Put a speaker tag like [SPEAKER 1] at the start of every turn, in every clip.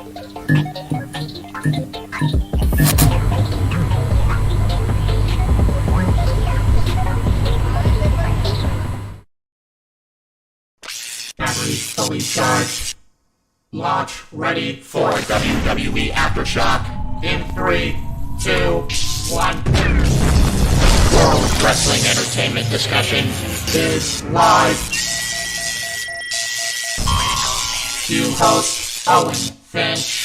[SPEAKER 1] Batteries fully charged. Launch ready for WWE Aftershock in 3, 2, 1. World Wrestling Entertainment Discussion is live. Cue host Owen Finch.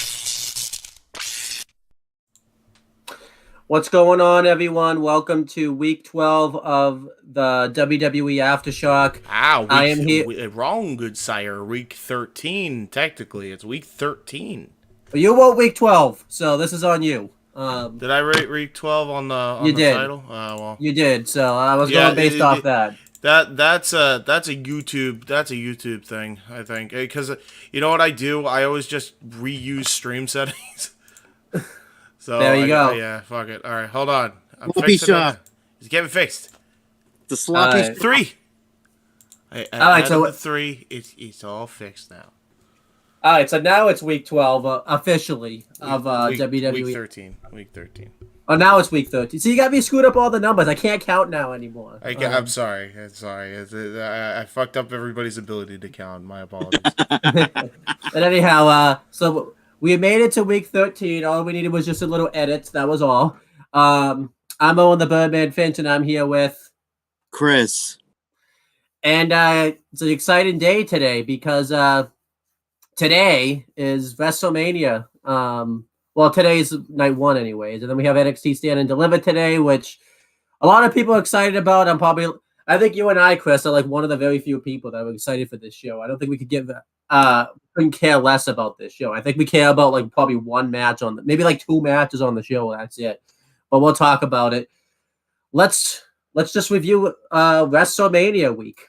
[SPEAKER 2] What's going on, everyone? Welcome to week 12 of the WWE Aftershock.
[SPEAKER 3] I am here. Wrong, good sire. Week 13, technically. It's week 13.
[SPEAKER 2] You wrote week 12, so this is on you.
[SPEAKER 3] Did I rate week 12 on the title? Well,
[SPEAKER 2] you did, so I was going based off that.
[SPEAKER 3] That's a YouTube thing, I think. Because you know what I do? I always just reuse stream settings. So
[SPEAKER 2] there you go.
[SPEAKER 3] Yeah, fuck it. All right, hold on. I'm
[SPEAKER 4] Sloppy shot.
[SPEAKER 3] It's getting fixed.
[SPEAKER 4] The sloppy
[SPEAKER 3] 3.
[SPEAKER 2] All right, so
[SPEAKER 3] 3. It's all fixed now.
[SPEAKER 2] All right, so now it's week 12 officially of WWE.
[SPEAKER 3] Week 13.
[SPEAKER 2] Oh, now it's week 13. So you got me screwed up all the numbers. I can't count now anymore.
[SPEAKER 3] I'm sorry. I fucked up everybody's ability to count. My apologies.
[SPEAKER 2] But anyhow, so we made it to week 13. All we needed was just a little edit. That was all. I'm Owen the Birdman Finch, and I'm here with
[SPEAKER 4] Chris.
[SPEAKER 2] And it's an exciting day today because today is WrestleMania. Well, today's night 1 anyways. And then we have NXT Stand and Deliver today, which a lot of people are excited about. I think you and I, Chris, are like one of the very few people that are excited for this show. I don't think we could couldn't care less about this show. I think we care about like probably one match maybe like 2 matches on the show. That's it. But we'll talk about it. Let's just review WrestleMania week.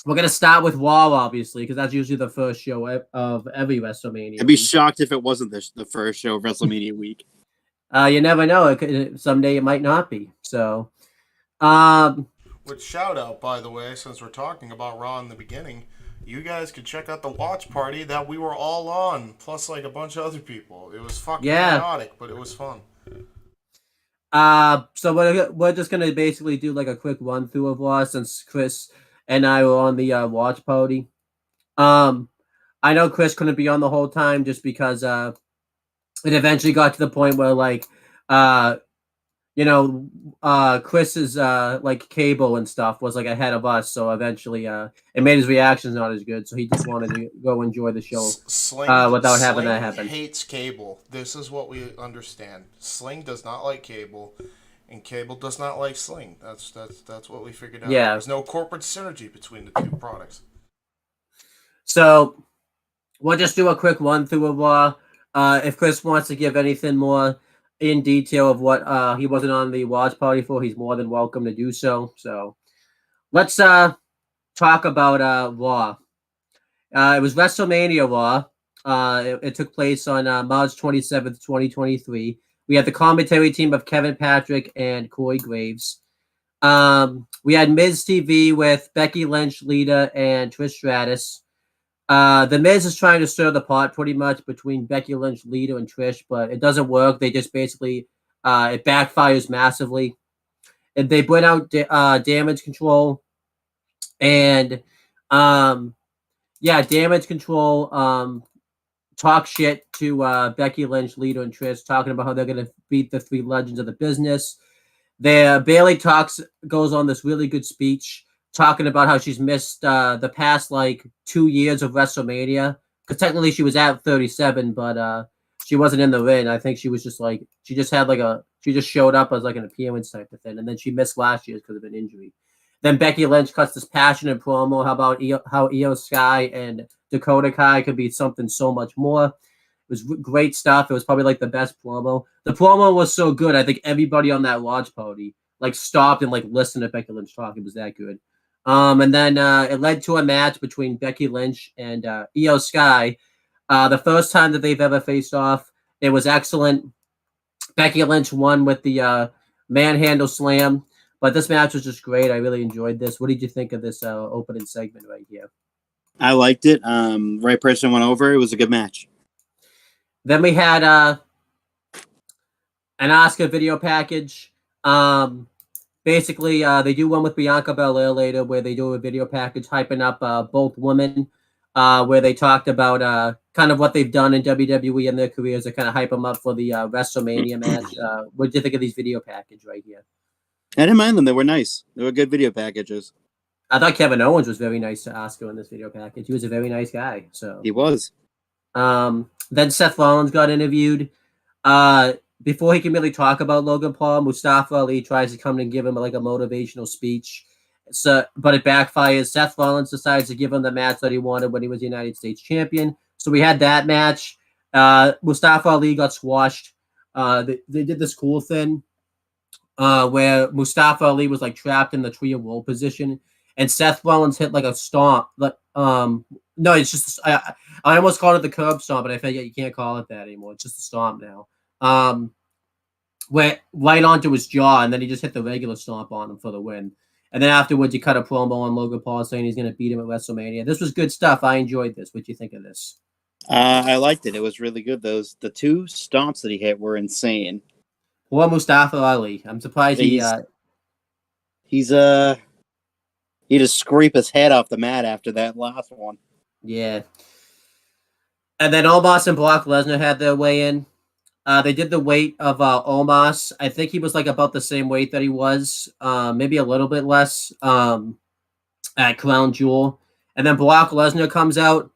[SPEAKER 2] We're gonna start with Raw, obviously, because that's usually the first show of every WrestleMania.
[SPEAKER 4] I'd be shocked if it wasn't the first show of WrestleMania week.
[SPEAKER 2] You never know. Someday it might not be. So,
[SPEAKER 3] With shout out, by the way, since we're talking about Raw in the beginning, you guys could check out the watch party that we were all on, plus like a bunch of other people. It was fucking chaotic, but it was fun.
[SPEAKER 2] So we're just gonna basically do like a quick run through of Raw since Chris and I were on the watch party. I know Chris couldn't be on the whole time just because it eventually got to the point where like Chris's like cable and stuff was like ahead of us, so eventually it made his reactions not as good, so he just wanted to go enjoy the show without having that happen.
[SPEAKER 3] Sling hates cable. This is what we understand. Sling does not like cable, and cable does not like Sling. That's what we figured out.
[SPEAKER 2] Yeah.
[SPEAKER 3] There's no corporate synergy between the two products.
[SPEAKER 2] So we'll just do a quick run through of Raw. If Chris wants to give anything more in detail of what he wasn't on the watch party for, he's more than welcome to do so. So let's talk about Raw. It was WrestleMania Raw. It took place on March 27th, 2023. We had the commentary team of Kevin Patrick and Corey Graves. We had Miz TV with Becky Lynch, Lita, and Trish Stratus. The Miz is trying to stir the pot pretty much between Becky Lynch, Lita, and Trish, but it doesn't work. They just basically it backfires massively. And they bring out Damage Control, and Damage Control talk shit to Becky Lynch, Lita, and Trish, talking about how they're going to beat the 3 legends of the business. Bayley goes on this really good speech, talking about how she's missed the past like 2 years of WrestleMania, because technically she was at 37, but she wasn't in the ring. I think she was just like she just showed up as like an appearance type of thing, and then she missed last year because of an injury. Then Becky Lynch cuts this passionate promo about how Io Sky and Dakota Kai could be something so much more. It was great stuff. It was probably like the best promo. The promo was so good, I think everybody on that watch party like stopped and like listened to Becky Lynch talk. It was that good. And then it led to a match between Becky Lynch and Io Sky. The first time that they've ever faced off, it was excellent. Becky Lynch won with the manhandle slam, but this match was just great. I really enjoyed this. What did you think of this opening segment right here?
[SPEAKER 4] I liked it. Right person went over. It was a good match.
[SPEAKER 2] Then we had an Oscar video package. Basically, they do one with Bianca Belair later where they do a video package hyping up both women, where they talked about kind of what they've done in WWE in their careers to kind of hype them up for the WrestleMania match. What do you think of these video package right here?
[SPEAKER 4] I didn't mind them. They were nice. They were good video packages.
[SPEAKER 2] I thought Kevin Owens was very nice to Oscar in this video package. He was a very nice guy. So
[SPEAKER 4] He was.
[SPEAKER 2] Then Seth Rollins got interviewed. Before he can really talk about Logan Paul, Mustafa Ali tries to come and give him like a motivational speech. But it backfires. Seth Rollins decides to give him the match that he wanted when he was United States champion. So we had that match. Mustafa Ali got squashed. They did this cool thing where Mustafa Ali was like trapped in the tree of woe position, and Seth Rollins hit like a stomp. No, it's just I almost called it the curb stomp, but I feel like you can't call it that anymore. It's just a stomp now. Went right onto his jaw, and then he just hit the regular stomp on him for the win. And then afterwards, he cut a promo on Logan Paul saying he's going to beat him at WrestleMania. This was good stuff. I enjoyed this. What do you think of this?
[SPEAKER 4] I liked it. It was really good. The two stomps that he hit were insane.
[SPEAKER 2] Poor Mustafa Ali. I'm surprised he
[SPEAKER 4] just scrape his head off the mat after that last one.
[SPEAKER 2] Yeah. And then Omos and Brock Lesnar had their weigh in. They did the weight of Omos. I think he was like about the same weight that he was, maybe a little bit less at Crown Jewel. And then Brock Lesnar comes out.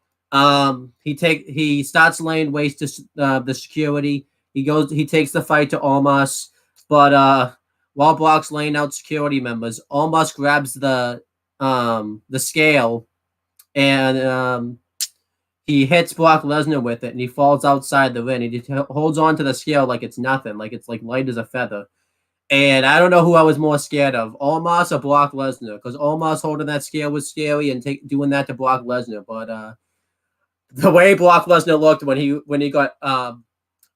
[SPEAKER 2] He starts laying waste to the security. He takes the fight to Omos, but while Brock's laying out security members, Omos grabs the scale and he hits Brock Lesnar with it, and he falls outside the ring. He just holds on to the scale like it's nothing, like it's like light as a feather. And I don't know who I was more scared of, Omos or Brock Lesnar, because Omos holding that scale was scary and doing that to Brock Lesnar. But the way Brock Lesnar looked when he got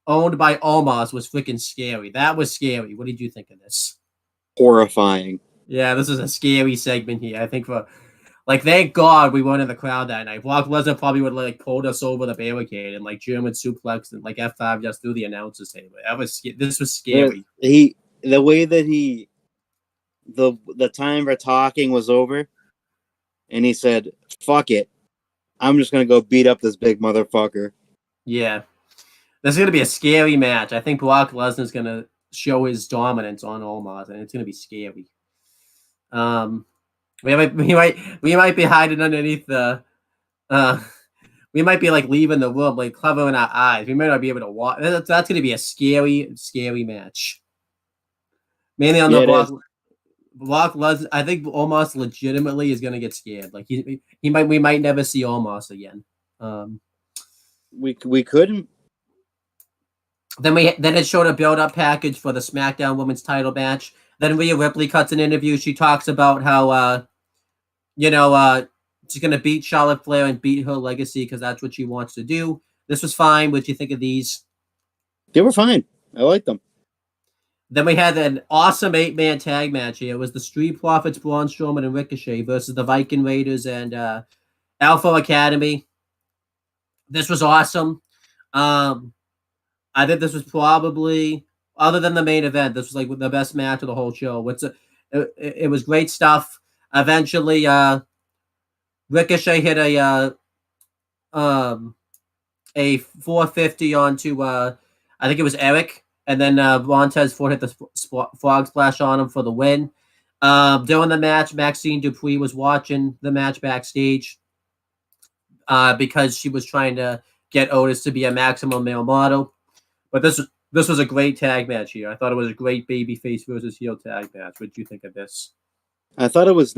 [SPEAKER 2] owned by Omos was freaking scary. That was scary. What did you think of this?
[SPEAKER 4] Horrifying.
[SPEAKER 2] Yeah, this is a scary segment here. I think thank God we weren't in the crowd that night. Brock Lesnar probably would like pulled us over the barricade and like German suplex and like F5 just through the announcers table. This was scary.
[SPEAKER 4] The way that the time for talking was over, and he said, "Fuck it, I'm just gonna go beat up this big motherfucker." Yeah,
[SPEAKER 2] this is gonna be a scary match. I think Brock Lesnar's gonna show his dominance on Omos, and it's gonna be scary. We might be hiding underneath the. We might be like leaving the room, like covering our eyes. We might not be able to watch. That's going to be a scary, scary match. Mainly on the Brock Lesnar. I think Omos legitimately is going to get scared. Like we might never see Omos again.
[SPEAKER 4] We couldn't.
[SPEAKER 2] Then it showed a build-up package for the SmackDown Women's Title match. Then Rhea Ripley cuts an interview. She talks about how she's going to beat Charlotte Flair and beat her legacy because that's what she wants to do. This was fine. What do you think of these?
[SPEAKER 4] They were fine. I liked them.
[SPEAKER 2] Then we had an awesome 8-man tag match here. It was the Street Profits, Braun Strowman, and Ricochet versus the Viking Raiders and Alpha Academy. This was awesome. I think this was probably, other than the main event, this was like the best match of the whole show. It was great stuff. Eventually, Ricochet hit a 450 onto I think it was Eric, and then Montez Ford hit the frog splash on him for the win. During the match, Maxine Dupree was watching the match backstage because she was trying to get Otis to be a maximum male model. But this was a great tag match here. I thought it was a great babyface versus heel tag match. What did you think of this?
[SPEAKER 4] I thought it was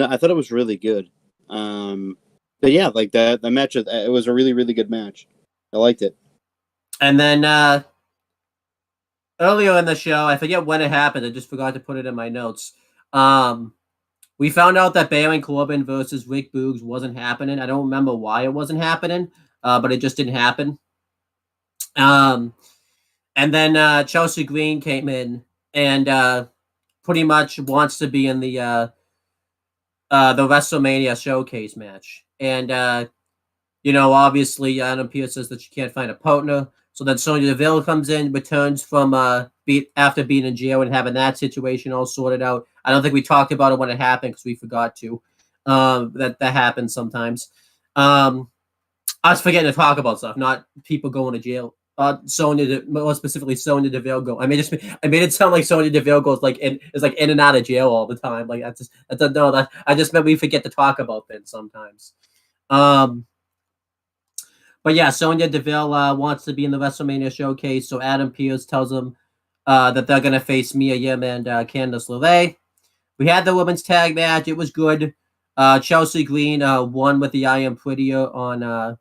[SPEAKER 4] really good. But yeah, like the match, it was a really, really good match. I liked it.
[SPEAKER 2] And then earlier in the show, I forget when it happened. I just forgot to put it in my notes. We found out that Baron Corbin versus Rick Boogs wasn't happening. I don't remember why it wasn't happening, but it just didn't happen. And then Chelsea Green came in and pretty much wants to be in the WrestleMania showcase match. And obviously Adam Pearce says that she can't find a partner. So then Sonya Deville comes in, returns from after being in jail and having that situation all sorted out. I don't think we talked about it when it happened because we forgot to. That happens sometimes. I was forgetting to talk about stuff, not people going to jail. More specifically, Sonya Deville go. I made it sound like Sonya Deville goes is in and out of jail all the time. Like I just meant we forget to talk about things sometimes. But yeah, Sonya Deville wants to be in the WrestleMania showcase, so Adam Pearce tells him that they're gonna face Mia Yim and Candice LeRae. We had the women's tag match; it was good. Chelsea Green won with the I Am Prettier on. I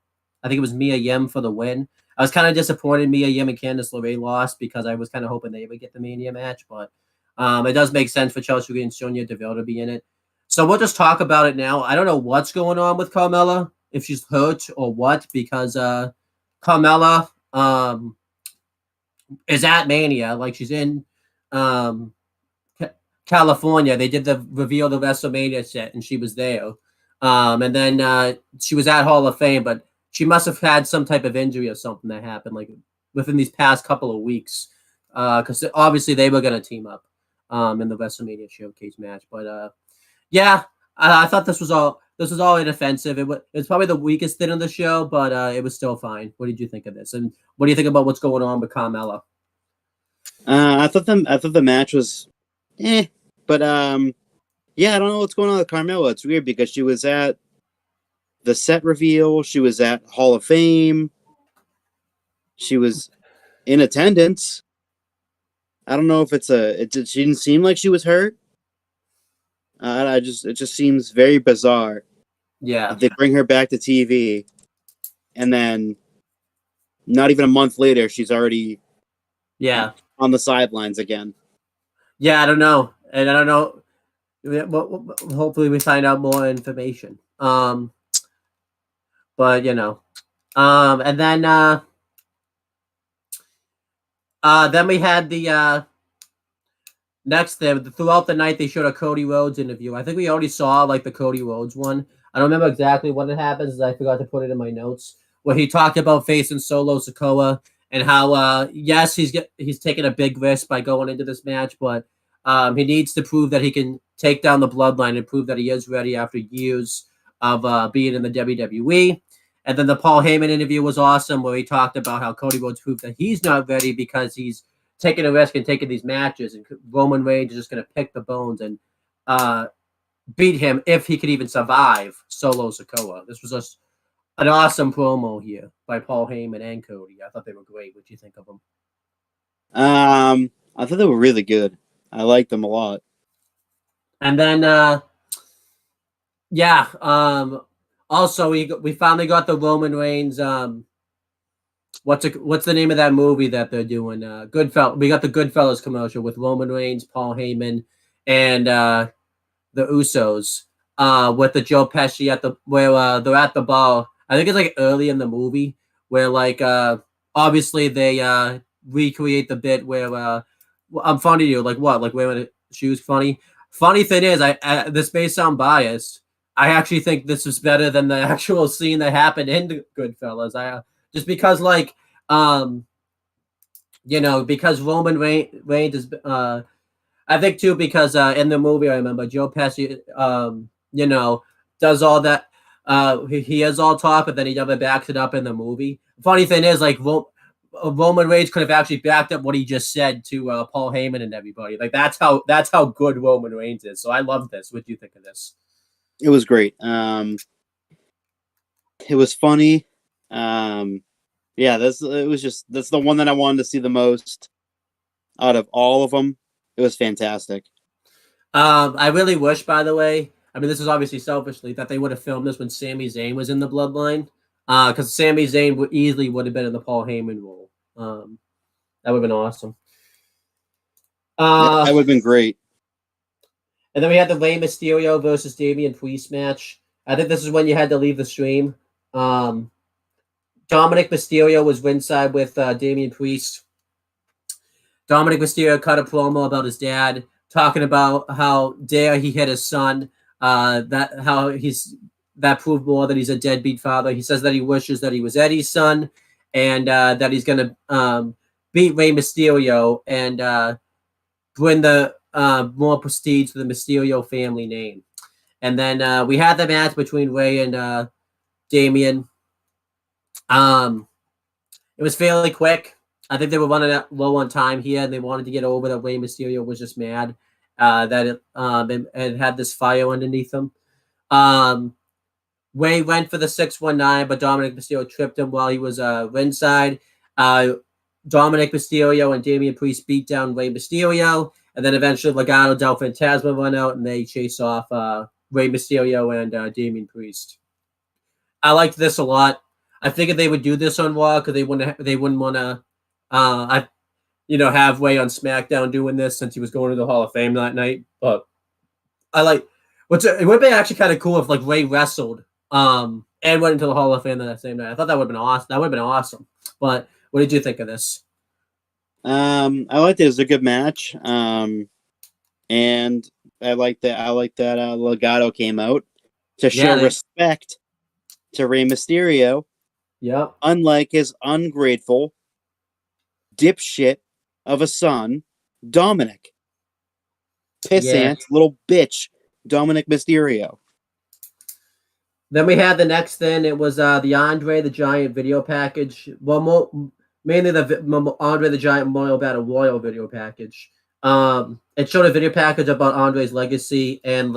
[SPEAKER 2] think it was Mia Yim for the win. I was kind of disappointed Mia Yim and Candice LeRae lost because I was kind of hoping they would get the Mania match, but it does make sense for Chelsea Green and Sonya Deville to be in it. So we'll just talk about it now. I don't know what's going on with Carmella, if she's hurt or what, because Carmella is at Mania, like she's in California. They did the reveal of the WrestleMania set, and she was there. And then she was at Hall of Fame, but she must have had some type of injury or something that happened like within these past couple of weeks, because obviously they were going to team up in the WrestleMania showcase match. But yeah, I thought this was all inoffensive. It was probably the weakest thing in the show, but it was still fine. What did you think of this? And what do you think about what's going on with Carmella?
[SPEAKER 4] I thought the match was but yeah, I don't know what's going on with Carmella. It's weird because she was at the set reveal, she was at Hall of Fame, she was in attendance. I don't know if she didn't seem like she was hurt. It just seems very bizarre.
[SPEAKER 2] Yeah,
[SPEAKER 4] they bring her back to TV, and then not even a month later, she's already on the sidelines again.
[SPEAKER 2] Yeah, I don't know, and I don't know. Hopefully, we find out more information. But and then we had the next thing. Throughout the night, they showed a Cody Rhodes interview. I think we already saw like the Cody Rhodes one. I don't remember exactly when it happens. I forgot to put it in my notes. Where he talked about facing Solo Sikoa and how yes, he's taking a big risk by going into this match, but he needs to prove that he can take down the bloodline and prove that he is ready after years of being in the WWE. And then the Paul Heyman interview was awesome, where he talked about how Cody Rhodes proved that he's not ready because he's taking a risk and taking these matches, and Roman Reigns is just going to pick the bones and beat him if he could even survive Solo Sikoa. This was just an awesome promo here by Paul Heyman and Cody. I thought they were great. What do you think of them?
[SPEAKER 4] I thought they were really good. I liked them a lot.
[SPEAKER 2] And then, also we finally got the Roman Reigns. What's the name of that movie that they're doing? Goodfellas. We got the Goodfellas commercial with Roman Reigns, Paul Heyman, and the Usos. With the Joe Pesci where they're at the bar. I think it's like early in the movie where like obviously they recreate the bit where I'm funny to you, like what? Like wait, she was funny. Funny thing is, I this may sound biased. I actually think this is better than the actual scene that happened in Goodfellas. Just because like because Roman Reigns is I think too because in the movie I remember Joe Pesci does all that. He has all talk, but then he never backs it up in the movie. Funny thing is, like Roman Reigns could have actually backed up what he just said to Paul Heyman and everybody. Like that's how good Roman Reigns is. So I love this. What do you think of this?
[SPEAKER 4] It was great. It was funny. That's the one that I wanted to see the most out of all of them. It was fantastic.
[SPEAKER 2] I really wish, by the way, I mean, this is obviously selfishly, that they would have filmed this when Sami Zayn was in the Bloodline. Because Sami Zayn would have been in the Paul Heyman role. That would have been awesome.
[SPEAKER 4] That would have been great.
[SPEAKER 2] And then we had the Rey Mysterio versus Damian Priest match. I think this is when you had to leave the stream. Dominic Mysterio was ringside with Damian Priest. Dominic Mysterio cut a promo about his dad, talking about how dare he hit his son, that how he's that proved more that he's a deadbeat father. He says that he wishes that he was Eddie's son, and that he's going to beat Rey Mysterio and bring the more prestige to the Mysterio family name. And then we had the match between Rey and Damian. It was fairly quick. I think they were running low on time here, and they wanted to get over that Rey Mysterio was just mad that it had this fire underneath him. Rey went for the 619, but Dominic Mysterio tripped him while he was ringside. Dominic Mysterio and Damian Priest beat down Rey Mysterio, and then eventually Legado del Fantasma run out, and they chase off Rey Mysterio and Damian Priest. I liked this a lot. I figured they would do this on Raw because they wouldn't want to, have Rey on SmackDown doing this since he was going to the Hall of Fame that night. But I like it would be actually kind of cool if like Rey wrestled and went into the Hall of Fame that same night. I thought that would have been awesome. That would have been awesome. But what did you think of this?
[SPEAKER 4] I liked it. It was a good match. And I like that Legado came out to show respect to Rey Mysterio.
[SPEAKER 2] Yep.
[SPEAKER 4] Unlike his ungrateful dipshit of a son, Dominic. Pissant little bitch, Dominic Mysterio.
[SPEAKER 2] Then we had the next thing. It was the Andre the Giant video package. Well, mainly the Andre the Giant Memorial Battle Royal video package. It showed a video package about Andre's legacy, and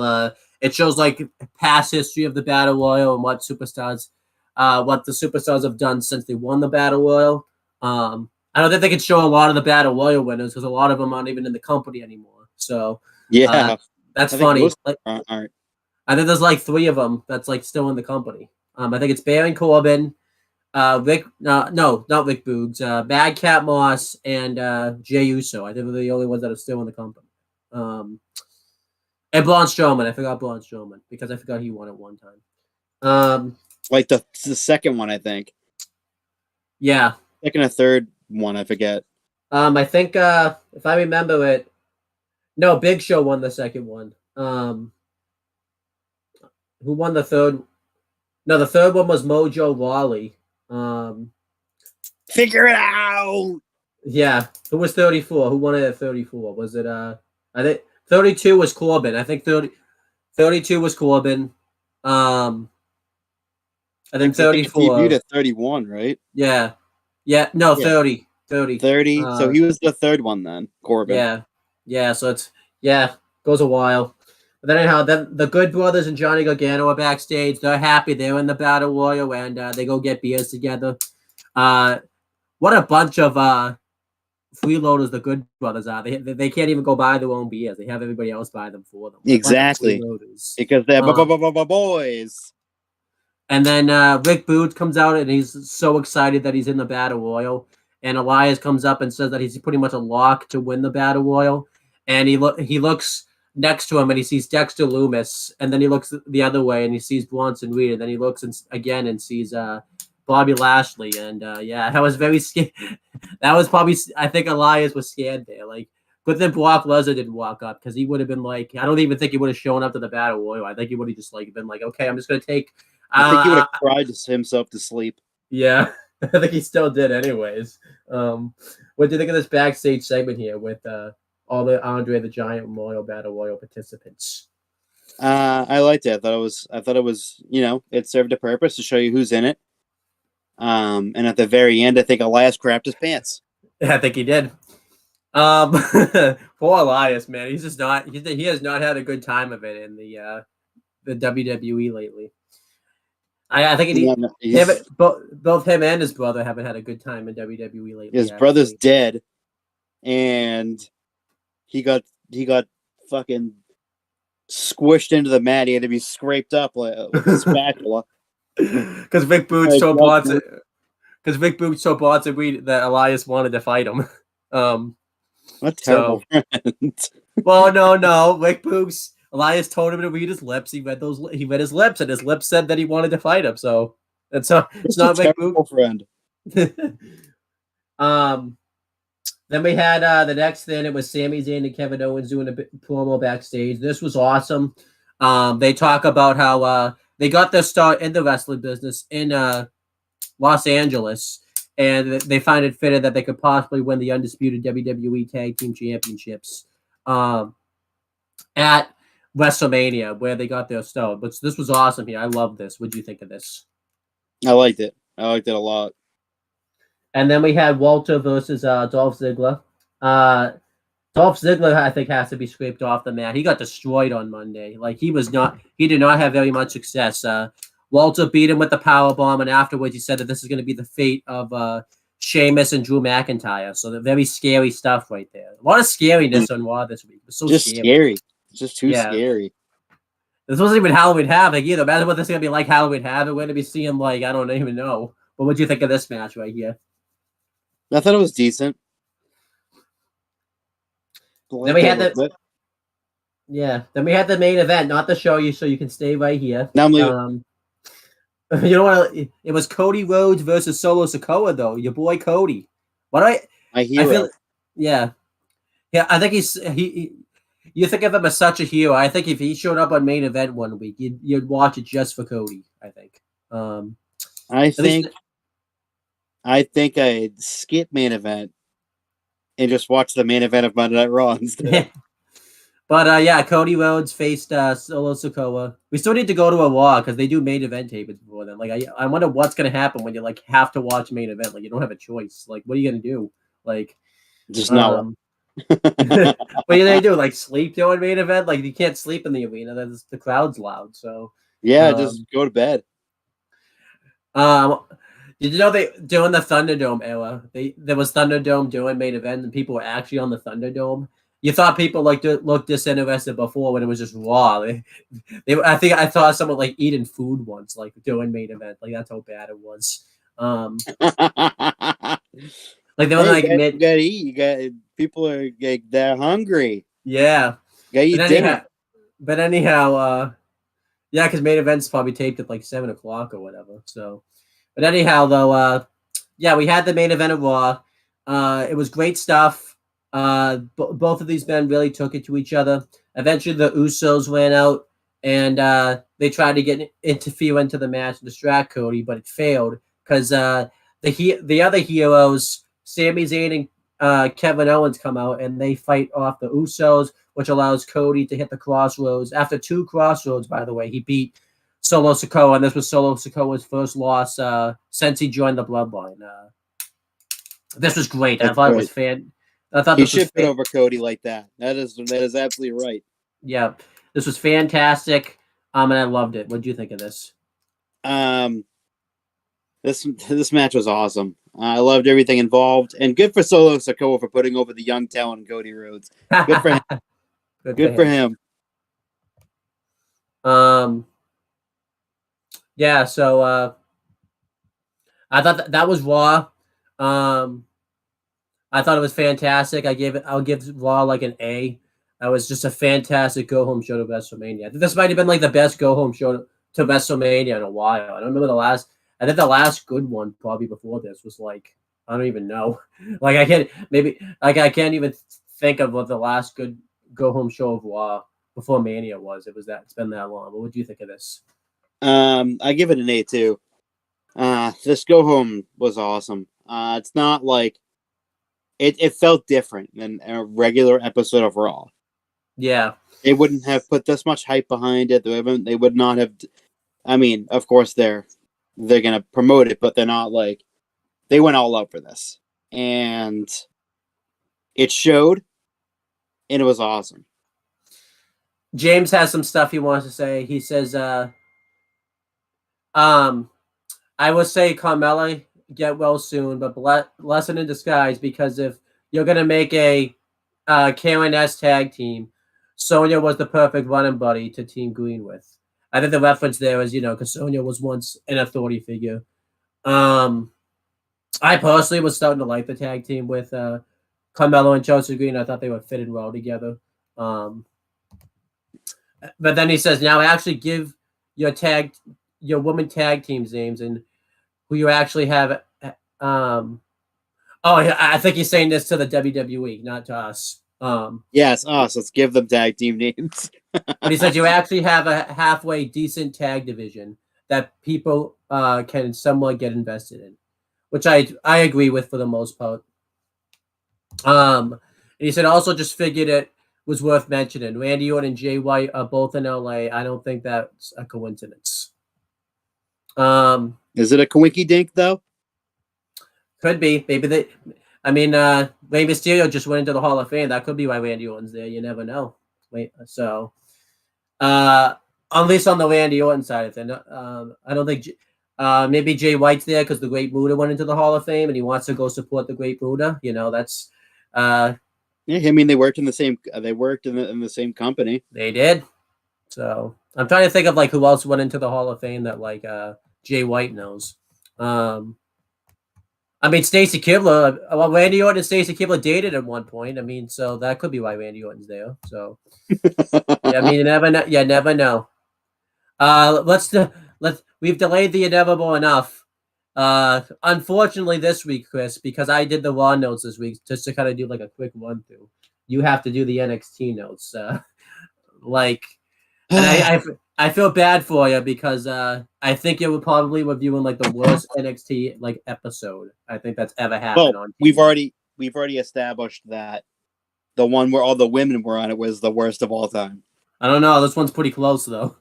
[SPEAKER 2] it shows like past history of the Battle Royal and what the superstars have done since they won the Battle Royal. I don't think they could show a lot of the Battle Royal winners because a lot of them aren't even in the company anymore. So that's funny. I think there's like 3 of them that's like still in the company. I think it's Baron Corbin, not Rick Boogs, Madcap Moss, and Jey Uso. I think they're the only ones that are still in the company. And Braun Strowman. I forgot Braun Strowman because I forgot he won at one time.
[SPEAKER 4] Like the second one, I think.
[SPEAKER 2] Yeah.
[SPEAKER 4] Second or third one, I forget.
[SPEAKER 2] I think if I remember it, no, Big Show won the second one. Who won the third? No, the third one was Mojo Rawley.
[SPEAKER 4] Figure it out.
[SPEAKER 2] Yeah. Who was 34? Who won it at 34? Was it I think 32 was Corbin. I think 32 was Corbin. I think 34. He
[SPEAKER 4] debuted at 31, right?
[SPEAKER 2] Yeah. Yeah. No, 30. 30.
[SPEAKER 4] 30. So he was the third one then, Corbin.
[SPEAKER 2] Yeah. Yeah. So goes a while. But then anyhow, then the Good Brothers and Johnny Gargano are backstage. They're happy. They're in the Battle Royal, and they go get beers together. What a bunch of freeloaders the Good Brothers are. They can't even go buy their own beers. They have everybody else buy them for them.
[SPEAKER 4] Exactly. Because they're boys.
[SPEAKER 2] And then Rick Boots comes out, and he's so excited that he's in the Battle Royal. And Elias comes up and says that he's pretty much a lock to win the Battle Royal. And he looks next to him, and he sees Dexter Lumis. And then he looks the other way, and he sees Bronson Reed. And then he looks again and sees Bobby Lashley. And that was very scary. That was probably, I think Elias was scared there. Like, but then Brock Lesnar didn't walk up because he would have been like, I don't even think he would have shown up to the Battle Royal. I think he would have just like been like, okay, I'm just gonna take.
[SPEAKER 4] I think he would have cried himself to sleep.
[SPEAKER 2] Yeah, I think he still did, anyways. What do you think of this backstage segment here with all the Andre the Giant Memorial Battle Royal participants?
[SPEAKER 4] I liked it. I thought it was, it served a purpose to show you who's in it. And at the very end, I think Elias crapped his pants.
[SPEAKER 2] Yeah, I think he did. Poor Elias, man. He's just not. He has not had a good time of it in the WWE lately. I think both him and his brother haven't had a good time in WWE lately.
[SPEAKER 4] His brother's dead, and he got fucking squished into the mat. He had to be scraped up like a spatula.
[SPEAKER 2] Because Vic Boots so bought it. Because Vic Boots so bought it that Elias wanted to fight him.
[SPEAKER 4] What terrible friend.
[SPEAKER 2] Well, no. Vic Boots. Elias told him to read his lips. He read his lips, and his lips said that he wanted to fight him. So it's not Vic Boots.
[SPEAKER 4] Friend.
[SPEAKER 2] Then we had the next thing. It was Sami Zayn and Kevin Owens doing a promo backstage. This was awesome. They talk about how they got their start in the wrestling business in Los Angeles, and they find it fitted that they could possibly win the undisputed WWE Tag Team Championships at WrestleMania, where they got their start. But this was awesome here. I love this. What do you think of this?
[SPEAKER 4] I liked it. I liked it a lot.
[SPEAKER 2] And then we had Walter versus Dolph Ziggler. Dolph Ziggler, I think, has to be scraped off the mat. He got destroyed on Monday. Like, he did not have very much success. Walter beat him with the powerbomb, and afterwards he said that this is going to be the fate of Sheamus and Drew McIntyre. So the very scary stuff right there. A lot of scariness on Raw this week. It was so
[SPEAKER 4] just scary. It's just too scary.
[SPEAKER 2] This wasn't even Halloween Havoc either. Imagine what this is going to be like Halloween Havoc. We're going to be seeing, like, I don't even know. But what do you think of this match right here?
[SPEAKER 4] I thought it was decent.
[SPEAKER 2] Then we had Then we had the main event, not the show you, so you can stay right here. You know what? It was Cody Rhodes versus Solo Sikoa, though. Your boy Cody. I feel, yeah. I think he. You think of him as such a hero. I think if he showed up on main event one week, you'd watch it just for Cody. I think.
[SPEAKER 4] I think I'd skip main event and just watch the main event of Monday Night Raw instead.
[SPEAKER 2] But Cody Rhodes faced Solo Sikoa. We still need to go to a Raw because they do main event tapings before then. Like, I wonder what's gonna happen when you like have to watch main event. Like, you don't have a choice. Like, what are you gonna do? Like,
[SPEAKER 4] just not.
[SPEAKER 2] What are you gonna do? Like, sleep during main event? Like, you can't sleep in the arena. The crowd's loud. So
[SPEAKER 4] just go to bed.
[SPEAKER 2] Did you know they during the Thunderdome era, there was Thunderdome doing main event, and people were actually on the Thunderdome. You thought people looked disinterested before when it was just Raw. I think I saw someone like eating food once, like doing main event. Like, that's how bad it was. Like, they were
[SPEAKER 4] you gotta eat. You got people are like, they're hungry.
[SPEAKER 2] Yeah,
[SPEAKER 4] gotta eat dinner.
[SPEAKER 2] But anyhow, because main event's probably taped at like 7 o'clock or whatever. So. But anyhow, though, we had the main event of Raw. It was great stuff. Both of these men really took it to each other. Eventually, the Usos ran out, and they tried to interfere into the match and distract Cody, but it failed because the other heroes, Sami Zayn and Kevin Owens, come out, and they fight off the Usos, which allows Cody to hit the Crossroads. After 2 Crossroads, by the way, he beat Solo Sikoa, and this was Solo Sikoa's first loss since he joined the Bloodline. This was great. I thought it was
[SPEAKER 4] he should put over Cody like that. That is absolutely right.
[SPEAKER 2] Yeah, this was fantastic, and I loved it. What do you think of this?
[SPEAKER 4] This match was awesome. I loved everything involved, and good for Solo Sikoa for putting over the young talent Cody Rhodes. Good for him. Good for him.
[SPEAKER 2] Yeah, so I thought that was Raw. I thought it was fantastic. I'll give Raw like an A. That was just a fantastic go-home show to WrestleMania. I think this might have been like the best go-home show to WrestleMania in a while. I don't remember I think the last good one probably before this was like, I don't even know. Like, I can't even think of what the last good go-home show of Raw before Mania was. It's been that long. But what do you think of this?
[SPEAKER 4] I give it an A too. This go home was awesome. It's not like it felt different than a regular episode of Raw.
[SPEAKER 2] Yeah,
[SPEAKER 4] they wouldn't have put this much hype behind it. They would not have. I mean, of course they're gonna promote it, but they're not like they went all out for this, and it showed, and it was awesome.
[SPEAKER 2] James has some stuff he wants to say. He says, I would say Carmella, get well soon, but blessing in disguise, because if you're going to make a K&S tag team, Sonya was the perfect running buddy to Team Green with. I think the reference there is, because Sonya was once an authority figure. I personally was starting to like the tag team with Carmella and Chelsea Green. I thought they were fitting well together. But then he says, now actually give your woman tag teams names and who you actually have. I think he's saying this to the WWE, not to us.
[SPEAKER 4] Yes. Oh, so let's give them tag team names.
[SPEAKER 2] But he said you actually have a halfway decent tag division that people can somewhat get invested in, which I agree with for the most part. And he said also just figured it was worth mentioning. Randy Orton and Jay White are both in LA. I don't think that's a coincidence.
[SPEAKER 4] Is it a coinky dink though?
[SPEAKER 2] Could be. Maybe they. I mean, Rey Mysterio just went into the Hall of Fame. That could be why Randy Orton's there. You never know. So, at least on the Randy Orton side of things, I don't think. Maybe Jay White's there because the Great Muta went into the Hall of Fame and he wants to go support the Great Muta. You know, that's.
[SPEAKER 4] Yeah, I mean they worked in the same. They worked in the same company.
[SPEAKER 2] They did. So I'm trying to think of like who else went into the Hall of Fame that like Jay White knows. I mean, Stacy Kibler. Well, Randy Orton and Stacy Kibler dated at one point. I mean, so that could be why Randy Orton's there. So, yeah, I mean, you never know. Yeah, never know. Let's. We've delayed the inevitable enough. Unfortunately, this week, Chris, because I did the Raw notes this week, just to kind of do like a quick run through. You have to do the NXT notes. And I feel bad for you because I think you were probably reviewing like the worst NXT like episode I think that's ever happened on TV.
[SPEAKER 4] We've already established that the one where all the women were on it was the worst of all time.
[SPEAKER 2] I don't know. This one's pretty close though.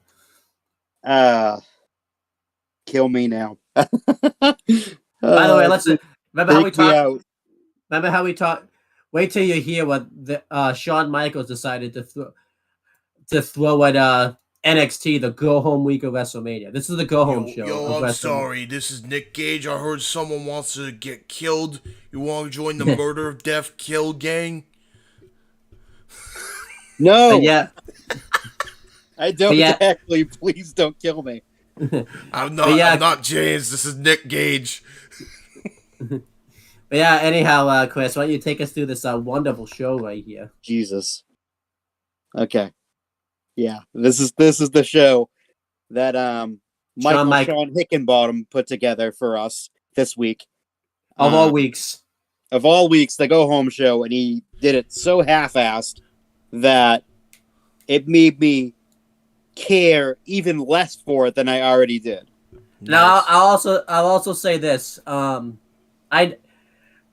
[SPEAKER 4] Kill me now.
[SPEAKER 2] By the way, let's remember how we talked. Remember how we talked. Wait till you hear what the Shawn Michaels decided to throw at NXT, the go home week of WrestleMania. This is the go home show.
[SPEAKER 3] Yo, I'm sorry. This is Nick Gage. I heard someone wants to get killed. You want to join the murder, death, kill gang?
[SPEAKER 4] No.
[SPEAKER 2] Yeah.
[SPEAKER 4] I don't actually. Please don't kill me.
[SPEAKER 3] I'm not James. This is Nick Gage.
[SPEAKER 2] But yeah, anyhow, Chris, why don't you take us through this wonderful show right here?
[SPEAKER 4] Jesus. Okay. Yeah, this is the show that Sean Hickenbottom put together for us this week.
[SPEAKER 2] Of all weeks.
[SPEAKER 4] Of all weeks, the go home show, and he did it so half-assed that it made me care even less for it than I already did.
[SPEAKER 2] Now, I'll also say this.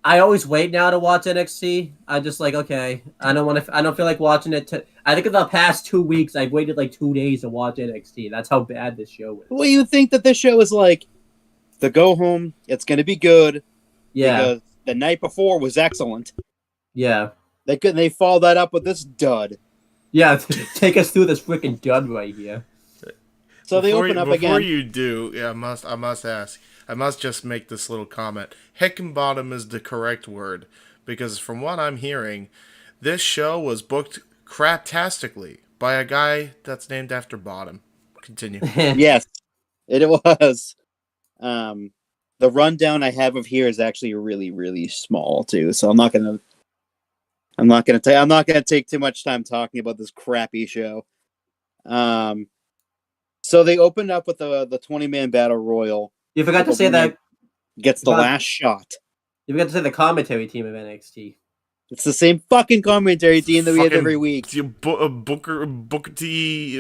[SPEAKER 2] I always wait now to watch NXT. I just like, okay, I don't feel like watching it. I think in the past 2 weeks, I've waited like 2 days to watch NXT. That's how bad this show is.
[SPEAKER 4] Well, you think that this show is like the go home. It's going to be good.
[SPEAKER 2] Yeah.
[SPEAKER 4] Because the night before was excellent.
[SPEAKER 2] Yeah.
[SPEAKER 4] They followed that up with this dud.
[SPEAKER 2] Yeah, take us through this freaking dud right here.
[SPEAKER 4] So they open up again.
[SPEAKER 3] Before you do, I must ask. I must just make this little comment. Hickenbottom is the correct word, because from what I'm hearing, this show was booked craptastically by a guy that's named after Bottom. Continue.
[SPEAKER 4] Yes, it was. The rundown I have of here is actually really, really small too, so I'm not gonna take too much time talking about this crappy show. So they opened up with the 20-man battle royal.
[SPEAKER 2] You forgot to say that
[SPEAKER 4] gets the last shot.
[SPEAKER 2] You forgot to say the commentary team of NXT.
[SPEAKER 4] It's the same fucking commentary team that we have every week.
[SPEAKER 3] Booker T,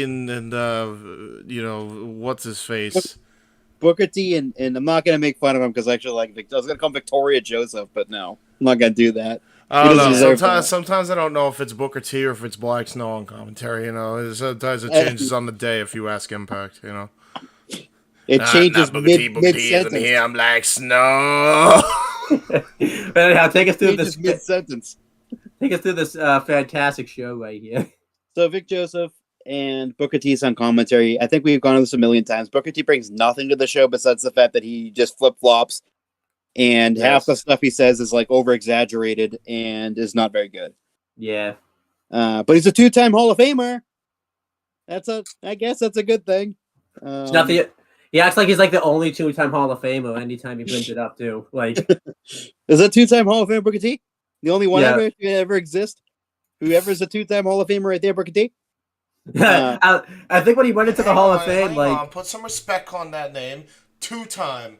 [SPEAKER 3] and what's his face?
[SPEAKER 4] Booker T, and I'm not gonna make fun of him because I actually like. I was gonna call him Victoria Joseph, but no, I'm not gonna do that.
[SPEAKER 3] I don't know. Sometimes I don't know if it's Booker T or if it's Black Snow on commentary. You know, sometimes it changes on the day. If you ask Impact, you know.
[SPEAKER 4] It changes mid-sentence.
[SPEAKER 3] I'm like Snow.
[SPEAKER 2] Anyhow, take us through this
[SPEAKER 4] mid-sentence.
[SPEAKER 2] Take us through this fantastic show right here.
[SPEAKER 4] So Vic Joseph and Booker T's on commentary. I think we've gone over this a million times. Booker T brings nothing to the show besides the fact that he just flip-flops, and half the stuff he says is like over-exaggerated and is not very good.
[SPEAKER 2] Yeah.
[SPEAKER 4] But he's a 2-time Hall of Famer. I guess that's a good thing.
[SPEAKER 2] It's not he acts like he's like the only 2-time Hall of Famer anytime he brings it up too. Like,
[SPEAKER 4] is a 2-time Hall of Famer Booker T? The only one ever exist? Whoever's a 2-time Hall of Famer right there, Booker T?
[SPEAKER 2] I think when he went into the Hall of Fame,
[SPEAKER 3] put some respect on that name. Two-time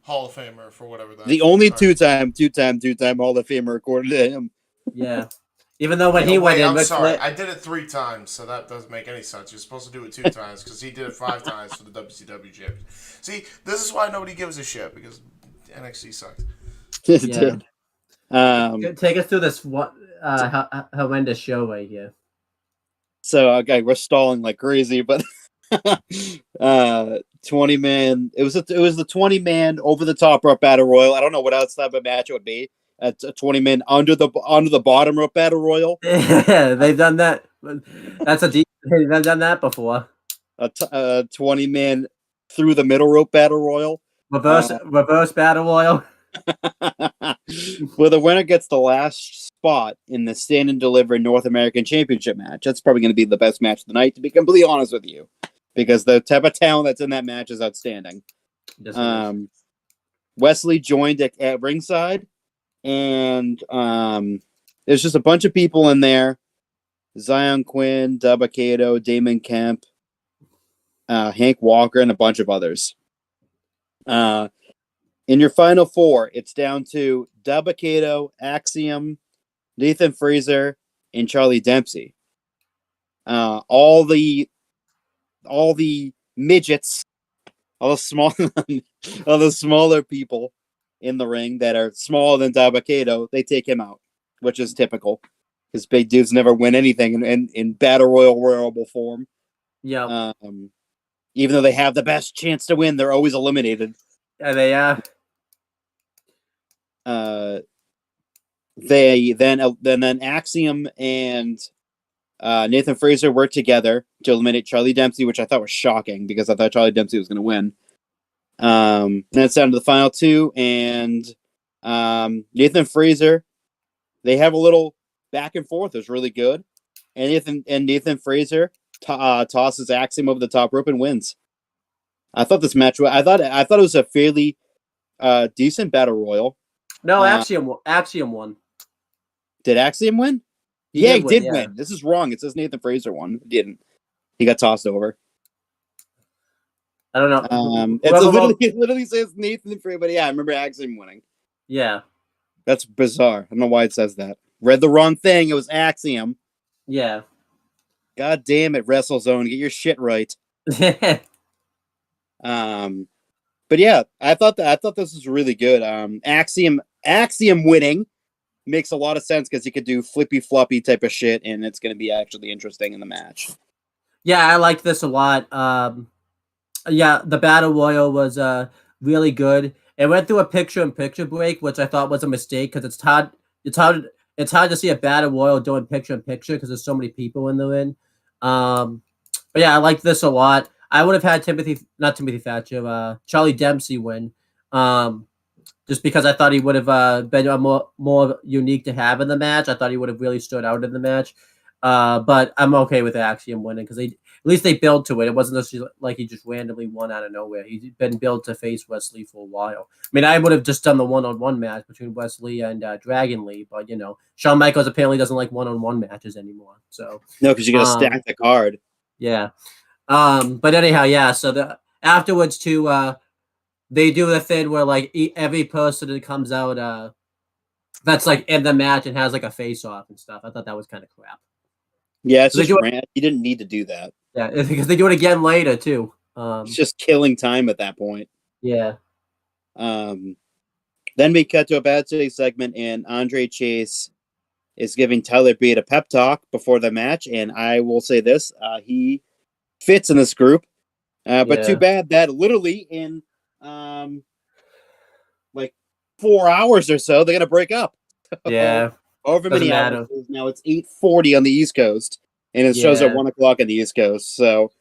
[SPEAKER 3] Hall of Famer for whatever that.
[SPEAKER 4] The only two-time Hall of Famer according to him.
[SPEAKER 2] Yeah. Even though when he went in,
[SPEAKER 3] I'm sorry, I did it 3 times, so that doesn't make any sense. You're supposed to do it 2 times because he did it 5 times for the WCW champion. See, this is why nobody gives a shit because NXT sucks.
[SPEAKER 2] Yeah.
[SPEAKER 4] Dude.
[SPEAKER 2] Take us through this horrendous show right here.
[SPEAKER 4] So, okay, we're stalling like crazy, but 20-man. It was the 20-man over the top rope battle royal. I don't know what else type of match it would be. A 20-man under the bottom rope battle royal.
[SPEAKER 2] Yeah, they've done that. That's they've done that before.
[SPEAKER 4] A 20-man through the middle rope battle royal.
[SPEAKER 2] Reverse battle royal.
[SPEAKER 4] Well, the winner gets the last spot in the Stand and Deliver North American Championship match. That's probably going to be the best match of the night, to be completely honest with you, because the type of talent that's in that match is outstanding. Wesley joined at ringside, and there's just a bunch of people in there. Zion Quinn, Dubba Kato, Damon Kemp, Hank Walker, and a bunch of others. In your final 4, it's down to Dubba Kato, Axiom, Nathan Fraser, and Charlie Dempsey. All the midgets, all the smaller people in the ring that are smaller than Dubba Kato, they take him out, which is typical because big dudes never win anything in battle royal form.
[SPEAKER 2] Yeah.
[SPEAKER 4] Even though they have the best chance to win, they're always eliminated.
[SPEAKER 2] Yeah, they are.
[SPEAKER 4] Then Axiom and Nathan Fraser worked together to eliminate Charlie Dempsey, which I thought was shocking because I thought Charlie Dempsey was going to win. Then it's down to the final 2, and Nathan Fraser. They have a little back and forth. It was really good, and Nathan Fraser tosses Axiom over the top rope and wins. I thought this match. I thought it was a fairly decent battle royal.
[SPEAKER 2] No, Axiom won.
[SPEAKER 4] Did Axiom win? He did win. This is wrong. It says Nathan Fraser won. He didn't. He got tossed over.
[SPEAKER 2] I don't know.
[SPEAKER 4] It literally says Nathan Fraser, but yeah, I remember Axiom winning.
[SPEAKER 2] Yeah.
[SPEAKER 4] That's bizarre. I don't know why it says that. Read the wrong thing. It was Axiom.
[SPEAKER 2] Yeah.
[SPEAKER 4] God damn it, WrestleZone. Get your shit right. But yeah, I thought this was really good. Axiom winning makes a lot of sense because he could do flippy floppy type of shit, and it's going to be actually interesting in the match.
[SPEAKER 2] Yeah, I liked this a lot. Yeah, the battle royal was really good. It went through a picture-in-picture break, which I thought was a mistake because it's hard to see a battle royal doing picture-in-picture because there's so many people in the ring. But yeah, I liked this a lot. I would have had Charlie Dempsey win, just because I thought he would have been more unique to have in the match. I thought he would have really stood out in the match. But I'm okay with Axiom winning because at least they built to it. It wasn't just like he just randomly won out of nowhere. He's been built to face Wesley for a while. I mean, I would have just done the one-on-one match between Wesley and Dragon Lee, but Shawn Michaels apparently doesn't like one-on-one matches anymore. So
[SPEAKER 4] no, because you got to stack the card.
[SPEAKER 2] Yeah. But anyhow, yeah. So afterwards too, they do the thing where like every person that comes out, that's like in the match and has like a face-off and stuff. I thought that was kind of crap.
[SPEAKER 4] Yeah, it's just rant. You didn't need to do that.
[SPEAKER 2] Yeah, because they do it again later too.
[SPEAKER 4] It's just killing time at that point.
[SPEAKER 2] Yeah.
[SPEAKER 4] Then we cut to a backstage segment, and Andre Chase is giving Tyler Bate a pep talk before the match, and I will say this: he fits in this group, but too bad that literally in like 4 hours or so they're gonna break up.
[SPEAKER 2] Yeah.
[SPEAKER 4] However many hours now, it's 8:40 on the East Coast, and it shows at 1 o'clock on the East Coast. So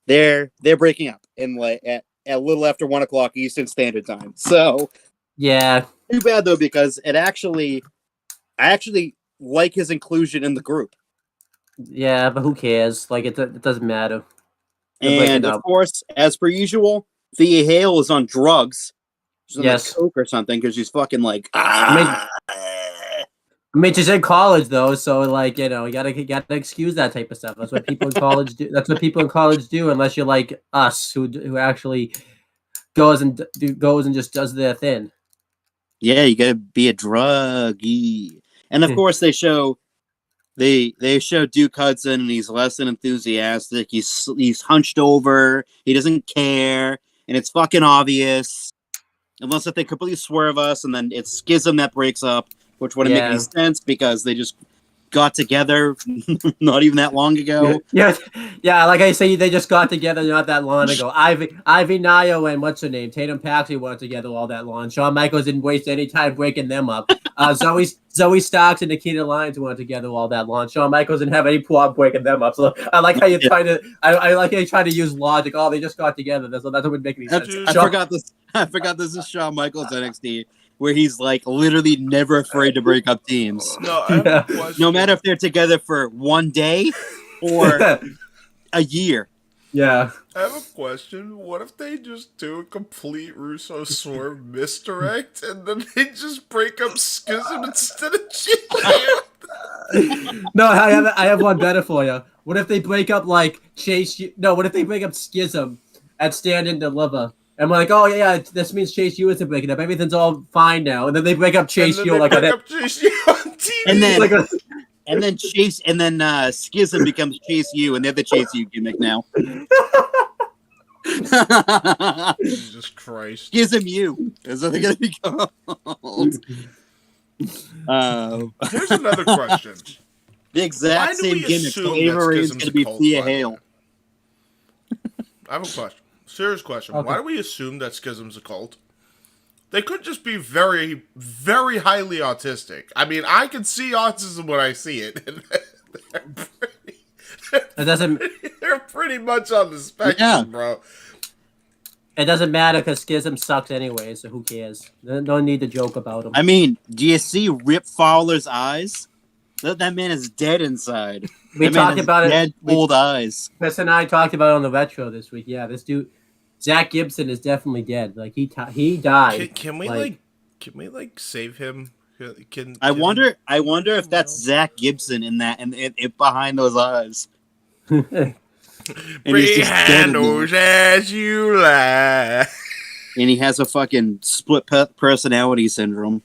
[SPEAKER 4] they're breaking up in like at a little after 1 o'clock Eastern Standard Time. So
[SPEAKER 2] yeah,
[SPEAKER 4] too bad though, because I actually like his inclusion in the group.
[SPEAKER 2] Yeah, but who cares? Like it doesn't matter.
[SPEAKER 4] And of course, as per usual, Thea Hale is on drugs. She's on like coke or something because she's fucking like.
[SPEAKER 2] I mean, she's in college though, so like you gotta excuse that type of stuff. That's what people in college do. That's what people in college do, unless you're like us, who actually goes and just does their thing.
[SPEAKER 4] Yeah, you gotta be a druggie. And of course they show Duke Hudson, and he's less than enthusiastic. He's hunched over. He doesn't care, and it's fucking obvious. Unless if they completely swerve us, and then it's Schism that breaks up, which wouldn't make any sense because they just got together not even that long ago.
[SPEAKER 2] Yeah, like I say, they just got together not that long ago. Ivy Nio and what's her name? Tatum Paxley weren't together all that long. Shawn Michaels didn't waste any time breaking them up. Zoe Starks and Nikita Lyons weren't together all that long. Shawn Michaels didn't have any problem breaking them up. So I like how you're trying to I like how you try to use logic. Oh, they just got together. That wouldn't make any sense.
[SPEAKER 4] I forgot this is Shawn Michaels NXT. Where he's like literally never afraid to break up teams. No matter if they're together for one day or a year.
[SPEAKER 2] Yeah.
[SPEAKER 3] I have a question. What if they just do a complete Russo Swerve misdirect and then they just break up Schism instead of Chase?
[SPEAKER 2] No, I have one better for you. What if they break up like Chase? No, what if they break up Schism at Stand and Deliver? And we're like, oh yeah, this means Chase U isn't breaking up. Everything's all fine now. And then they break up Chase U
[SPEAKER 3] like Chase U on TV.
[SPEAKER 4] And then Schism becomes Chase U, and they're the Chase U gimmick now.
[SPEAKER 3] Jesus Christ.
[SPEAKER 4] Schism U is what they're gonna be called.
[SPEAKER 3] Here's another question.
[SPEAKER 4] The exact same gimmick. So Avery is gonna be Thea Hale.
[SPEAKER 3] I have a question. Serious question. Okay. Why do we assume that Schism's a cult? They could just be very, very highly autistic. I mean, I can see autism when I see it. They're pretty much on the spectrum, bro.
[SPEAKER 2] It doesn't matter because Schism sucks anyway, so who cares? No need to joke about him.
[SPEAKER 4] I mean, do you see Rip Fowler's eyes? That man is dead inside.
[SPEAKER 2] We talked about it.
[SPEAKER 4] Dead, old eyes.
[SPEAKER 2] Chris and I talked about it on the retro this week. Yeah, this dude, Zach Gibson, is definitely dead. Like he died.
[SPEAKER 3] Can we save him?
[SPEAKER 4] I wonder if that's Zach Gibson in that and behind those eyes.
[SPEAKER 3] Handles as you lie.
[SPEAKER 4] And he has a fucking split personality syndrome.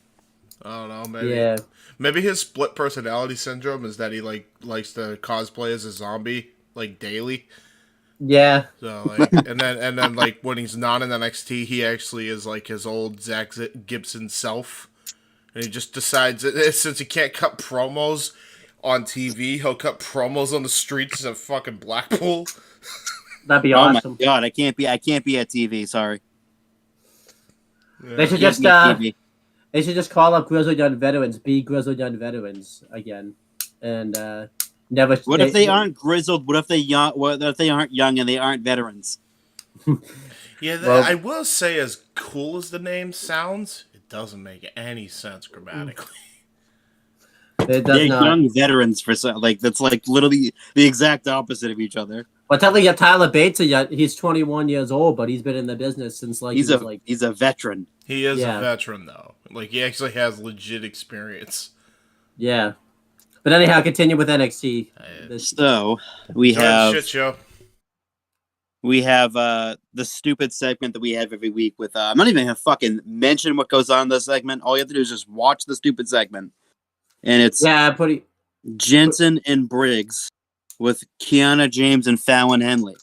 [SPEAKER 3] I don't know, maybe. Maybe his split personality syndrome is that he likes to cosplay as a zombie daily.
[SPEAKER 2] Yeah.
[SPEAKER 3] So and then when he's not in NXT, he actually is like his old Zach Gibson self, and he just decides that since he can't cut promos on TV, he'll cut promos on the streets of fucking Blackpool.
[SPEAKER 2] That'd be awesome.
[SPEAKER 4] Oh my god, I can't be at TV. Sorry.
[SPEAKER 2] Yeah. They should just call up Grizzled Young Veterans, be Grizzled Young Veterans again, and never.
[SPEAKER 4] What if they aren't grizzled? What if they aren't young and they aren't veterans?
[SPEAKER 3] I will say, as cool as the name sounds, it doesn't make any sense grammatically.
[SPEAKER 4] They're young veterans for that's literally the exact opposite of each other.
[SPEAKER 2] But technically, Tyler Bates, he's 21 years old, but he's been in the business since
[SPEAKER 4] he's a veteran.
[SPEAKER 3] He is a veteran though. He actually has legit experience.
[SPEAKER 2] Yeah. But anyhow, continue with NXT.
[SPEAKER 4] So we have the stupid segment that we have every week with. I'm not even gonna fucking mention what goes on in this segment. All you have to do is just watch the stupid segment, and it's Jensen and Briggs with Kiana James and Fallon Henley.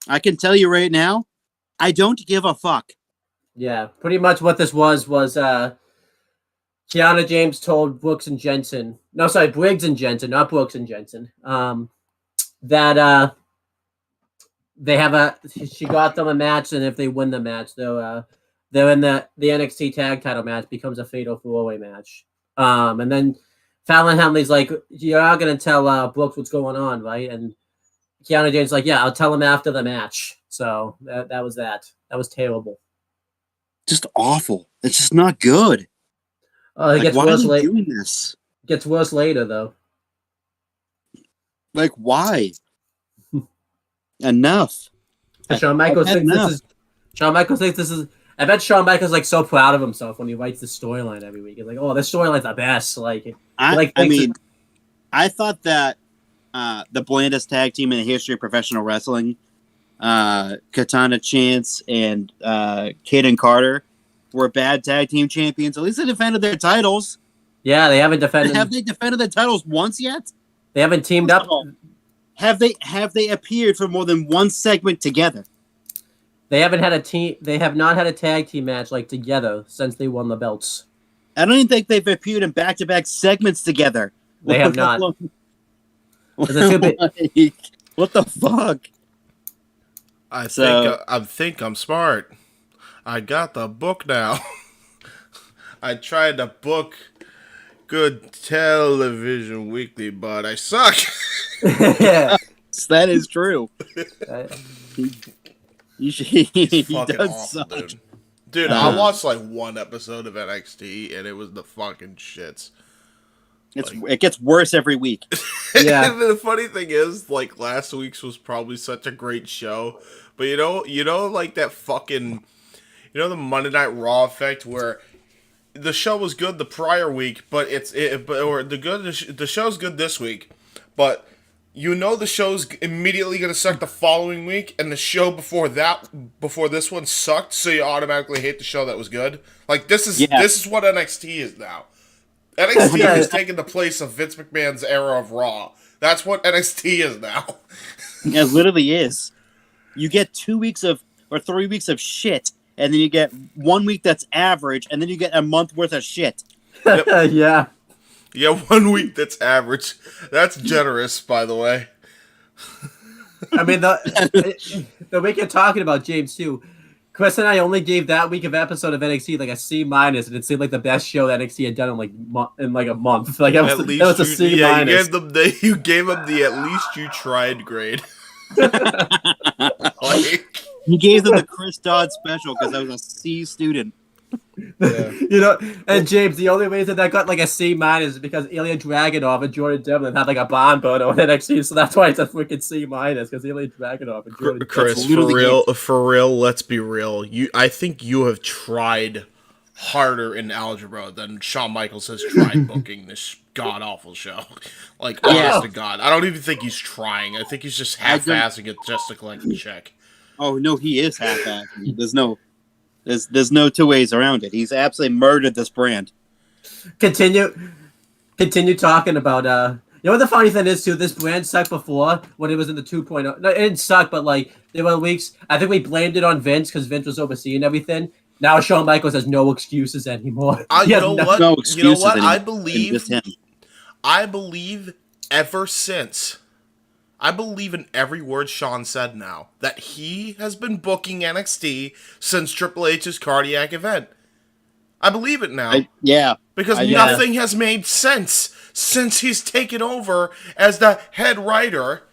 [SPEAKER 4] I can tell you right now, I don't give a fuck.
[SPEAKER 2] Yeah, pretty much what this was Kiana James told Briggs and Jensen, not Brooks and Jensen, that she got them a match, and if they win the match, they're in the NXT tag title match becomes a fatal 4-way match. And then Fallon Henley's like, you're not going to tell Brooks what's going on, right? And Kiana James like, yeah, I'll tell him after the match. So that was that. That was terrible.
[SPEAKER 4] Just awful. It's just not good.
[SPEAKER 2] It gets
[SPEAKER 4] why
[SPEAKER 2] worse
[SPEAKER 4] are they
[SPEAKER 2] later.
[SPEAKER 4] doing this?
[SPEAKER 2] Gets worse later, though.
[SPEAKER 4] Why? Enough.
[SPEAKER 2] Shawn Michaels thinks this is. I bet Shawn Michaels so proud of himself when he writes the storyline every week. He's like, "Oh, this storyline's the best."
[SPEAKER 4] I thought that the blandest tag team in the history of professional wrestling Katana Chance and Kaden Carter were bad tag team champions. At least they defended their titles.
[SPEAKER 2] Yeah, they haven't defended.
[SPEAKER 4] Have they defended their titles once yet?
[SPEAKER 2] They haven't teamed up.
[SPEAKER 4] Have they appeared for more than one segment together?
[SPEAKER 2] They haven't had a team. They have not had a tag team match like together since they won the belts.
[SPEAKER 4] I don't even think they've appeared in back-to-back segments together.
[SPEAKER 2] They have not.
[SPEAKER 4] What the fuck?
[SPEAKER 3] I think I'm smart. I got the book now. I tried to book good television weekly, but I suck.
[SPEAKER 4] That is true. He
[SPEAKER 3] fucking
[SPEAKER 4] does
[SPEAKER 3] awful,
[SPEAKER 4] suck.
[SPEAKER 3] Dude, I watched like one episode of NXT, and it was the fucking shits.
[SPEAKER 4] It gets worse every week.
[SPEAKER 2] Yeah.
[SPEAKER 3] The funny thing is, like, last week's was probably such a great show, but you know, like that fucking, the Monday Night Raw effect where the show was good the prior week, but the show's good this week, but the show's immediately gonna suck the following week, and the show before this one sucked, so you automatically hate the show that was good. Like this is what NXT is now. NXT has taken the place of Vince McMahon's era of Raw. That's what NXT is now.
[SPEAKER 4] It literally is. You get 2 weeks or 3 weeks of shit, and then you get 1 week that's average, and then you get a month worth of shit.
[SPEAKER 3] Yep.
[SPEAKER 2] Yeah.
[SPEAKER 3] Yeah, 1 week that's average. That's generous, by the way.
[SPEAKER 2] I mean, the week you're talking about, James, too. Chris and I only gave that week of episode of NXT like a C-, and it seemed like the best show that NXT had done in like a month. Like it was a C-.
[SPEAKER 3] Yeah, you gave them the at least you tried grade.
[SPEAKER 4] You gave them the Chris Dodd special because I was a C student.
[SPEAKER 2] Yeah. And James, the only reason that got like a C- is because Ilya Dragunov and Jordan Devlin had like a barn burner on NXT, so that's why it's a freaking C- because Ilya Dragunov and Jordan.
[SPEAKER 3] Chris, for real, let's be real. I think you have tried harder in algebra than Shawn Michaels has tried booking this god awful show. Like, honest to God, I don't even think he's trying. I think he's just half-assing it just to collect a check.
[SPEAKER 4] Oh no, he is half-assing. There's no two ways around it. He's absolutely murdered this brand.
[SPEAKER 2] Continue talking about you know what the funny thing is too, this brand sucked before when it was in the 2.0. No, it didn't suck, but like there were weeks I think we blamed it on Vince because Vince was overseeing everything. Now Shawn Michaels has no excuses anymore.
[SPEAKER 3] You know what? I believe in every word Shawn said now, that he has been booking NXT since Triple H's cardiac event. I believe it now. Because nothing has made sense since he's taken over as the head writer.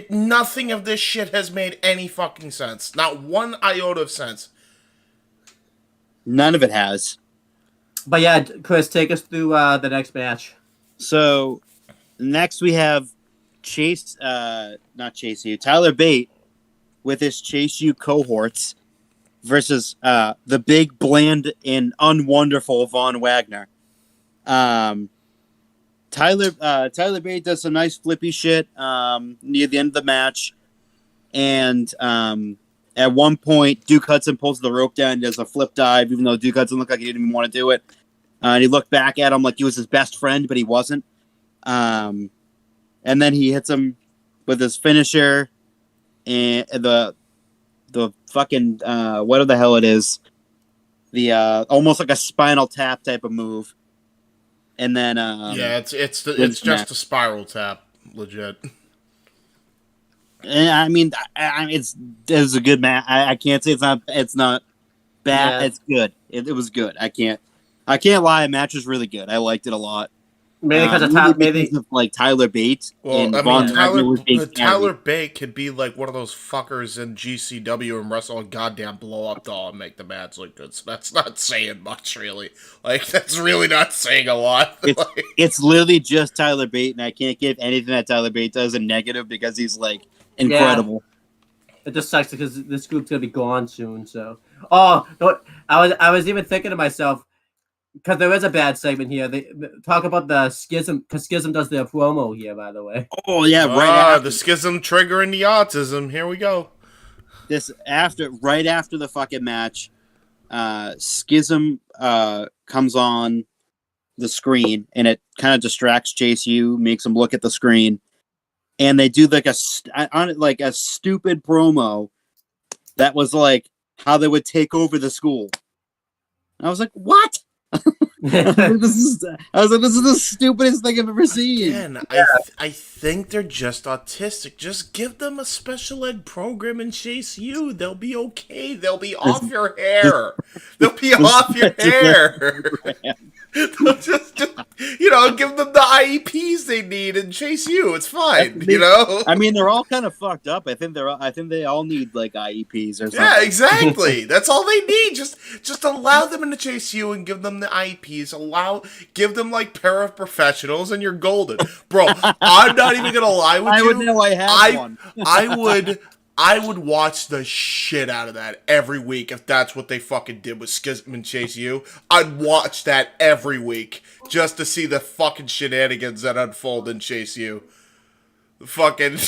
[SPEAKER 3] Nothing of this shit has made any fucking sense. Not one iota of sense.
[SPEAKER 4] None of it has.
[SPEAKER 2] But yeah, Chris, take us through the next match.
[SPEAKER 4] So, next we have Tyler Bate with his Chase U cohorts versus the big, bland, and unwonderful Von Wagner. Tyler Bate does some nice flippy shit near the end of the match, and at one point Duke Hudson pulls the rope down and does a flip dive, even though Duke Hudson looked like he didn't even want to do it. And he looked back at him like he was his best friend, but he wasn't. And then he hits him with his finisher and the fucking whatever the hell it is, the almost like a Spinal Tap type of move. And then
[SPEAKER 3] it's just a spiral tap, legit.
[SPEAKER 4] And I mean, it's a good match. I can't say it's not bad. Yeah. It's good. It was good. I can't lie. The match was really good. I liked it a lot.
[SPEAKER 2] Maybe because
[SPEAKER 4] of like Tyler Bate.
[SPEAKER 3] Well, I mean, Tyler Bate could be like one of those fuckers in GCW and wrestle a goddamn blow up doll and make the match look good. So that's not saying much, really. Like, that's really not saying a lot.
[SPEAKER 4] It's literally just Tyler Bate, and I can't give anything that Tyler Bate does a negative because he's like incredible.
[SPEAKER 2] Yeah. It just sucks because this group's gonna be gone soon. So, I was even thinking to myself, because there is a bad segment here. They talk about the Schism, because Schism does their promo here, by the way.
[SPEAKER 4] Oh, yeah, right.
[SPEAKER 3] The Schism triggering the autism. Here we go.
[SPEAKER 4] right after the fucking match, Schism comes on the screen, and it kind of distracts Chase U, makes him look at the screen, and they do like a stupid promo that was like how they would take over the school. And I was like, what? This is the stupidest thing I've ever seen.
[SPEAKER 3] Again, I think they're just autistic. Just give them a special ed program and Chase U. They'll be okay. They'll be off your hair. They'll be off your hair. They'll just give them the IEPs they need and Chase U. It's fine.
[SPEAKER 4] I mean, they're all kind of fucked up. I think they all need like IEPs or something.
[SPEAKER 3] Yeah, exactly. That's all they need. Just allow them into Chase U and give them the IEPs. Give them like paraprofessionals, and you're golden, bro. I'm not even gonna lie with you.
[SPEAKER 4] I would know I had one.
[SPEAKER 3] I would watch the shit out of that every week if that's what they fucking did with Schism and Chase U. I'd watch that every week just to see the fucking shenanigans that unfold in Chase U. Fucking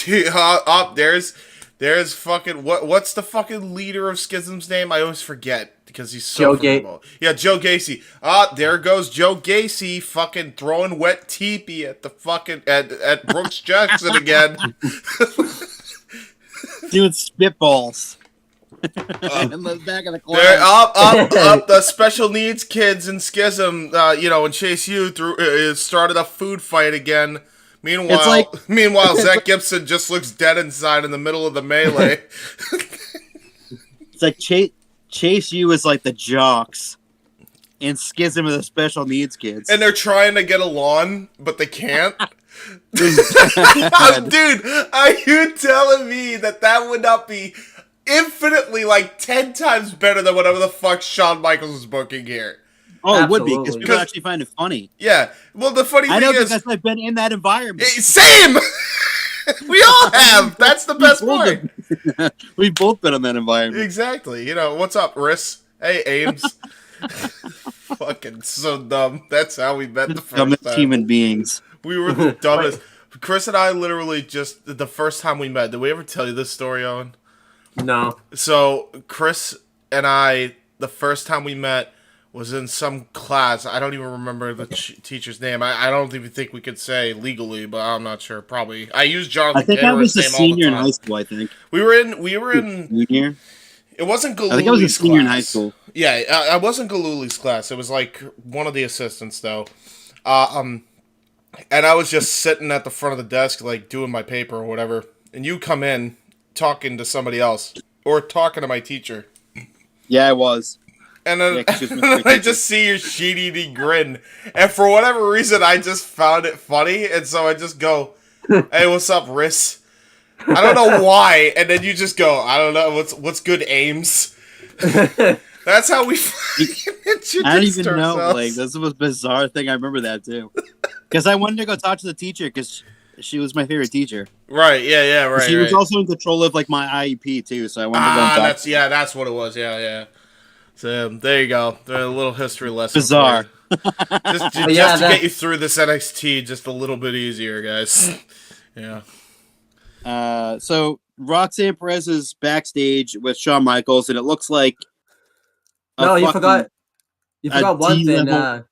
[SPEAKER 3] there's fucking what's the fucking leader of Schism's name? I always forget because he's so forgettable. Yeah, Joe Gacy. There goes Joe Gacy fucking throwing wet teepee at the fucking at Brooks Jackson again.
[SPEAKER 4] Doing spitballs. In the back of the class.
[SPEAKER 3] They're up the special needs kids in Schism, and Chase U started a food fight again. Meanwhile, Zach Gibson just looks dead inside in the middle of the melee.
[SPEAKER 4] It's like Chase U is like the jocks, and Schism is the special needs kids.
[SPEAKER 3] And they're trying to get along, but they can't. Dude, are you telling me that would not be infinitely like 10 times better than whatever the fuck Shawn Michaels is booking here?
[SPEAKER 4] Oh, it would be, because people actually find it funny.
[SPEAKER 3] Yeah. Well, the funny thing is...
[SPEAKER 4] because I've been in that environment.
[SPEAKER 3] Same! We all have! That's the best part!
[SPEAKER 4] We've both been in that environment.
[SPEAKER 3] Exactly. What's up, Riss? Hey, Ames. Fucking so dumb. That's how we met the first
[SPEAKER 4] dumbest
[SPEAKER 3] time.
[SPEAKER 4] Human beings.
[SPEAKER 3] We were the dumbest. Chris and I literally just... The first time we met... Did we ever tell you this story, Owen?
[SPEAKER 2] No.
[SPEAKER 3] So, Chris and I, the first time we met... was in some class. I don't even remember the teacher's name. I don't even think we could say legally, but I'm not sure. Probably. I used Jonathan.
[SPEAKER 4] I think I was a senior in high school. I think
[SPEAKER 3] we were in.
[SPEAKER 4] Junior.
[SPEAKER 3] It wasn't Galuli's class.
[SPEAKER 4] I think I was a senior in high school.
[SPEAKER 3] Yeah, I wasn't Galuli's class. It was like one of the assistants though. And I was just sitting at the front of the desk, like doing my paper or whatever. And you come in talking to somebody else or talking to my teacher.
[SPEAKER 4] Yeah, I was.
[SPEAKER 3] And then, I just see your shit-eating grin. And for whatever reason, I just found it funny. And so I just go, hey, what's up, Riss? I don't know why. And then you just go, I don't know, what's good, Ames? That's how we introduced
[SPEAKER 4] I don't even
[SPEAKER 3] ourselves.
[SPEAKER 4] know. Like, this was a bizarre thing. I remember that, too. Because I wanted to go talk to the teacher because she was my favorite teacher.
[SPEAKER 3] Right, yeah, right.
[SPEAKER 4] She was also in control of, like, my IEP, too. So I wanted to go and talk.
[SPEAKER 3] That's what it was. Yeah. So there you go. A little history lesson.
[SPEAKER 4] Bizarre.
[SPEAKER 3] Just to get you through this NXT just a little bit easier, guys. Yeah.
[SPEAKER 4] So Roxanne Perez is backstage with Shawn Michaels, and it looks like
[SPEAKER 2] you forgot one thing.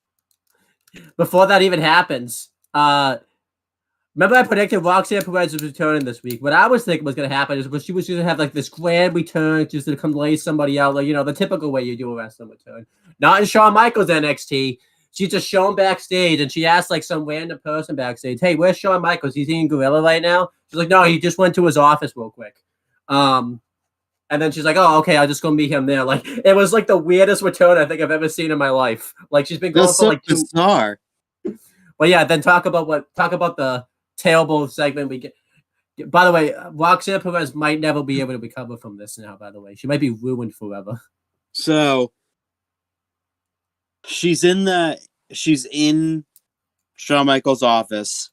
[SPEAKER 2] Before that even happens, remember I predicted Roxanne Perez was returning this week. What I was thinking was going to happen is she was going to have like this grand return, just to come lay somebody out, like the typical way you do a wrestling return. Not in Shawn Michaels NXT. She's just shown backstage, and she asked like some random person backstage, "Hey, where's Shawn Michaels? He's eating Gorilla right now." She's like, "No, he just went to his office real quick." And then she's like, "Oh, okay, I'll just go meet him there." Like it was like the weirdest return I think I've ever seen in my life. Like she's been going for like
[SPEAKER 4] bizarre.
[SPEAKER 2] But yeah, then talk about the tailbone segment we get. By the way, Roxanne Perez might never be able to recover from this now, by the way. She might be ruined forever.
[SPEAKER 4] So she's in Shawn Michaels' office.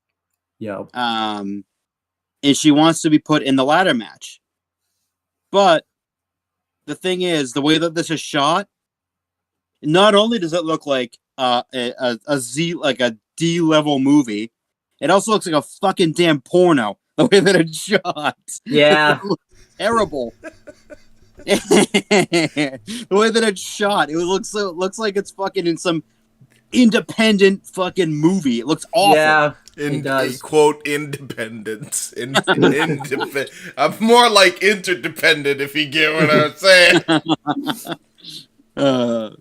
[SPEAKER 2] Yeah.
[SPEAKER 4] And she wants to be put in the ladder match. But the thing is, the way that this is shot, not only does it look like a D-level movie, it also looks like a fucking damn porno, the way that it's shot.
[SPEAKER 2] Yeah.
[SPEAKER 4] Terrible. The way that it's shot, it looks like it's fucking in some independent fucking movie. It looks awful.
[SPEAKER 2] Yeah, it does.
[SPEAKER 3] Quote, independence. I'm more like interdependent, if you get what I'm saying.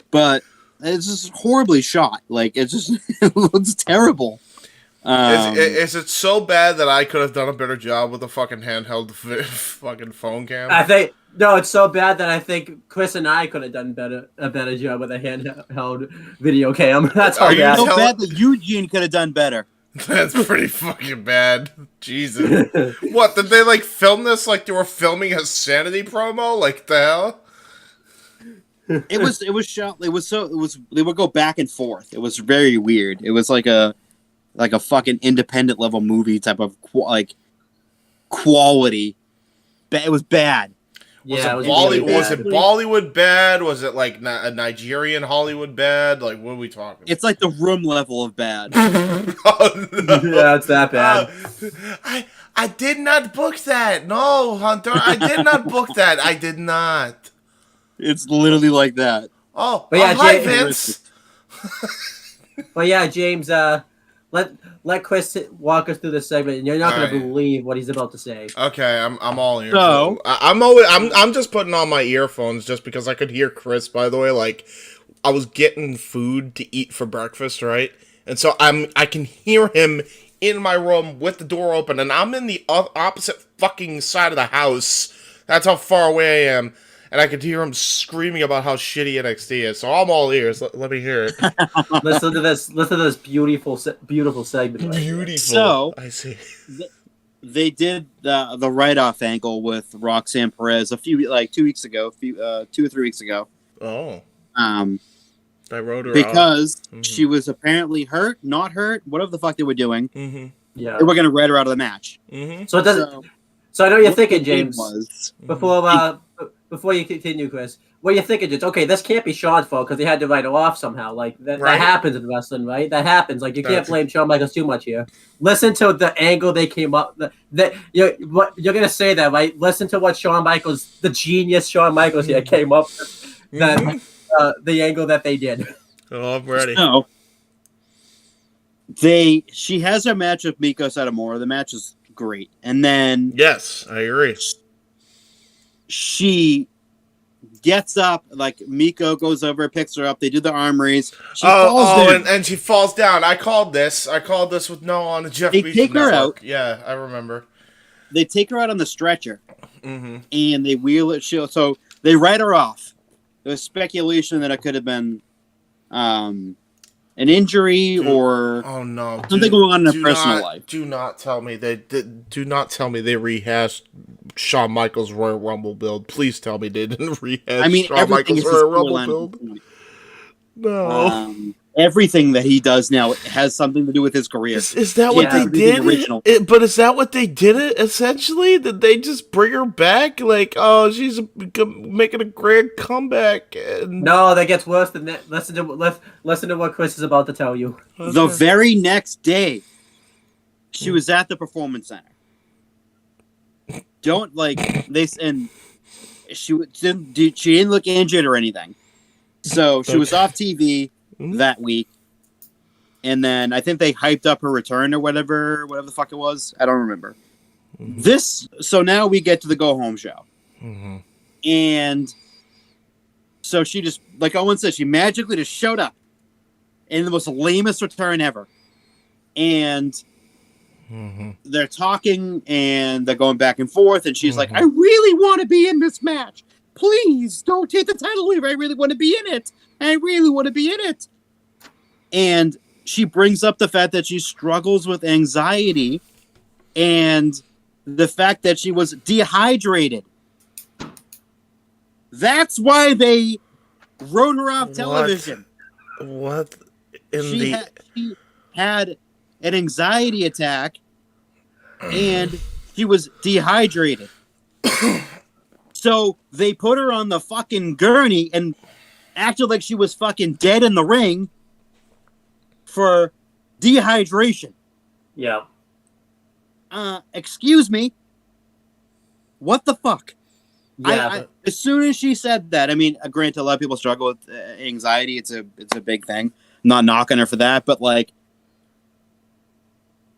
[SPEAKER 4] But it's just horribly shot. Like, it looks terrible.
[SPEAKER 3] Is it so bad that I could have done a better job with a fucking handheld fucking phone cam?
[SPEAKER 2] I think no, it's so bad that I think Chris and I could have done a better job with a handheld video cam. That's how bad.
[SPEAKER 4] So bad that Eugene could have done better.
[SPEAKER 3] That's pretty fucking bad. Jesus. What, did they like film this like they were filming a Sanity promo? Like the hell?
[SPEAKER 4] It was shot. They would go back and forth. It was very weird. It was like a fucking independent level movie type of quality. It was bad.
[SPEAKER 3] Was it Bollywood bad? Was it like a Nigerian Hollywood bad? Like, what are we talking?
[SPEAKER 4] It's like the Room level of bad.
[SPEAKER 2] Oh, no. Yeah, it's that bad.
[SPEAKER 3] I did not book that. No, Hunter, I did not book that. I did not.
[SPEAKER 4] It's literally like that.
[SPEAKER 3] Oh, but yeah, hi, Vince.
[SPEAKER 2] But yeah, James, let Chris walk us through this segment, and you're not going to believe what he's about to say.
[SPEAKER 3] Okay, I'm all ears. So I'm just putting on my earphones just because I could hear Chris. By the way, like I was getting food to eat for breakfast, right? And so I can hear him in my room with the door open, and I'm in the opposite fucking side of the house. That's how far away I am. And I could hear him screaming about how shitty NXT is. So I'm all ears. Let me hear it.
[SPEAKER 2] Listen to this beautiful segment. Right
[SPEAKER 3] beautiful.
[SPEAKER 4] So
[SPEAKER 3] I see.
[SPEAKER 4] They did the write-off angle with Roxanne Perez 2 weeks ago, 2 or 3 weeks ago.
[SPEAKER 3] Oh. I wrote her
[SPEAKER 4] because she was apparently hurt, not hurt, whatever the fuck they were doing.
[SPEAKER 3] Mm-hmm.
[SPEAKER 2] Yeah.
[SPEAKER 4] They were going to write her out of the match.
[SPEAKER 3] Mm-hmm.
[SPEAKER 2] So it doesn't. So I know you're thinking, James. Before you continue, Chris, what you're thinking is, okay, this can't be Shawn's fault because they had to write it off somehow. Like that happens in wrestling, right? That happens. Like you can't blame Shawn Michaels too much here. Listen to the angle they came up. You're gonna say that, right? Listen to what Shawn Michaels, the genius Shawn Michaels here, came up with. The angle that they did.
[SPEAKER 3] Oh, I'm ready.
[SPEAKER 4] So she has her match with Miko Satomura. The match is great, and then
[SPEAKER 3] yes, I agree.
[SPEAKER 4] She gets up, like Miko goes over, picks her up. They do the arm raise. She falls down.
[SPEAKER 3] And she falls down. I called this with on the Jeff.
[SPEAKER 4] They take her out.
[SPEAKER 3] Yeah, I remember.
[SPEAKER 4] They take her out on the stretcher, and they wheel it. So they write her off. There's speculation that it could have been an injury or something going on in her personal life.
[SPEAKER 3] Do not tell me they rehashed Shawn Michaels' Royal Rumble build. Please tell me they didn't rehash Shawn Michaels' Royal Rumble build. No.
[SPEAKER 4] Everything that he does now has something to do with his career.
[SPEAKER 3] Is that what they did? But is that what they did it, essentially? Did they just bring her back? Like, oh, she's making a grand comeback.
[SPEAKER 2] No, that gets worse than that. Listen to what Chris is about to tell you.
[SPEAKER 4] Okay. The very next day, she was at the Performance Center. She didn't look injured or anything. So she was off TV that week, and then I think they hyped up her return or whatever the fuck it was. I don't remember. So now we get to the go home show, and so she just, like Owen said, she magically just showed up in the most lamest return ever, and they're talking and they're going back and forth, and she's like, "I really want to be in this match. Please don't take the title away. I really want to be in it. I really want to be in it." And she brings up the fact that she struggles with anxiety and the fact that she was dehydrated. That's why they wrote her off television.
[SPEAKER 3] What?
[SPEAKER 4] She had an anxiety attack and she was dehydrated. So they put her on the fucking gurney and acted like she was fucking dead in the ring for dehydration.
[SPEAKER 2] Yeah.
[SPEAKER 4] Excuse me. What the fuck?
[SPEAKER 2] Yeah,
[SPEAKER 4] as soon as she said that, I mean, granted, a lot of people struggle with anxiety. It's a big thing. I'm not knocking her for that, but like,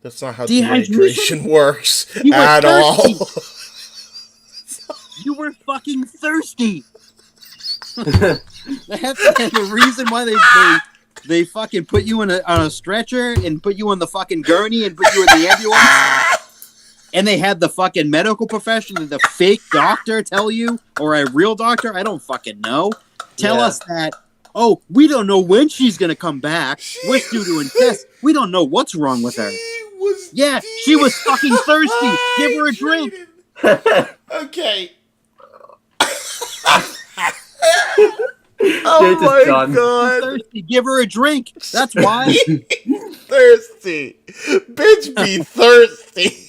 [SPEAKER 3] that's not how dehydration works at all.
[SPEAKER 4] You were fucking thirsty. The reason why they fucking put you on a stretcher and put you on the fucking gurney and put you in the ambulance, and they had the fucking medical professional, the fake doctor tell you, or a real doctor, I don't fucking know, tell us that, oh, we don't know when she's gonna come back. We're still doing tests. We don't know what's wrong with her. She was fucking thirsty. Give her a drink.
[SPEAKER 3] Okay.
[SPEAKER 2] Oh my God!
[SPEAKER 4] Thirsty. Give her a drink. That's why.
[SPEAKER 3] Thirsty, bitch, be thirsty.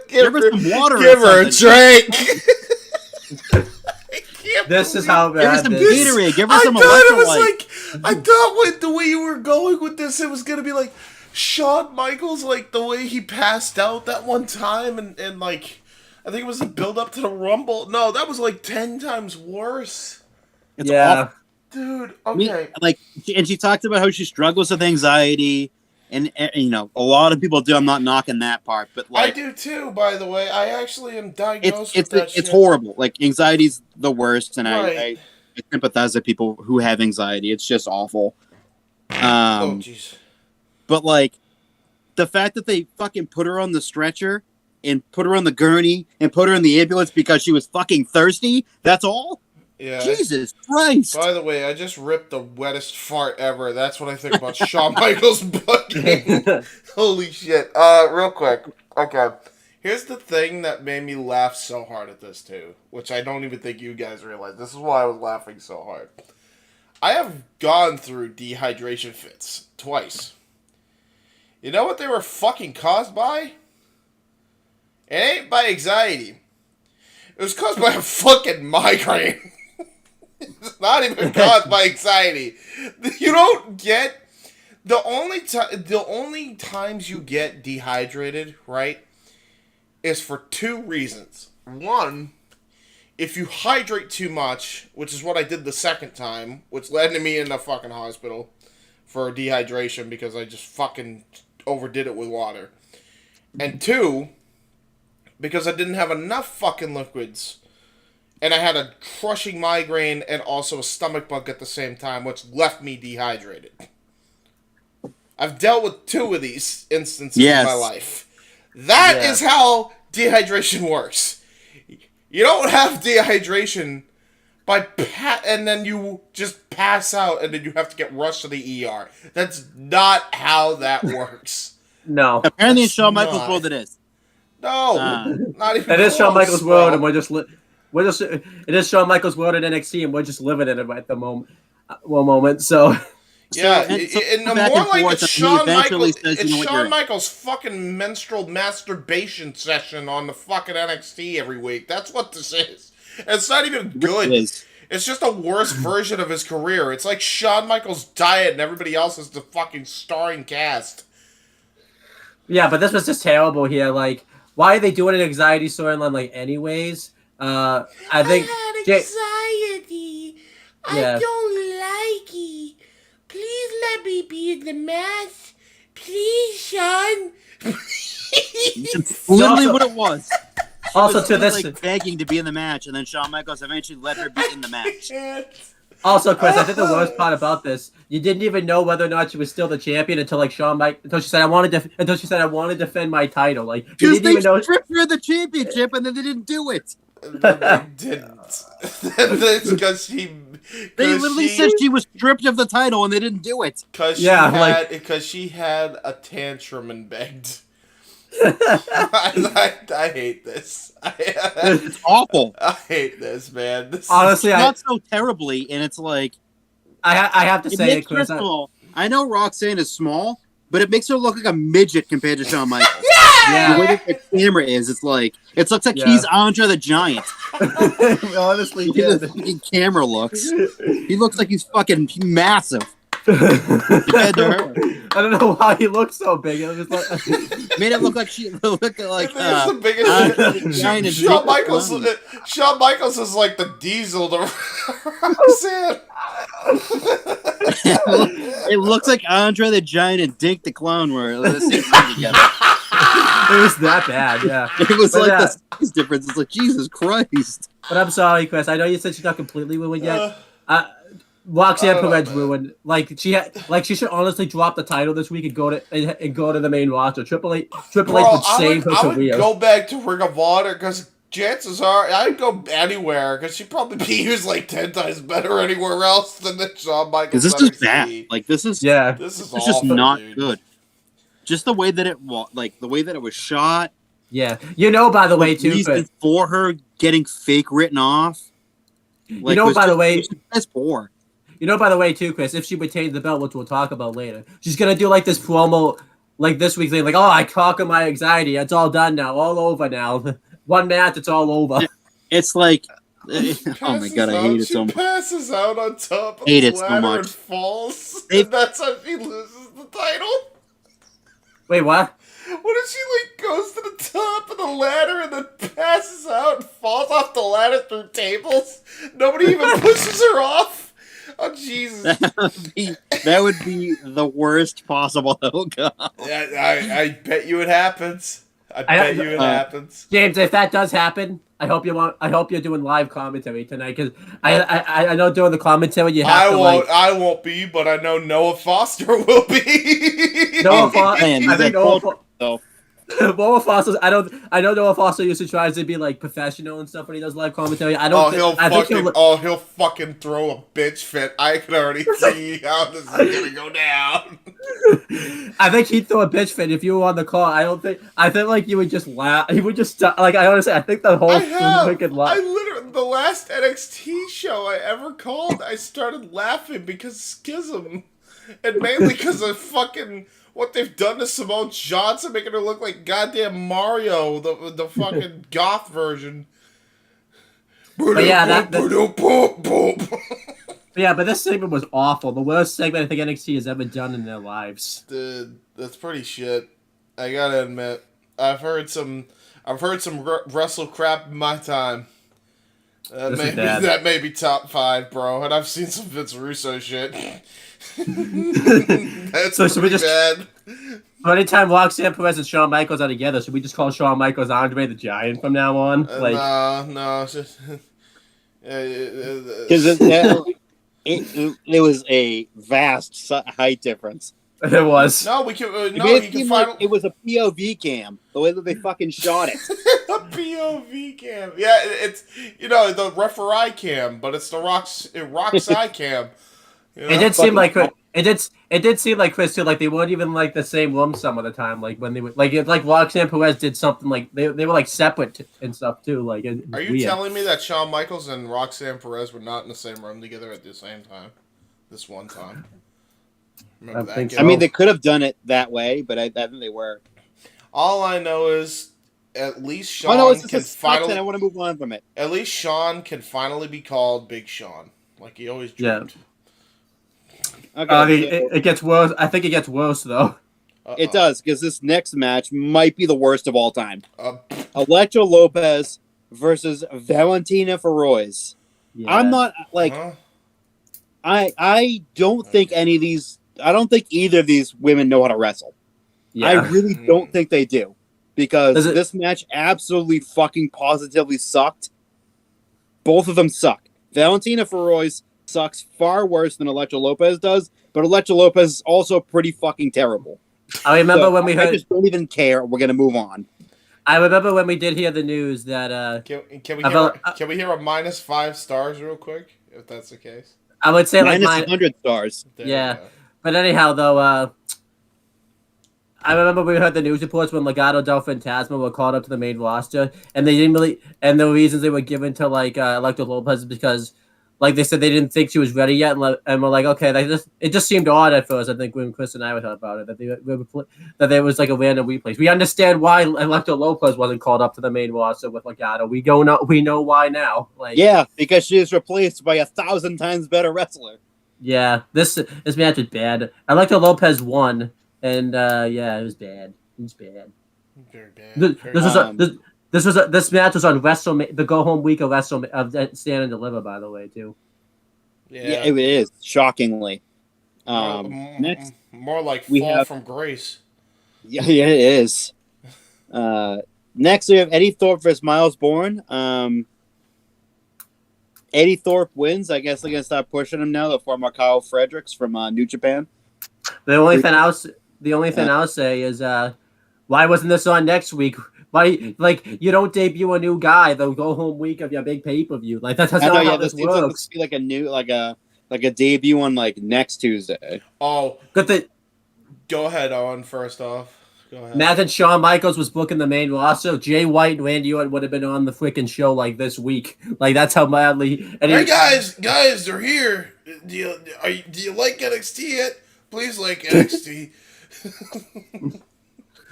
[SPEAKER 4] Give her some water.
[SPEAKER 3] Give her a drink.
[SPEAKER 2] This is how bad.
[SPEAKER 4] Give her some Gatorade. Give her some electrolyte.
[SPEAKER 3] I thought the way you were going with this, it was gonna be like Shawn Michaels, like the way he passed out that one time, and like I think it was the build up to the Rumble. No, that was like 10 times worse.
[SPEAKER 4] It's awful.
[SPEAKER 3] Dude, okay.
[SPEAKER 4] And she talked about how she struggles with anxiety, and you know, a lot of people do. I'm not knocking that part, but like,
[SPEAKER 3] I do too, by the way. I actually am diagnosed with that shit.
[SPEAKER 4] It's horrible. Like, anxiety's the worst, and
[SPEAKER 3] right.
[SPEAKER 4] I sympathize with people who have anxiety. It's just awful.
[SPEAKER 3] Oh, jeez.
[SPEAKER 4] But like, the fact that they fucking put her on the stretcher and put her on the gurney and put her in the ambulance because she was fucking thirsty, that's all?
[SPEAKER 3] Yeah.
[SPEAKER 4] Jesus Christ.
[SPEAKER 3] By the way, I just ripped the wettest fart ever. That's what I think about Shawn Michaels booking. Holy shit. Real quick. Okay. Here's the thing that made me laugh so hard at this too, which I don't even think you guys realize. This is why I was laughing so hard. I have gone through dehydration fits twice. You know what they were fucking caused by? It ain't by anxiety. It was caused by a fucking migraine. It's not even caused by anxiety. You don't get... The only times you get dehydrated, right, is for 2 reasons. One, if you hydrate too much, which is what I did the second time, which led to me in the fucking hospital for dehydration because I just fucking overdid it with water. And 2, because I didn't have enough fucking liquids, and I had a crushing migraine and also a stomach bug at the same time, which left me dehydrated. I've dealt with 2 of these instances in my life. That is how dehydration works. You don't have dehydration and then you just pass out and then you have to get rushed to the ER. That's not how that works.
[SPEAKER 2] No.
[SPEAKER 4] Apparently in Shawn Michaels' world it is.
[SPEAKER 3] No, not even.
[SPEAKER 2] It is Shawn Michaels' world, and it is Shawn Michaels' world at NXT, and we're just living in it at the moment. So
[SPEAKER 3] yeah, and more like it's Shawn Michaels. It's Shawn Michaels' fucking menstrual masturbation session on the fucking NXT every week. That's what this is. And it's not even good. It's just a worse version of his career. It's like Shawn Michaels' diet, and everybody else is the fucking starring cast.
[SPEAKER 2] Yeah, but this was just terrible here. Like, why are they doing an anxiety storyline? Like, anyways, I think
[SPEAKER 3] I had anxiety. I don't like it. Please let me be in the match. Please, Sean.
[SPEAKER 4] It's literally what it was.
[SPEAKER 2] Also, to this,
[SPEAKER 4] like begging to be in the match, and then Shawn Michaels eventually let her be in the match.
[SPEAKER 2] Also, Chris, I think the worst part about this, you didn't even know whether or not she was still the champion until until she said I want to defend my title. Like, you didn't even know.
[SPEAKER 4] Stripped her the championship, and then they didn't do it.
[SPEAKER 3] They didn't. That's because
[SPEAKER 4] They literally said she was stripped of the title, and they didn't do it.
[SPEAKER 3] Because she had a tantrum and begged. I hate this.
[SPEAKER 4] It's awful.
[SPEAKER 3] I hate this, man.
[SPEAKER 2] Honestly,
[SPEAKER 4] not so terribly, and it's like
[SPEAKER 2] I have to say, Chris.
[SPEAKER 4] I know Roxanne is small, but it makes her look like a midget compared to Shawn Michaels.
[SPEAKER 2] Yeah.
[SPEAKER 4] The way that the camera is, it looks like he's Andre the Giant.
[SPEAKER 2] Honestly,
[SPEAKER 4] the fucking camera looks. He looks like he's fucking massive compared to her.
[SPEAKER 2] I don't know why he looked so big. It was just like
[SPEAKER 4] made it look like she looked like
[SPEAKER 3] It's the biggest shit. Shawn Michaels is like the Diesel to Roxanne.
[SPEAKER 4] It looks like Andre the Giant and Dink the Clown were the same thing together.
[SPEAKER 2] It was that bad, yeah.
[SPEAKER 4] It was but like the size difference. It's like, Jesus Christ.
[SPEAKER 2] But I'm sorry, Chris. I know you said she's not completely ruined yet. Roxanne Perez ruined. Like she should honestly drop the title this week and go to the main roster. Triple H would save her career.
[SPEAKER 3] I would go back to Ring of Honor because chances are I'd go anywhere because she'd probably be used like 10 times better anywhere else than the Shawn Michaels.
[SPEAKER 4] Because this is bad. Like this is
[SPEAKER 3] awful,
[SPEAKER 4] just not
[SPEAKER 3] dude.
[SPEAKER 4] good. Just the way that it was shot.
[SPEAKER 2] Yeah, by the way too.
[SPEAKER 4] For her getting fake written off.
[SPEAKER 2] Like, by the way,
[SPEAKER 4] that's poor.
[SPEAKER 2] By the way too, Chris, if she retained the belt, which we'll talk about later, she's gonna do like this promo, like this week thing, like, oh, I conquered my anxiety. It's all done now, all over now. One match, it's all over.
[SPEAKER 4] It's like, oh my god, I hate it so much.
[SPEAKER 3] She passes out on top of
[SPEAKER 4] the
[SPEAKER 3] ladder
[SPEAKER 4] so much.
[SPEAKER 3] And falls, and that's how she loses the title.
[SPEAKER 2] Wait, what?
[SPEAKER 3] What if she goes to the top of the ladder and then passes out and falls off the ladder through tables? Nobody even pushes her off. Oh Jesus!
[SPEAKER 4] That would be the worst possible outcome.
[SPEAKER 3] I bet you it happens. I bet you it happens.
[SPEAKER 2] James, if that does happen, I hope you're doing live commentary tonight because I know during the commentary you have
[SPEAKER 3] I won't be, but I know Noah Foster will be.
[SPEAKER 2] Noah Foster. I think Noah Foster. I know Noah Foster used to try to be like professional and stuff when he does live commentary.
[SPEAKER 3] He'll fucking throw a bitch fit. I can already see how this is gonna go down.
[SPEAKER 2] I think he'd throw a bitch fit if you were on the call. I think like you would just laugh. He would just like I think the whole freaking laugh.
[SPEAKER 3] The last NXT show I ever called, I started laughing because of Schism, and mainly because of fucking what they've done to Simone Johnson, making her look like goddamn Mario, the fucking goth version.
[SPEAKER 2] But but this segment was awful. The worst segment I think NXT has ever done in their lives.
[SPEAKER 3] Dude, that's pretty shit. I gotta admit, I've heard some wrestle crap in my time. That may be top 5, bro. And I've seen some Vince Russo shit. That's so pretty bad.
[SPEAKER 2] So anytime Roxanne Perez and Shawn Michaels are together, should we just call Shawn Michaels Andre the Giant from now on?
[SPEAKER 3] No.
[SPEAKER 4] Because it was a vast height difference.
[SPEAKER 2] It was.
[SPEAKER 3] No, we can. It
[SPEAKER 4] was a POV cam. The way that they fucking shot it.
[SPEAKER 3] A POV cam. Yeah, it's the referee cam, but it's the Rock's eye cam.
[SPEAKER 2] It did seem like Chris too. Like they weren't even like the same room some of the time. Like when they would like Roxanne Perez did something like they were like separate and stuff too. Like
[SPEAKER 3] are you telling me that Shawn Michaels and Roxanne Perez were not in the same room together at the same time? This one time.
[SPEAKER 2] I think so.
[SPEAKER 4] I mean, they could have done it that way, but I think they were.
[SPEAKER 3] All I know is at least Shawn can finally.
[SPEAKER 4] I want to move on from it.
[SPEAKER 3] At least Shawn can finally be called Big Sean, like he always dreamed.
[SPEAKER 2] Yeah. Okay, it gets worse. I think it gets worse though.
[SPEAKER 4] It does because this next match might be the worst of all time. Elektra Lopez versus Valentina Feroz. Yeah. I'm not like. I don't think any of these. I don't think either of these women know how to wrestle. Yeah. I really don't think they do. Because this match absolutely fucking positively sucked. Both of them suck. Valentina Feroz sucks far worse than Elektra Lopez does, but Elektra Lopez is also pretty fucking terrible.
[SPEAKER 2] I remember when we heard...
[SPEAKER 4] I just don't even care. We're going to move on.
[SPEAKER 2] I remember when we did hear the news that...
[SPEAKER 3] Can we hear a -5 stars real quick, if that's the case?
[SPEAKER 2] I would say like...
[SPEAKER 4] -100 stars.
[SPEAKER 2] Yeah. But anyhow, though, I remember we heard the news reports when Legado del Fantasma were called up to the main roster, and they didn't really... And the reasons they were given to, like, Elektra Lopez is because, like, they said they didn't think she was ready yet, and we're like, okay, it just seemed odd at first, I think, when Chris and I were talking about it, that there was, like, a random replace. We understand why Elektra Lopez wasn't called up to the main roster with Legado. We know why now. Like,
[SPEAKER 4] yeah, because she is replaced by 1,000 times better wrestler.
[SPEAKER 2] Yeah, this match is bad. Elektra Lopez won, And it was bad. It was bad.
[SPEAKER 3] Very bad.
[SPEAKER 2] This match was on WrestleMania, the go home week of WrestleMania of Stand and Deliver, by the way, too.
[SPEAKER 4] Yeah, it is shockingly.
[SPEAKER 3] Next, more like Fall from Grace.
[SPEAKER 4] Yeah, it is. Next, we have Eddie Thorpe versus Miles Bourne. Eddie Thorpe wins. I guess they're gonna start pushing him now. The former Kyle Fredericks from New Japan.
[SPEAKER 2] The only thing I'll say is, why wasn't this on next week? Why, like, you don't debut a new guy the go home week of your big pay per view? Like that's not how this works.
[SPEAKER 4] Like a new, like a debut on like next Tuesday.
[SPEAKER 3] Oh,
[SPEAKER 2] good thing.
[SPEAKER 3] Go ahead, Owen. First off, go ahead.
[SPEAKER 2] Imagine Shawn Michaels was booking the main roster. Jay White and Randy Orton would have been on the freaking show like this week. Like that's how madly.
[SPEAKER 3] Hey guys, they're here. Do you like NXT yet? Please like NXT.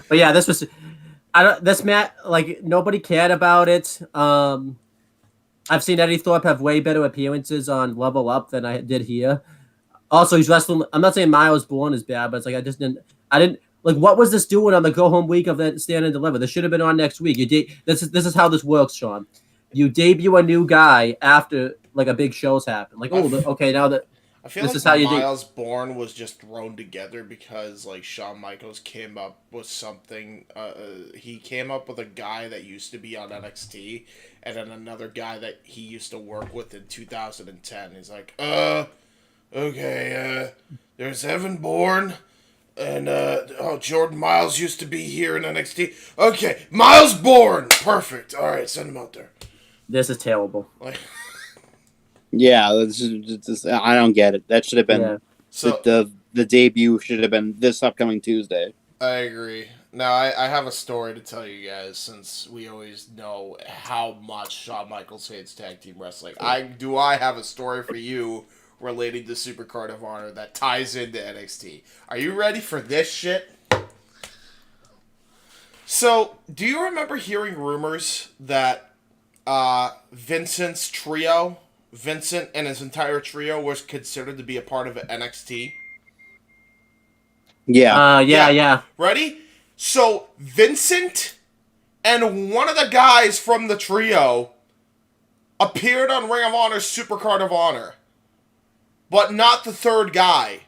[SPEAKER 2] But yeah, this match, like nobody cared about it. I've seen Eddie Thorpe have way better appearances on Level Up than I did here. Also, he's wrestling. I'm not saying Miles Bourne is bad, but it's like I didn't like what was this doing on the go home week of the Stand and Deliver? This should have been on next week. This is how this works, Sean. You debut a new guy after like a big show's happened. Like, okay, now that
[SPEAKER 3] I feel this like Miles Bourne was just thrown together because like Shawn Michaels came up with something. He came up with a guy that used to be on NXT, and then another guy that he used to work with in 2010. He's like, okay, there's Evan Bourne, and Jordan Miles used to be here in NXT. Okay, Miles Bourne, perfect. All right, send him out there.
[SPEAKER 2] This is terrible.
[SPEAKER 4] Yeah, I don't get it. That should have been the debut should have been this upcoming Tuesday.
[SPEAKER 3] I agree. Now, I have a story to tell you guys since we always know how much Shawn Michaels hates tag team wrestling. I have a story for you relating to Supercard of Honor that ties into NXT. Are you ready for this shit? So, do you remember hearing rumors that Vincent and his entire trio was considered to be a part of NXT?
[SPEAKER 4] Yeah.
[SPEAKER 2] Yeah.
[SPEAKER 3] Ready? So, Vincent and one of the guys from the trio appeared on Ring of Honor's Supercard of Honor, but not the third guy.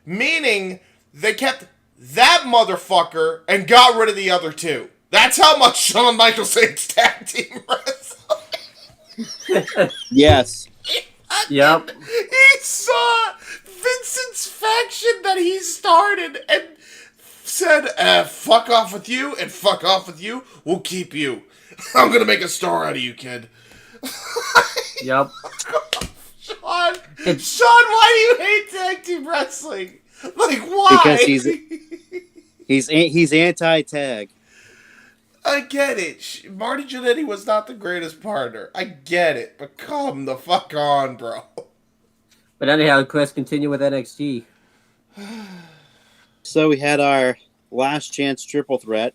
[SPEAKER 3] Meaning, they kept that motherfucker and got rid of the other two. That's how much Shawn Michaels hates tag team wrestling.
[SPEAKER 4] Yes.
[SPEAKER 2] Yep.
[SPEAKER 3] He saw Vincent's faction that he started and said, fuck off with you and fuck off with you. We'll keep you. I'm going to make a star out of you, kid.
[SPEAKER 2] Yep.
[SPEAKER 3] Sean, why do you hate tag team wrestling? Like, why?
[SPEAKER 4] Because he's anti-tag.
[SPEAKER 3] I get it. Marty Jannetty was not the greatest partner. I get it. But come the fuck on, bro.
[SPEAKER 2] But anyhow, Chris, continue with NXT.
[SPEAKER 4] So we had our last chance triple threat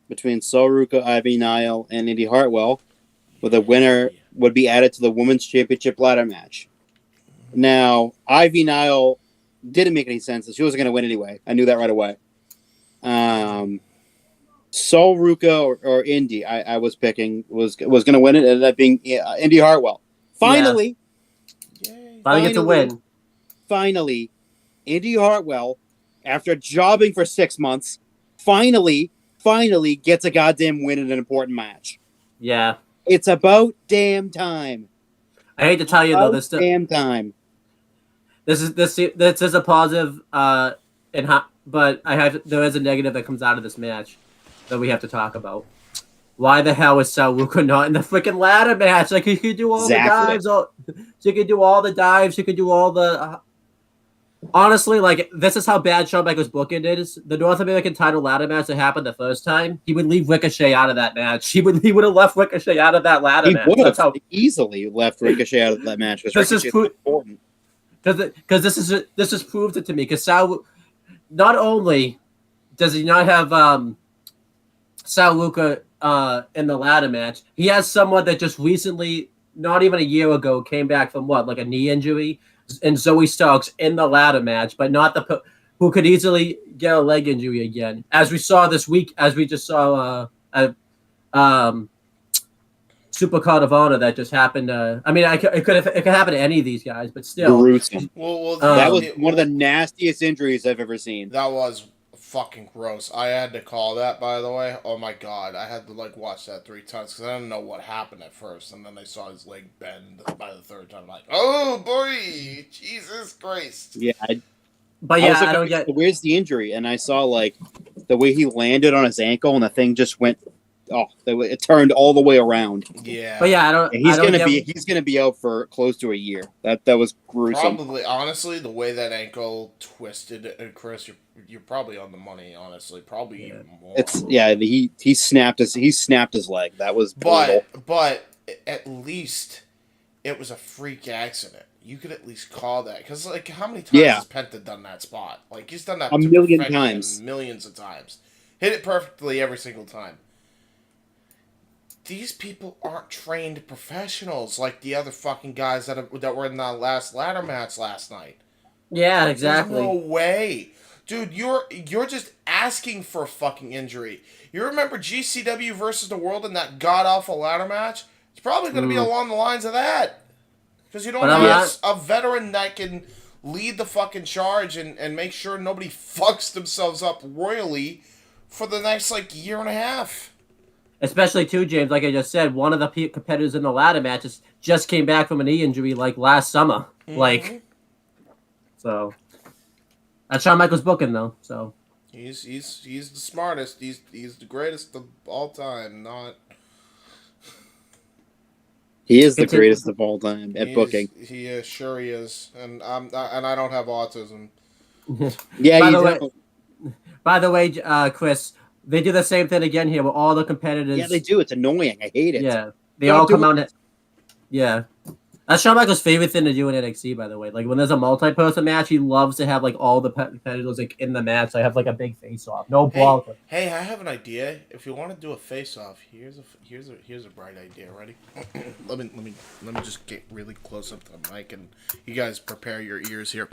[SPEAKER 4] between Sol Ruca, Ivy Nile, and Indy Hartwell, where the winner would be added to the Women's Championship ladder match. Now, Ivy Nile didn't make any sense. She wasn't going to win anyway. I knew that right away. Sol Ruca or Indy, I was picking, was going to win it. It ended up being Indy Hartwell. Finally
[SPEAKER 2] gets a win.
[SPEAKER 4] Finally, Indy Hartwell, after jobbing for 6 months, finally gets a goddamn win in an important match.
[SPEAKER 2] Yeah.
[SPEAKER 4] It's about damn time.
[SPEAKER 2] I hate to tell you, though,
[SPEAKER 4] damn time.
[SPEAKER 2] This is a positive, but there is a negative that comes out of this match that we have to talk about. Why the hell is Sol Ruca not in the freaking ladder match? Like, he could do all the dives. She could do all the dives. She could do all the... honestly, like, this is how bad Shawn Michaels' booking is. The North American title ladder match that happened the first time, he would leave Ricochet out of that match. He would have left Ricochet out of that ladder match.
[SPEAKER 4] He would have easily left Ricochet out of that match.
[SPEAKER 2] This is important. Because this has proved it to me. Because not only does he not have Sol Ruca in the ladder match, he has someone that just recently, not even a year ago, came back from like a knee injury, and Zoe Starks in the ladder match, but not who could easily get a leg injury again, as we saw this week, as we just saw Supercard of Honor that just happened. I mean, it could happen to any of these guys, but still,
[SPEAKER 4] gruesome. That was one of the
[SPEAKER 3] the
[SPEAKER 4] nastiest injuries I've ever seen.
[SPEAKER 3] That was fucking gross. I had to call that, by the way. Oh my god, I had to watch that 3 times because I didn't know what happened at first, and then I saw his leg bend by the 3rd time. I'm like, oh boy, Jesus Christ.
[SPEAKER 4] Yeah,
[SPEAKER 2] I don't get.
[SPEAKER 4] Where's the injury? And I saw the way he landed on his ankle, and the thing just went. Oh, it turned all the way around.
[SPEAKER 3] Yeah,
[SPEAKER 2] but I don't.
[SPEAKER 4] He's gonna be out for close to a year. That was gruesome.
[SPEAKER 3] Probably, honestly, the way that ankle twisted, and Chris, you're probably on the money. Honestly, probably even more.
[SPEAKER 4] He snapped his leg. That was brutal.
[SPEAKER 3] But at least it was a freak accident. You could at least call that because how many times has Penta done that spot? He's done that
[SPEAKER 4] a million times,
[SPEAKER 3] millions of times. Hit it perfectly every single time. These people aren't trained professionals like the other fucking guys that were in that last ladder match last night.
[SPEAKER 2] Yeah, exactly.
[SPEAKER 3] There's no way. Dude, you're just asking for a fucking injury. You remember GCW versus the World in that god-awful ladder match? It's probably going to be along the lines of that. Because you don't have a veteran that can lead the fucking charge and make sure nobody fucks themselves up royally for the next, year and a half.
[SPEAKER 2] Especially, too, James, like I just said, one of the competitors in the ladder matches just came back from a knee injury, last summer.
[SPEAKER 3] Mm-hmm.
[SPEAKER 2] So. That's Shawn Michaels booking, though, so.
[SPEAKER 3] He's the smartest. He's the greatest of all time, not...
[SPEAKER 4] He is the greatest of all time at booking.
[SPEAKER 3] He is, sure he is. And I don't have autism.
[SPEAKER 4] Yeah,
[SPEAKER 2] by the way, Chris... They do the same thing again here with all the competitors.
[SPEAKER 4] Yeah, they do. It's annoying. I hate it.
[SPEAKER 2] Yeah. They all come out. Yeah. That's Shawn Michaels' favorite thing to do in NXT, by the way. When there's a multi-person match, he loves to have, all the competitors, in the match. I have, a big face-off. No brawl.
[SPEAKER 3] Hey, I have an idea. If you want to do a face-off, here's a bright idea. Ready? let me just get really close up to the mic, and you guys prepare your ears here.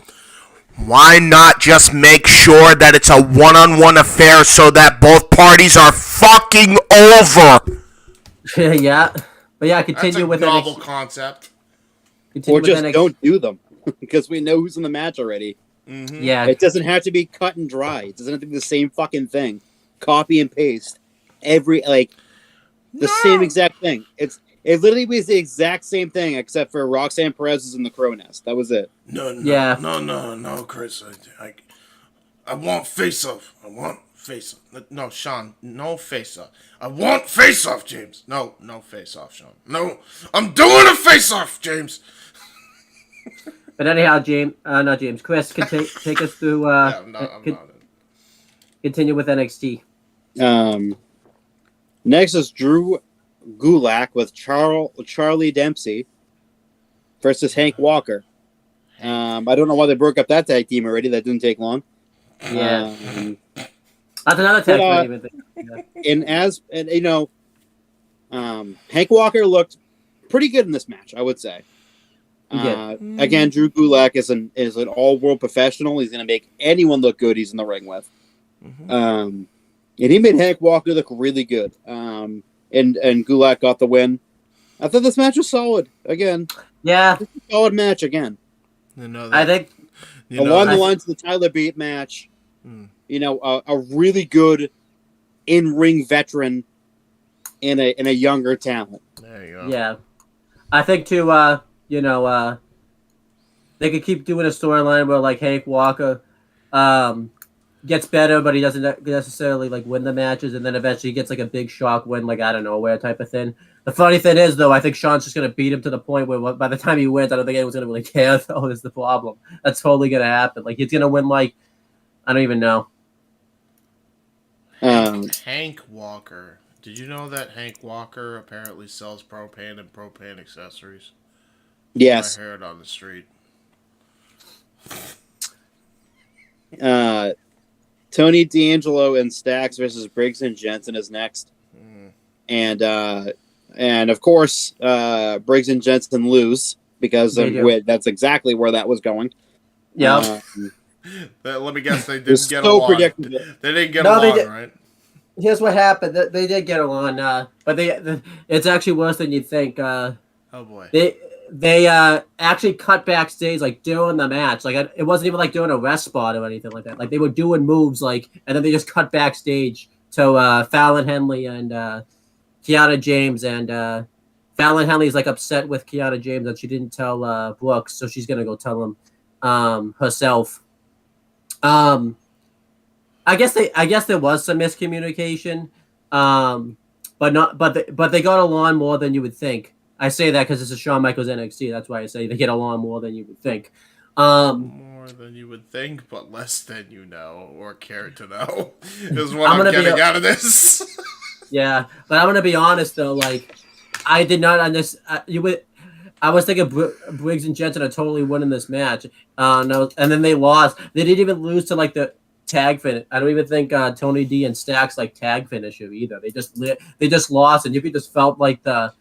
[SPEAKER 3] Why not just make sure that it's a one-on-one affair so that both parties are fucking over?
[SPEAKER 2] Yeah. But continue with
[SPEAKER 3] that's a novel concept.
[SPEAKER 4] Or just don't do them, because we know who's in the match already.
[SPEAKER 3] Mm-hmm.
[SPEAKER 2] Yeah.
[SPEAKER 4] It doesn't have to be cut and dry. It doesn't have to be the same fucking thing. Copy and paste. The same exact thing. It literally was the exact same thing, except for Roxanne Perez is in the Crow Nest. That was it.
[SPEAKER 3] No, Chris. I want face-off. I want face-off. No, Sean, no face-off. I want face-off, James. No face-off, Sean. No, I'm doing a face-off, James.
[SPEAKER 2] But anyhow, Chris can take us through.
[SPEAKER 3] I'm not.
[SPEAKER 2] Continue with NXT.
[SPEAKER 4] Next is Drew Gulak with Charlie Dempsey versus Hank Walker. I don't know why they broke up that tag team already. That didn't take long.
[SPEAKER 2] Yeah. That's another tag team.
[SPEAKER 4] Hank Walker looked pretty good in this match, I would say. Again, Drew Gulak is an all-world professional. He's going to make anyone look good he's in the ring with.
[SPEAKER 3] Mm-hmm.
[SPEAKER 4] And he made Hank Walker look really good. And Gulak got the win. I thought this match was solid. Again.
[SPEAKER 2] Yeah.
[SPEAKER 4] Solid match again.
[SPEAKER 2] I think...
[SPEAKER 4] Along the lines of the Tyler Bate match, a really good in-ring veteran and a younger talent.
[SPEAKER 3] There you go.
[SPEAKER 2] Yeah. I think, too, they could keep doing a storyline where, Hank Walker gets better, but he doesn't necessarily, win the matches, and then eventually he gets, a big shock win, out of nowhere type of thing. The funny thing is, though, I think Sean's just going to beat him to the point where by the time he wins, I don't think anyone's going to really care, though, is the problem. That's totally going to happen. He's going to win, I don't even know.
[SPEAKER 3] Hank Walker. Did you know that Hank Walker apparently sells propane and propane accessories?
[SPEAKER 4] Yes.
[SPEAKER 3] I heard on the street.
[SPEAKER 4] Tony D'Angelo and Stax versus Briggs and Jensen is next. And of course, Briggs and Jensen lose because that's exactly where that was going.
[SPEAKER 2] Yeah.
[SPEAKER 3] Let me guess, they didn't get
[SPEAKER 4] so
[SPEAKER 3] along.
[SPEAKER 4] predictable.
[SPEAKER 3] They didn't get along, right?
[SPEAKER 2] Here's what happened. They did get along, but it's actually worse than you'd think.
[SPEAKER 3] Oh boy.
[SPEAKER 2] They actually cut backstage like during the match. Like it wasn't even like doing a rest spot or anything like that. Like they were doing moves like, and then they just cut backstage to Fallon Henley and Kiana James, and Fallon Henley's like upset with Kiana James that she didn't tell Brooks, so she's gonna go tell him herself. I guess there was some miscommunication, but they got along more than you would think. I say that because this is Shawn Michaels NXT. That's why I say they get along more than you would think.
[SPEAKER 3] More than you would think, but less than you know or care to know is what I'm getting out of this.
[SPEAKER 2] Yeah, but I'm gonna be honest though. Like, I did not understand. I was thinking Briggs and Jensen are totally winning this match. No, and then they lost. They didn't even lose to like the tag finish. I don't even think Tony D and Stacks like tag finisher either. They just lost, and you just felt like the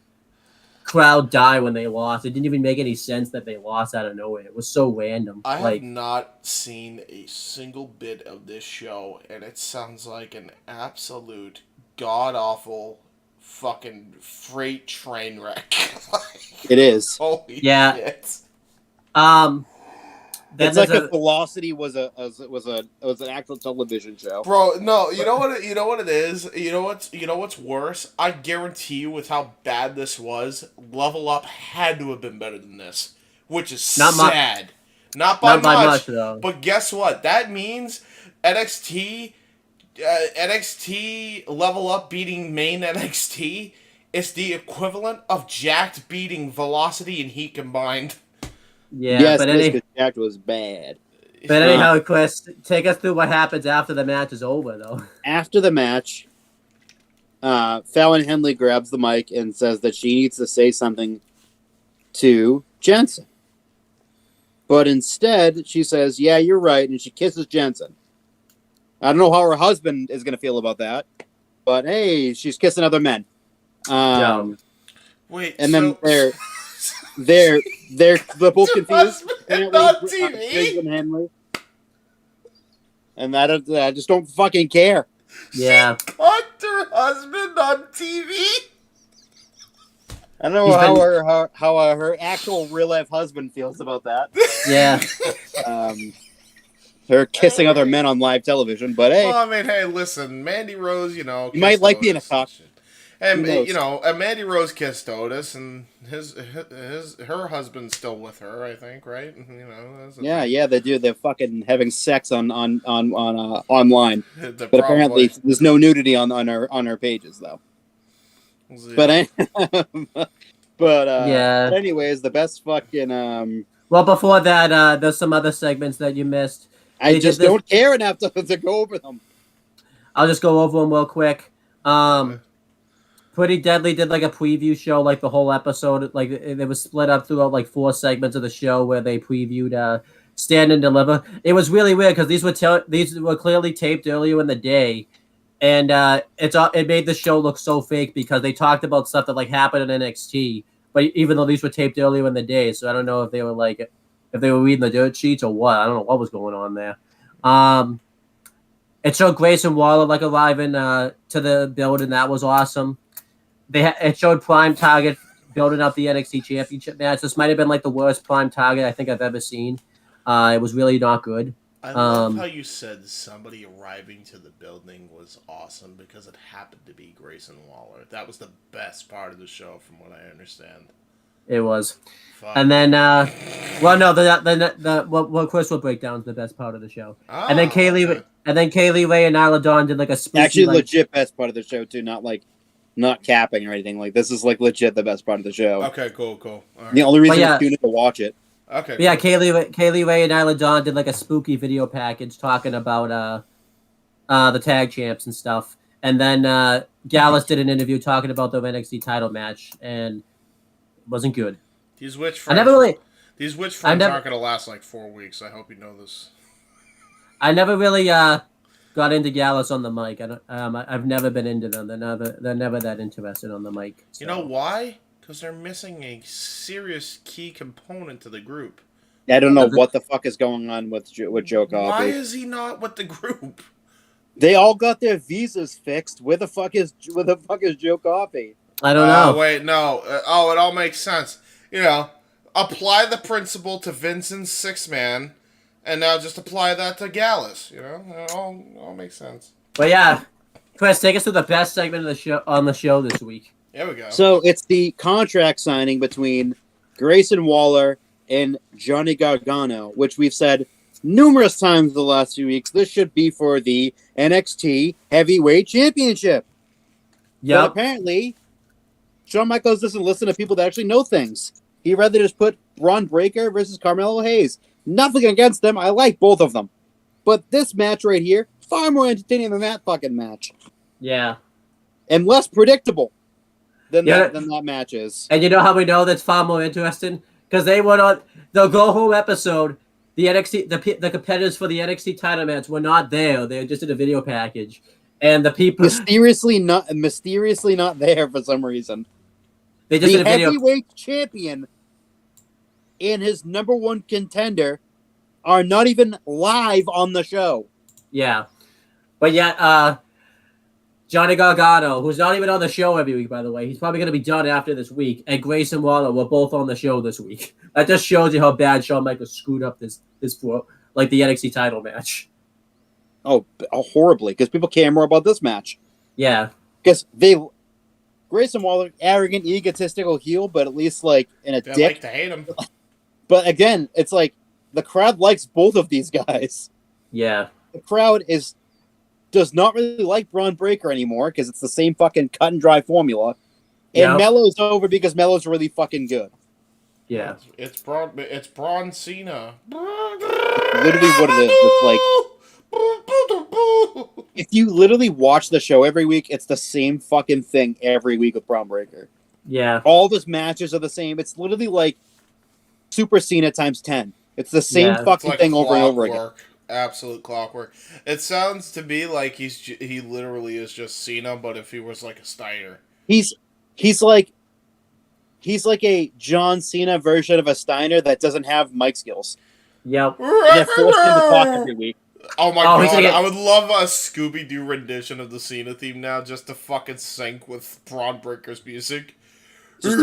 [SPEAKER 2] crowd die when they lost. It didn't even make any sense that they lost out of nowhere. It was so random.
[SPEAKER 3] I have not seen a single bit of this show, and it sounds like an absolute god-awful fucking freight train wreck.
[SPEAKER 4] It is.
[SPEAKER 3] Holy
[SPEAKER 2] yeah.
[SPEAKER 3] shit.
[SPEAKER 4] It's like if Velocity was an actual television show.
[SPEAKER 3] Bro, no, you know what it is? You know what's worse? I guarantee you with how bad this was, Level Up had to have been better than this, which is sad. Not by much though. But guess what? That means NXT Level Up beating main NXT is the equivalent of Jacked beating Velocity and Heat combined.
[SPEAKER 2] Yeah,
[SPEAKER 4] yes,
[SPEAKER 2] but
[SPEAKER 4] Jacked was bad.
[SPEAKER 2] But anyhow, Chris, take us through what happens after the match is over, though.
[SPEAKER 4] After the match, Fallon Henley grabs the mic and says that she needs to say something to Jensen. But instead, she says, "Yeah, you're right," and she kisses Jensen. I don't know how her husband is going to feel about that, but hey, she's kissing other men.
[SPEAKER 3] Wait,
[SPEAKER 4] and then they're both confused.
[SPEAKER 3] On TV?
[SPEAKER 4] And Henley. And I just don't fucking care.
[SPEAKER 2] Yeah.
[SPEAKER 3] She fucked her husband on TV?
[SPEAKER 4] I don't know how her actual real life husband feels about that.
[SPEAKER 2] Yeah.
[SPEAKER 4] Her kissing other men on live television, but hey.
[SPEAKER 3] Well, I mean, hey, listen, Mandy Rose, you
[SPEAKER 4] might like being a cock.
[SPEAKER 3] And and Mandy Rose kissed Otis, and her husband's still with her, I think, right?
[SPEAKER 4] Yeah, they do. They're fucking having sex on online, but apparently there's no nudity on our pages though. Yeah. But anyways, the best fucking.
[SPEAKER 2] Well, before that, there's some other segments that you missed.
[SPEAKER 4] I just don't care enough to go over them.
[SPEAKER 2] I'll just go over them real quick. Pretty Deadly did like a preview show, like the whole episode. Like it was split up throughout like 4 segments of the show where they previewed Stand and Deliver. It was really weird because these were clearly taped earlier in the day, and it made the show look so fake because they talked about stuff that like happened in NXT, but even though these were taped earlier in the day, so I don't know if they were reading the dirt sheets or what. I don't know what was going on there. It showed Grayson Waller like arriving to the building. That was awesome. It showed Prime Target building up the NXT Championship match. This might have been like the worst Prime Target I think I've ever seen. It was really not good.
[SPEAKER 3] I love how you said somebody arriving to the building was awesome because it happened to be Grayson Waller. That was the best part of the show, from what I understand.
[SPEAKER 2] It was. Fuck. And then, what Chris will break down is the best part of the show. And then Kaylee Ray and Nyla Dawn did like a spooky,
[SPEAKER 4] actually legit best part of the show too, not capping or anything. Like this is like legit the best part of the show.
[SPEAKER 3] Okay, cool. All right.
[SPEAKER 4] The only reason I tuned in to watch it.
[SPEAKER 3] Okay.
[SPEAKER 2] Yeah, cool. Kaylee Ray and Nyla Dawn did like a spooky video package talking about the tag champs and stuff. And then Gallus did an interview talking about the NXT title match, and it wasn't good.
[SPEAKER 3] These witch friends aren't going to last like 4 weeks. I hope you know this.
[SPEAKER 2] I never really got into Gallus on the mic. I've never been into them. They're never that interested on the mic. So.
[SPEAKER 3] You know why? Because they're missing a serious key component to the group.
[SPEAKER 4] I don't know what the fuck is going on with Joe Coffey.
[SPEAKER 3] Why is he not with the group?
[SPEAKER 4] They all got their visas fixed. Where the fuck is Joe Coffey?
[SPEAKER 2] I don't know.
[SPEAKER 3] Wait, no. It all makes sense. You know, apply the principle to Vincent's 6-man, and now just apply that to Gallus. You know, it all makes sense.
[SPEAKER 2] But yeah, Chris, take us to the best segment of the show this week.
[SPEAKER 3] There we go.
[SPEAKER 4] So it's the contract signing between Grayson Waller and Johnny Gargano, which we've said numerous times the last few weeks. This should be for the NXT Heavyweight Championship.
[SPEAKER 2] Yeah.
[SPEAKER 4] But apparently, Shawn Michaels doesn't listen to people that actually know things. He'd rather just put Braun Breaker versus Carmelo Hayes. Nothing against them. I like both of them. But this match right here, far more entertaining than that fucking match.
[SPEAKER 2] Yeah.
[SPEAKER 4] And less predictable than that match is.
[SPEAKER 2] And you know how we know that's far more interesting? Because they went on the go-home episode. The NXT, the competitors for the NXT title match were not there. They were just in a video package, and the people
[SPEAKER 4] mysteriously not there for some reason.
[SPEAKER 2] They just
[SPEAKER 4] the
[SPEAKER 2] did a video.
[SPEAKER 4] Heavyweight champion and his number one contender are not even live on the show.
[SPEAKER 2] Yeah, but yet Johnny Gargano, who's not even on the show every week, by the way, he's probably going to be done after this week, and Grayson Waller were both on the show this week. That just shows you how bad Shawn Michaels screwed up this like the NXT title match.
[SPEAKER 4] Oh, horribly, because people care more about this match.
[SPEAKER 2] Yeah.
[SPEAKER 4] Because Grayson Waller, arrogant, egotistical heel, but at least like in a
[SPEAKER 3] they
[SPEAKER 4] dick.
[SPEAKER 3] Like to hate him.
[SPEAKER 4] But again, it's like the crowd likes both of these guys.
[SPEAKER 2] Yeah.
[SPEAKER 4] The crowd does not really like Braun Breaker anymore because it's the same fucking cut and dry formula. And Melo's over because Melo's really fucking good.
[SPEAKER 2] Yeah.
[SPEAKER 3] It's Braun Cena.
[SPEAKER 4] Literally what it is. It's like if you literally watch the show every week, it's the same fucking thing every week with Braun Breaker.
[SPEAKER 2] Yeah.
[SPEAKER 4] All the matches are the same. It's literally like Super Cena times 10. It's the same fucking thing over and over again.
[SPEAKER 3] Absolute clockwork. It sounds to me like he literally is just Cena, but if he was like a Steiner.
[SPEAKER 4] He's like a John Cena version of a Steiner that doesn't have mic skills.
[SPEAKER 2] Yep.
[SPEAKER 4] They force him to talk every week.
[SPEAKER 3] Oh my god, I would love a Scooby-Doo rendition of the Cena theme now just to fucking sync with Braun Breaker's music.
[SPEAKER 4] By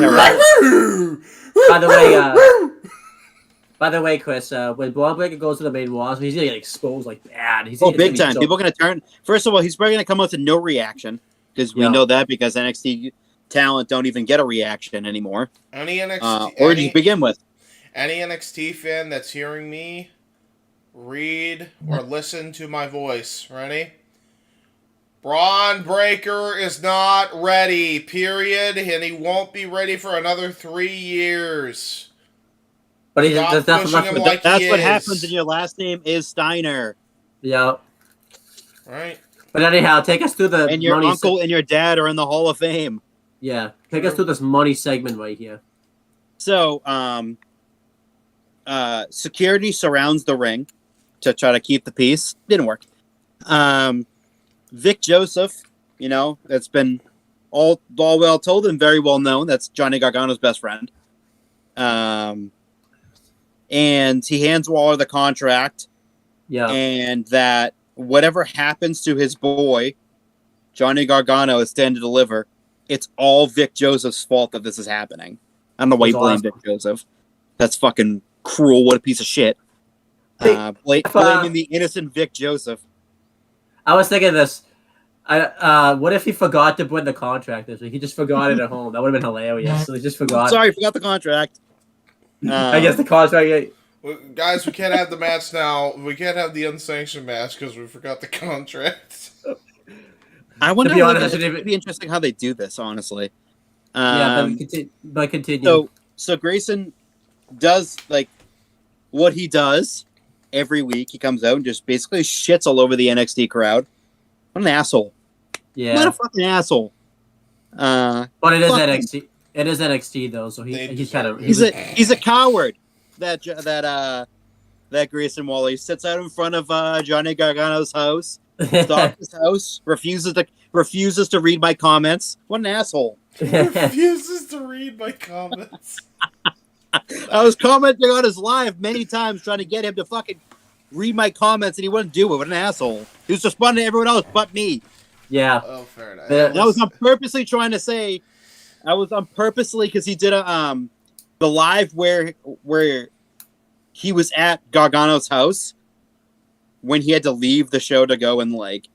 [SPEAKER 2] the way, Chris, when Braun Breaker goes to the main roster, he's gonna get exposed like bad.
[SPEAKER 4] Big time. People are gonna turn. First of all, he's probably gonna come out to no reaction because we know that because NXT talent don't even get a reaction anymore.
[SPEAKER 3] Any NXT
[SPEAKER 4] or to begin with.
[SPEAKER 3] Any NXT fan that's hearing me read or listen to my voice, ready? Braun Breaker is not ready, period, and he won't be ready for another 3 years.
[SPEAKER 2] But that's
[SPEAKER 4] what happens when your last name is Steiner.
[SPEAKER 2] Yeah.
[SPEAKER 3] Right.
[SPEAKER 2] But anyhow, take us through the
[SPEAKER 4] and your uncle and your dad are in the Hall of Fame.
[SPEAKER 2] Yeah. Take us through this money segment right here.
[SPEAKER 4] So, security surrounds the ring to try to keep the peace. Didn't work. Vic Joseph, that's been all well told and very well known. That's Johnny Gargano's best friend. And he hands Waller the contract.
[SPEAKER 2] Yeah.
[SPEAKER 4] And that whatever happens to his boy, Johnny Gargano is stand to deliver. It's all Vic Joseph's fault that this is happening. I don't know why you blame Vic Joseph. That's fucking cruel. What a piece of shit. Blaming the innocent Vic Joseph.
[SPEAKER 2] I was thinking this. What if he forgot to put the contract this week? He just forgot it at home. That would have been hilarious. So he just forgot.
[SPEAKER 4] Sorry, forgot the contract.
[SPEAKER 2] I guess the contract.
[SPEAKER 3] Well, guys, we can't have the match now. We can't have the unsanctioned match because we forgot the contract.
[SPEAKER 4] I wonder. It'd be interesting how they do this. Honestly.
[SPEAKER 2] But continue.
[SPEAKER 4] So Grayson does what he does every week. He comes out and just basically shits all over the NXT crowd. What an asshole!
[SPEAKER 2] Yeah,
[SPEAKER 4] what a fucking asshole.
[SPEAKER 2] But it is NXT. It is NXT though, so he's kind of
[SPEAKER 4] he's a coward. That Grayson Waller. He sits out in front of Johnny Gargano's house, stalks his house, refuses to read my comments. What an asshole!
[SPEAKER 3] Refuses to read my comments.
[SPEAKER 4] I was commenting on his live many times trying to get him to fucking read my comments, and he wouldn't do it. What an asshole! He was responding to everyone else but me.
[SPEAKER 2] Yeah.
[SPEAKER 3] Oh, fair enough.
[SPEAKER 4] I was purposely trying to say, because he did the live where he was at Gargano's house when he had to leave the show to go and like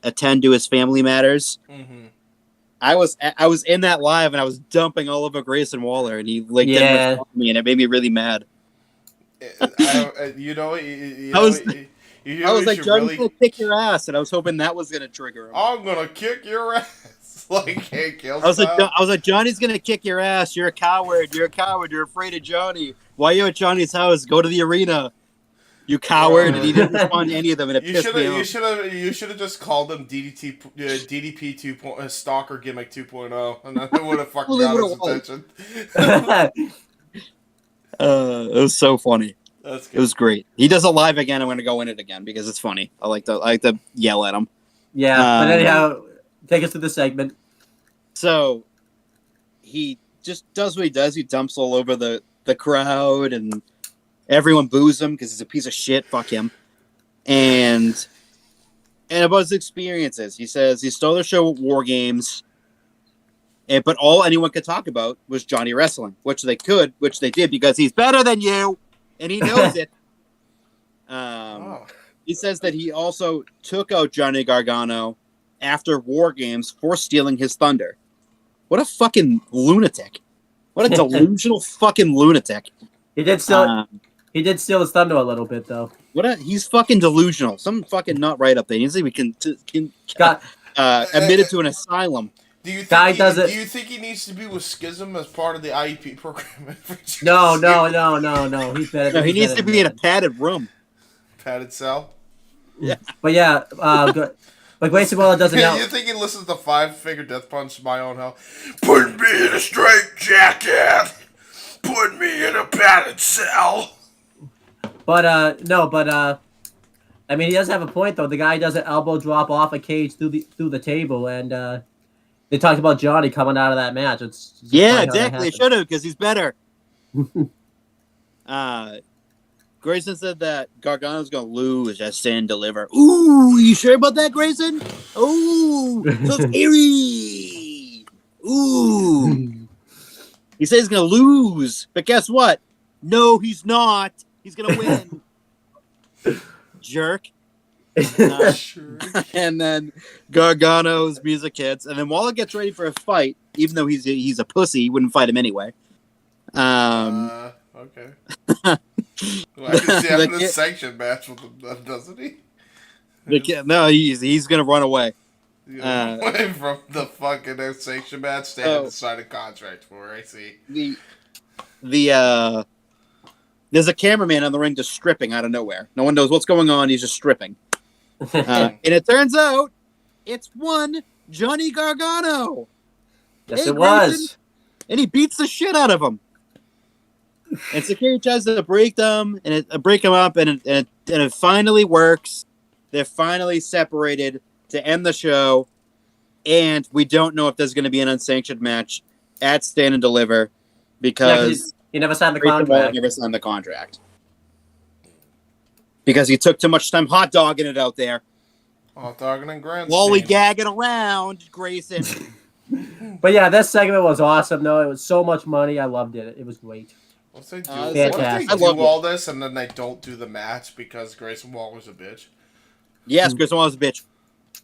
[SPEAKER 4] attend to his family matters.
[SPEAKER 3] Mm-hmm.
[SPEAKER 4] I was in that live and I was dumping all over Grayson Waller, and he like didn't respond to me, and it made me really mad.
[SPEAKER 3] I was like, Johnny's gonna kick your ass, and I was hoping that was gonna trigger him. I'm gonna kick your ass, like Hank Hill. I was like, Johnny's gonna kick your ass. You're a coward. You're a coward. You're afraid of Johnny. Why are you at Johnny's house? Go to the arena. You coward! And he didn't respond to any of them, and it pissed me off. You should have just called him DDP 2. Stalker Gimmick 2.0, and that would have fucking got his attention. It was so funny. That's good. It was great. He does it live again. I'm going to go in it again because it's funny. I like to yell at him.
[SPEAKER 2] Yeah, but anyhow, take us to the segment.
[SPEAKER 4] So he just does what he does. He dumps all over the crowd, and everyone boos him because he's a piece of shit. Fuck him. And about his experiences, he says he stole the show at War Games, but all anyone could talk about was Johnny wrestling, which they did because he's better than you, and he knows it. He says that he also took out Johnny Gargano after War Games for stealing his thunder. What a fucking lunatic. What a delusional fucking lunatic.
[SPEAKER 2] He did steal his thunder a little bit, though.
[SPEAKER 4] He's fucking delusional. Something fucking not right up there. He needs to be admitted to an asylum.
[SPEAKER 3] Do you think he needs to be with Schism as part of the IEP program?
[SPEAKER 2] No.
[SPEAKER 4] He's better. No, he needs to be in a padded room.
[SPEAKER 3] Padded cell?
[SPEAKER 2] Yeah. But yeah, but Grayson Waller doesn't know.
[SPEAKER 3] You think he listens to Five Finger Death Punch, My Own Hell? Put me in a straight jacket. Put me in a padded cell.
[SPEAKER 2] But I mean, he does have a point though. The guy does an elbow drop off a cage through the table, and they talked about Johnny coming out of that match. It's
[SPEAKER 4] exactly. It should have, because he's better. Grayson said that Gargano's gonna lose at Stand Deliver. Ooh, you sure about that, Grayson? Ooh, so scary. Ooh. He says he's gonna lose, but guess what? No, he's not. He's gonna win. Jerk. And then Gargano's music hits, and then Waller gets ready for a fight, even though he's a pussy. He wouldn't fight him ananyway.
[SPEAKER 3] Okay. Well, I can see having a sanctioned match with him, doesn't he?
[SPEAKER 4] No, he's gonna run away.
[SPEAKER 3] Away from the fucking sanctioned match, standing to sign a contract for. I see.
[SPEAKER 4] There's a cameraman on the ring just stripping out of nowhere. No one knows what's going on. He's just stripping. And it turns out it's one Johnny Gargano.
[SPEAKER 2] Yes, it was.
[SPEAKER 4] Grayson, and he beats the shit out of him. And Sakiri tries to break them and break him up, and it finally works. They're finally separated to end the show, and we don't know if there's going to be an unsanctioned match at Stand and Deliver because
[SPEAKER 2] he never signed the contract.
[SPEAKER 4] Never signed the contract because he took too much time hot dogging it out there.
[SPEAKER 3] Hot dogging and grandstanding.
[SPEAKER 4] Lollygagging around, Grayson.
[SPEAKER 2] But yeah, this segment was awesome. Though it was so much money. I loved it. It was great.
[SPEAKER 3] What if they do all this and then they don't do the match because Grayson Waller's a bitch?
[SPEAKER 4] Yes, Grayson Waller's a bitch.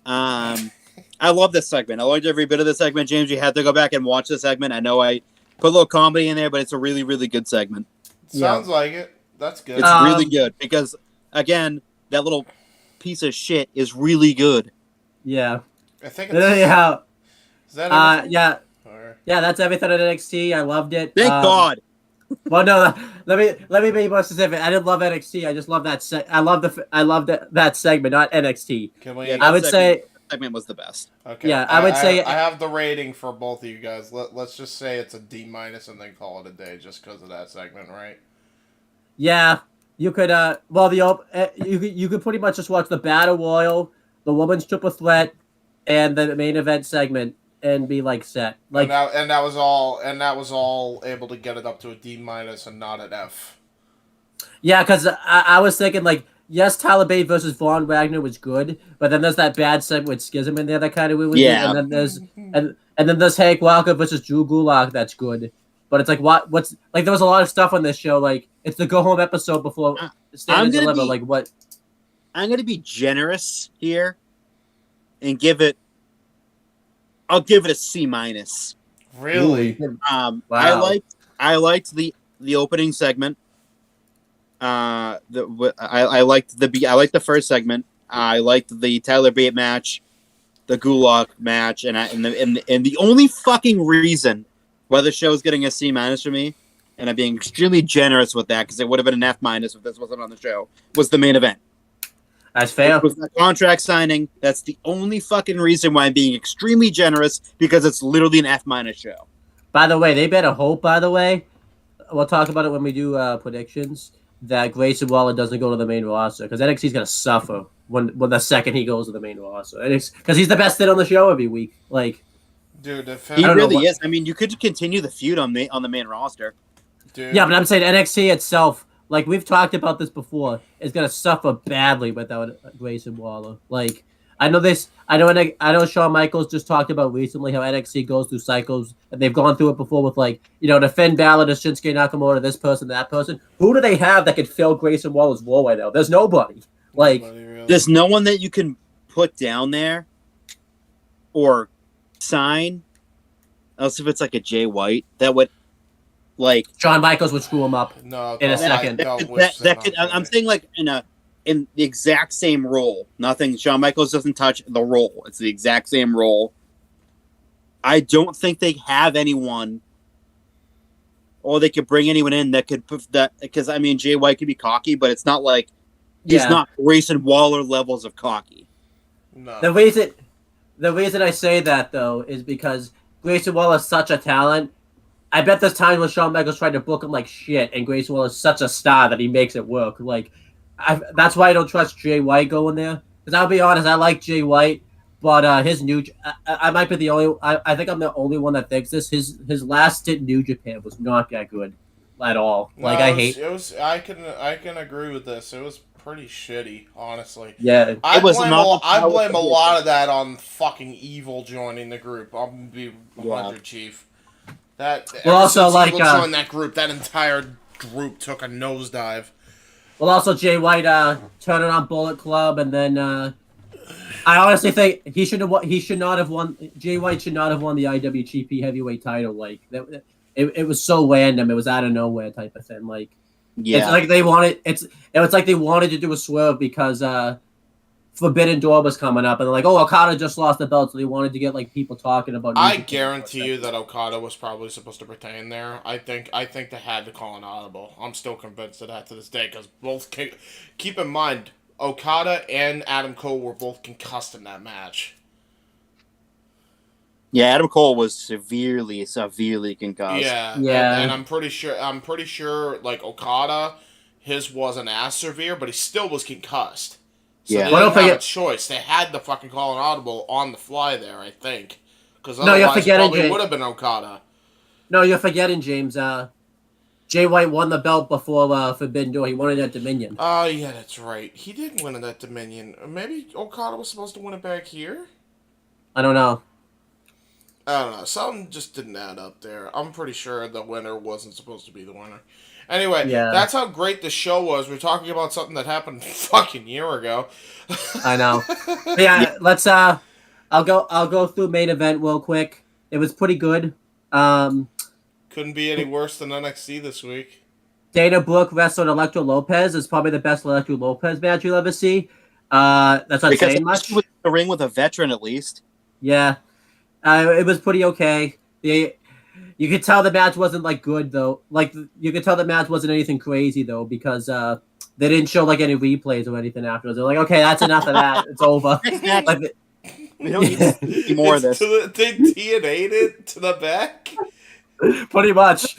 [SPEAKER 4] I love this segment. I liked every bit of this segment. James, you had to go back and watch the segment. I know I put a little comedy in there, but it's a really, really good segment.
[SPEAKER 3] Sounds like it. That's good.
[SPEAKER 4] It's really good because, again, that little piece of shit is really good.
[SPEAKER 2] Yeah.
[SPEAKER 3] I think it's...
[SPEAKER 2] Yeah.
[SPEAKER 3] Is that
[SPEAKER 2] yeah. Yeah, that's everything at NXT. I loved it.
[SPEAKER 4] Thank God.
[SPEAKER 2] Well, no, let me be more specific. I didn't love NXT. I just love that. I loved that segment, not NXT. I would say
[SPEAKER 4] segment was the best.
[SPEAKER 3] Okay.
[SPEAKER 2] Yeah, I would say
[SPEAKER 3] I have the rating for both of you guys. Let's just say it's a D- and then call it a day just because of that segment, right?
[SPEAKER 2] Yeah, you could. You could pretty much just watch the Battle Royal, the Women's Triple Threat, and the main event segment, and be like set. Like
[SPEAKER 3] and that was all able to get it up to a D- and not an F.
[SPEAKER 2] Yeah, because I was thinking like, yes, Tyler Bate versus Von Wagner was good, but then there's that bad segment with Schism in there that kind of was good, and then there's and then there's Hank Walker versus Drew Gulak that's good. But it's like what's like there was a lot of stuff on this show, like it's the go home episode before Stand and Deliver. Like what?
[SPEAKER 4] I'm gonna be generous here and I'll give it a C-.
[SPEAKER 3] Really?
[SPEAKER 2] Wow.
[SPEAKER 4] I liked the opening segment. I liked the first segment. I liked the Tyler Bate match, the Gulak match, and the only fucking reason why the show is getting a C- for me, and I'm being extremely generous with that because it would have been an F- if this wasn't on the show, was the main event.
[SPEAKER 2] That's fair.
[SPEAKER 4] It was the contract signing. That's the only fucking reason why I'm being extremely generous, because it's literally an F- show.
[SPEAKER 2] By the way, they better hope. By the way, we'll talk about it when we do predictions. That Grayson Waller doesn't go to the main roster because NXT's gonna suffer when the second he goes to the main roster, because he's the best thing on the show every week. Like,
[SPEAKER 3] dude,
[SPEAKER 4] he really is. I mean, you could continue the feud on the main roster.
[SPEAKER 3] Dude.
[SPEAKER 2] Yeah, but I'm saying NXT itself, like we've talked about this before, is gonna suffer badly without Grayson Waller. Like, I know Shawn Michaels just talked about recently how NXT goes through cycles, and they've gone through it before with like, the Finn Balor, the Shinsuke Nakamura, this person, that person. Who do they have that could fill Grayson Waller's role right now? There's nobody. Like,
[SPEAKER 3] really.
[SPEAKER 4] There's no one that you can put down there or sign, else if it's like a Jay White that would, like,
[SPEAKER 2] Shawn Michaels would screw him up in a second.
[SPEAKER 4] I'm saying like in the exact same role. Nothing. Shawn Michaels doesn't touch the role. It's the exact same role. I don't think they have anyone, or they could bring anyone in that could put that. Because I mean, Jay White could be cocky, but it's not like he's not Grayson Waller levels of cocky.
[SPEAKER 3] No.
[SPEAKER 2] The reason I say that though is because Grayson Waller is such a talent. I bet there's times when Shawn Michaels tried to book him like shit, and Grayson Waller is such a star that he makes it work. Like, that's why I don't trust Jay White going there. Because I'll be honest, I like Jay White, but I might be the only. I think I'm the only one that thinks this. His last stint in New Japan was not that good at all. Like,
[SPEAKER 3] I can agree with this. It was pretty shitty, honestly.
[SPEAKER 2] Yeah,
[SPEAKER 3] I blame a lot of that on fucking Evil joining the group. I'm gonna be 100, Chief. Also, like, Evil joined that group, that entire group took a nosedive.
[SPEAKER 2] Well, also Jay White turning on Bullet Club, and then I honestly think he should not have won. Jay White should not have won the IWGP Heavyweight title. Like, it was so random. It was out of nowhere type of thing. Like, it's like they wanted. It's like they wanted to do a swerve because Forbidden Door was coming up, and they're like, "Oh, Okada just lost the belt," so they wanted to get like people talking about.
[SPEAKER 3] I guarantee you that Okada was probably supposed to retain there. I think they had to call an audible. I'm still convinced of that to this day, because both keep in mind, Okada and Adam Cole were both concussed in that match.
[SPEAKER 4] Yeah, Adam Cole was severely concussed.
[SPEAKER 2] Yeah.
[SPEAKER 3] And I'm pretty sure like Okada, his wasn't as severe, but he still was concussed. So they didn't have a choice. They had to fucking call an audible on the fly there, I think. Because otherwise it probably would have been Okada.
[SPEAKER 2] No, you're forgetting, James. Jay White won the belt before Forbidden Door. He won it at Dominion.
[SPEAKER 3] Oh, yeah, that's right. He did win it at Dominion. Maybe Okada was supposed to win it back here?
[SPEAKER 2] I don't know.
[SPEAKER 3] Something just didn't add up there. I'm pretty sure the winner wasn't supposed to be the winner. Anyway, that's how great the show was. We're talking about something that happened a fucking year ago.
[SPEAKER 2] I know. Let's I'll go through main event real quick. It was pretty good.
[SPEAKER 3] Couldn't be any worse than NXT this week.
[SPEAKER 2] Dana Brooke wrestled Electra Lopez. It's probably the best Electra Lopez match you'll ever see. That's not saying much.
[SPEAKER 4] With the ring with a veteran at least.
[SPEAKER 2] Yeah. It was pretty okay. You could tell the match wasn't like good though. Like, you could tell the match wasn't anything crazy though, because they didn't show like any replays or anything afterwards. They're like, okay, that's enough of that. It's over.
[SPEAKER 4] We don't need any more of this.
[SPEAKER 3] They TNA'd it to the back.
[SPEAKER 2] Pretty much.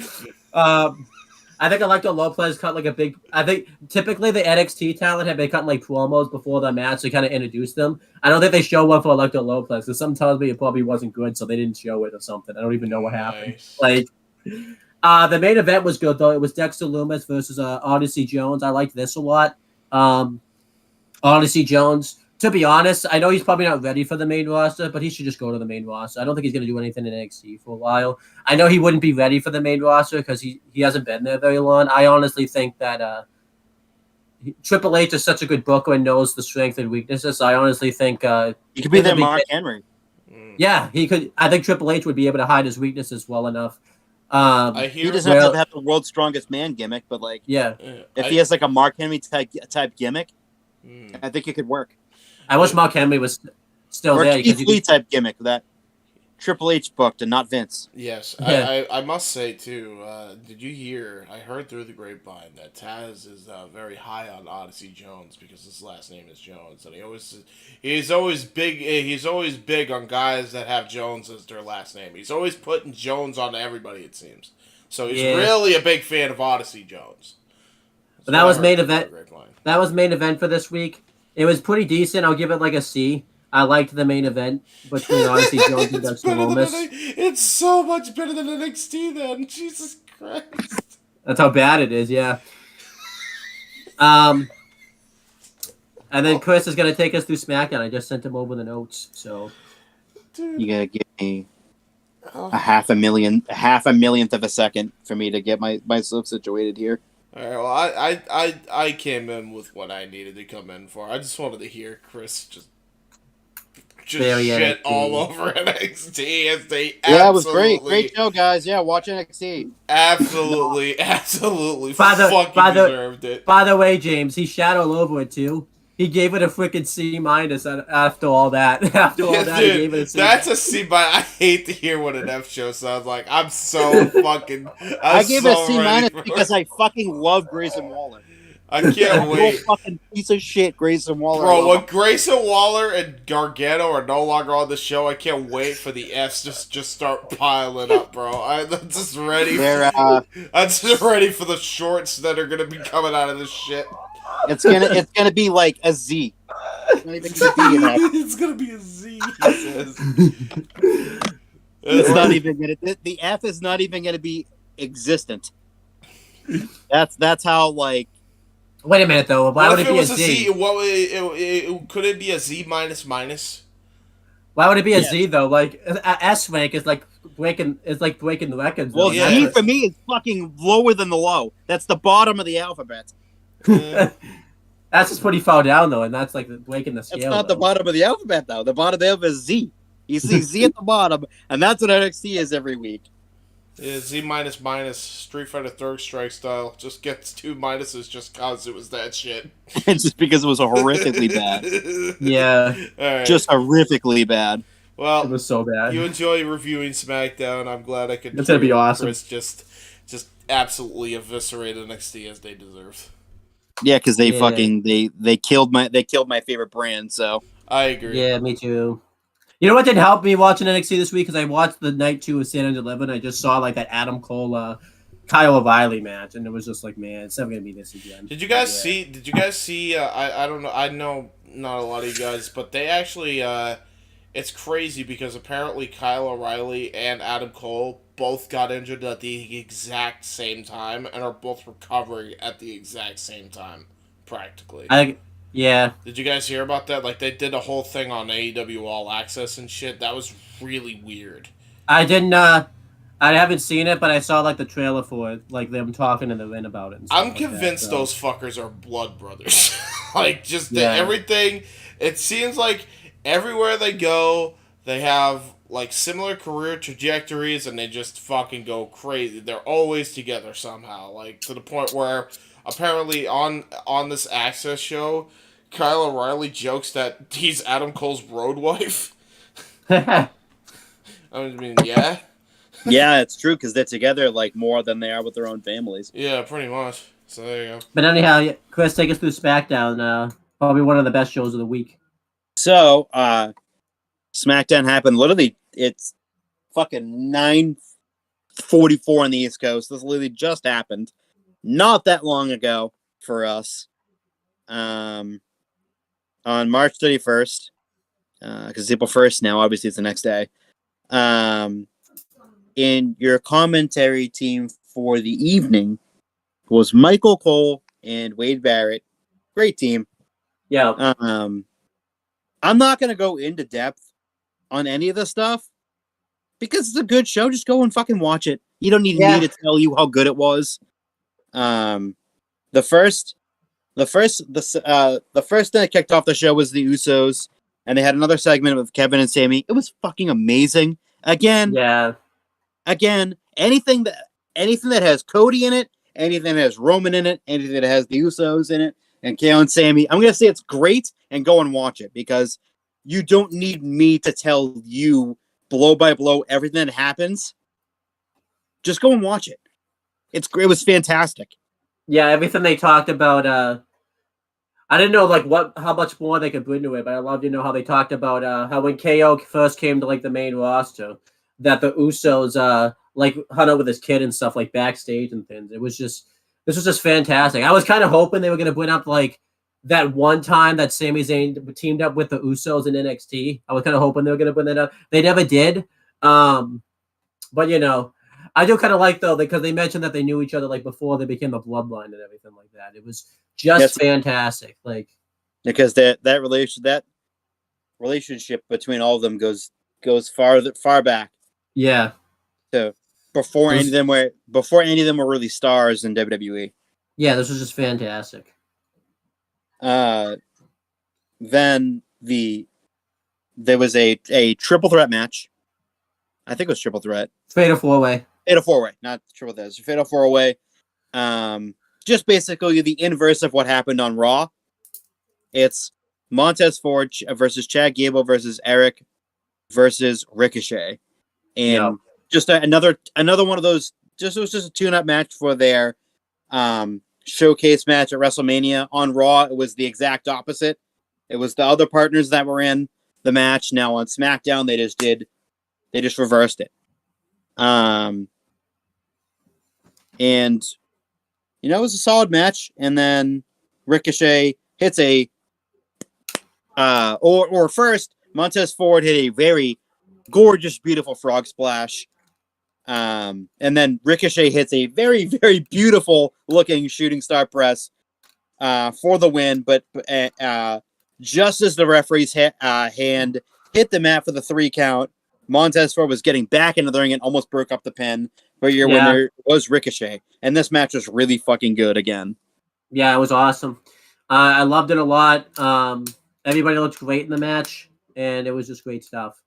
[SPEAKER 2] I think Electo Lopez cut like a big. I think typically the NXT talent have been cutting like promos before the match to kind of introduce them. I don't think they show one for Electo Lopez because some tells me it probably wasn't good, so they didn't show it or something. I don't even know what happened. Like, the main event was good though. It was Dexter Lumis versus Odyssey Jones. I liked this a lot. Odyssey Jones. To be honest, I know he's probably not ready for the main roster, but he should just go to the main roster. I don't think he's going to do anything in NXT for a while. I know he wouldn't be ready for the main roster because he hasn't been there very long. I honestly think that Triple H is such a good booker and knows the strengths and weaknesses. So I honestly think
[SPEAKER 4] he could be their Mark Henry.
[SPEAKER 2] Yeah, he could. I think Triple H would be able to hide his weaknesses well enough.
[SPEAKER 4] He doesn't have to have the world's strongest man gimmick, but like, if he has like a Mark Henry type gimmick, I think it could work.
[SPEAKER 2] I wish Mark Henry was still
[SPEAKER 4] or
[SPEAKER 2] there.
[SPEAKER 4] Keith Lee type gimmick that Triple H booked and not Vince.
[SPEAKER 3] Yes,
[SPEAKER 2] Yeah.
[SPEAKER 3] I must say too. Did you hear? I heard through the grapevine that Taz is very high on Odyssey Jones because his last name is Jones, and he's always big. He's always big on guys that have Jones as their last name. He's always putting Jones on everybody. It seems so. He's really a big fan of Odyssey Jones.
[SPEAKER 2] But that was main event. That was main event for this week. It was pretty decent. I'll give it like a C. I liked the main event between Odyssey Jones and Dexter Lumis.
[SPEAKER 3] It's so much better than NXT then. Jesus Christ.
[SPEAKER 2] That's how bad it is, yeah. And then Chris is going to take us through SmackDown. I just sent him over the notes, so.
[SPEAKER 4] You got to give me a half a millionth of a second for me to get myself situated here.
[SPEAKER 3] All right, well, I came in with what I needed to come in for. I just wanted to hear Chris just shit all over NXT as they
[SPEAKER 4] it was great show, guys. Yeah, watch NXT.
[SPEAKER 3] Absolutely fucking deserved it.
[SPEAKER 2] By the way, James, he shot all over it too. He gave it a freaking C- after all that. After all that,
[SPEAKER 3] dude,
[SPEAKER 2] he gave it a C.
[SPEAKER 3] That's a C-. I hate to hear what an F show sounds like. I'm so fucking.
[SPEAKER 4] I gave it a C- because I fucking love Grayson Waller.
[SPEAKER 3] I can't wait.
[SPEAKER 4] Fucking piece of shit, Grayson Waller.
[SPEAKER 3] Bro, when Grayson Waller and Gargano are no longer on the show, I can't wait for the Fs just start piling up, bro. I'm just ready. I'm just ready for the shorts that are gonna be coming out of this shit.
[SPEAKER 4] It's gonna be like a Z.
[SPEAKER 3] It's gonna be a Z. He says.
[SPEAKER 4] It's not even gonna. The F is not even gonna be existent. That's how like.
[SPEAKER 2] Wait a minute though. Why would it be a
[SPEAKER 3] Z? Could it be a Z minus?
[SPEAKER 2] Why would it be a Z though? Like a S rank is like breaking the records.
[SPEAKER 4] Well, Z for me is fucking lower than the low. That's the bottom of the alphabet.
[SPEAKER 2] That's just pretty far down though, and that's like breaking the scale.
[SPEAKER 4] It's not the bottom of the alphabet though. The bottom of the alphabet is Z. You see Z at the bottom, and that's what NXT is every week.
[SPEAKER 3] Yeah, Z minus Street Fighter Third Strike style just gets 2 minuses just cause it was that shit.
[SPEAKER 4] It's just because it was horrifically bad.
[SPEAKER 2] Yeah,
[SPEAKER 3] right.
[SPEAKER 4] Just horrifically bad.
[SPEAKER 3] Well,
[SPEAKER 2] it was so bad.
[SPEAKER 3] You enjoy reviewing SmackDown. I'm glad I could.
[SPEAKER 2] It's gonna be awesome.
[SPEAKER 3] Chris just absolutely eviscerate NXT as they deserve.
[SPEAKER 4] Yeah, because they killed my favorite brand. So
[SPEAKER 3] I agree.
[SPEAKER 2] Yeah, me too. You know what did help me watching NXT this week? Because I watched the night 2 of Stand and Deliver. I just saw like that Adam Cole, Kyle O'Reilly match, and it was just like, man, it's never gonna be this again.
[SPEAKER 3] Did you guys see? I don't know. I know not a lot of you guys, but they actually. It's crazy because apparently Kyle O'Reilly and Adam Cole both got injured at the exact same time and are both recovering at the exact same time, practically.
[SPEAKER 2] Yeah.
[SPEAKER 3] Did you guys hear about that? Like, they did a whole thing on AEW All Access and shit. That was really weird.
[SPEAKER 2] I didn't, I haven't seen it, but I saw, like, the trailer for it. Like, them talking in the ring about it. And stuff
[SPEAKER 3] I'm convinced
[SPEAKER 2] like that,
[SPEAKER 3] those fuckers are blood brothers. Like, just everything. It seems like everywhere they go, they have, like, similar career trajectories, and they just fucking go crazy. They're always together somehow. Like, to the point where, apparently, on this Access show, Kyle O'Reilly jokes that he's Adam Cole's road wife. I mean, yeah.
[SPEAKER 4] Yeah, it's true, because they're together, like, more than they are with their own families.
[SPEAKER 3] Yeah, pretty much. So there you go.
[SPEAKER 2] But anyhow, Chris, take us through SmackDown. Probably one of the best shows of the week.
[SPEAKER 4] So, SmackDown happened literally, it's fucking 9:44 on the East Coast. This literally just happened. not that long ago for us, on March 31st, because it's April 1st now, obviously it's the next day, in your commentary team for the evening was Michael Cole and Wade Barrett. Great team.
[SPEAKER 2] Yeah.
[SPEAKER 4] I'm not going to go into depth on any of the stuff because it's a good show. Just go and fucking watch it. You don't need me to tell you how good it was. The first thing that kicked off the show was the Usos, and they had another segment with Kevin and Sami. It was fucking amazing. Again, anything that has Cody in it, anything that has Roman in it, anything that has the Usos in it, and KO and Sami, I'm gonna say it's great, and go and watch it because you don't need me to tell you blow by blow everything that happens. Just go and watch it. It's great. It was fantastic.
[SPEAKER 2] Yeah, everything they talked about. I didn't know how much more they could bring to it, but I loved how they talked about how when KO first came to the main roster, that the Usos hung out with his kid and stuff backstage and things. This was just fantastic. I was kind of hoping they were gonna bring up that one time that Sami Zayn teamed up with the Usos in NXT. I was kind of hoping they were gonna bring that up. They never did. But I do kind of like though because they mentioned that they knew each other before they became a bloodline and everything like that. It was just fantastic.
[SPEAKER 4] Because that relationship between all of them goes far back.
[SPEAKER 2] Yeah.
[SPEAKER 4] So before any of them were really stars in WWE.
[SPEAKER 2] Yeah, this was just fantastic.
[SPEAKER 4] Then there was a triple threat match. I think it was triple threat.
[SPEAKER 2] Fatal 4-way.
[SPEAKER 4] Fatal 4-way, not triple threat. It's a fatal 4-way. Just basically the inverse of what happened on Raw. It's Montez Ford versus Chad Gable versus Eric versus Ricochet. And just another one of those. It was just a tune-up match for their showcase match at WrestleMania. On Raw, it was the exact opposite. It was the other partners that were in the match. Now on SmackDown, they just reversed it. And it was a solid match. And then Ricochet hits first, Montez Ford hit a very gorgeous, beautiful frog splash. And then Ricochet hits a very, very beautiful looking shooting star press for the win. But just as the referee's hand hit the mat for the 3 count, Montez Ford was getting back into the ring and almost broke up the pin. But your winner was Ricochet. And this match was really fucking good again.
[SPEAKER 2] Yeah, it was awesome. I loved it a lot. Everybody looked great in the match, and it was just great stuff.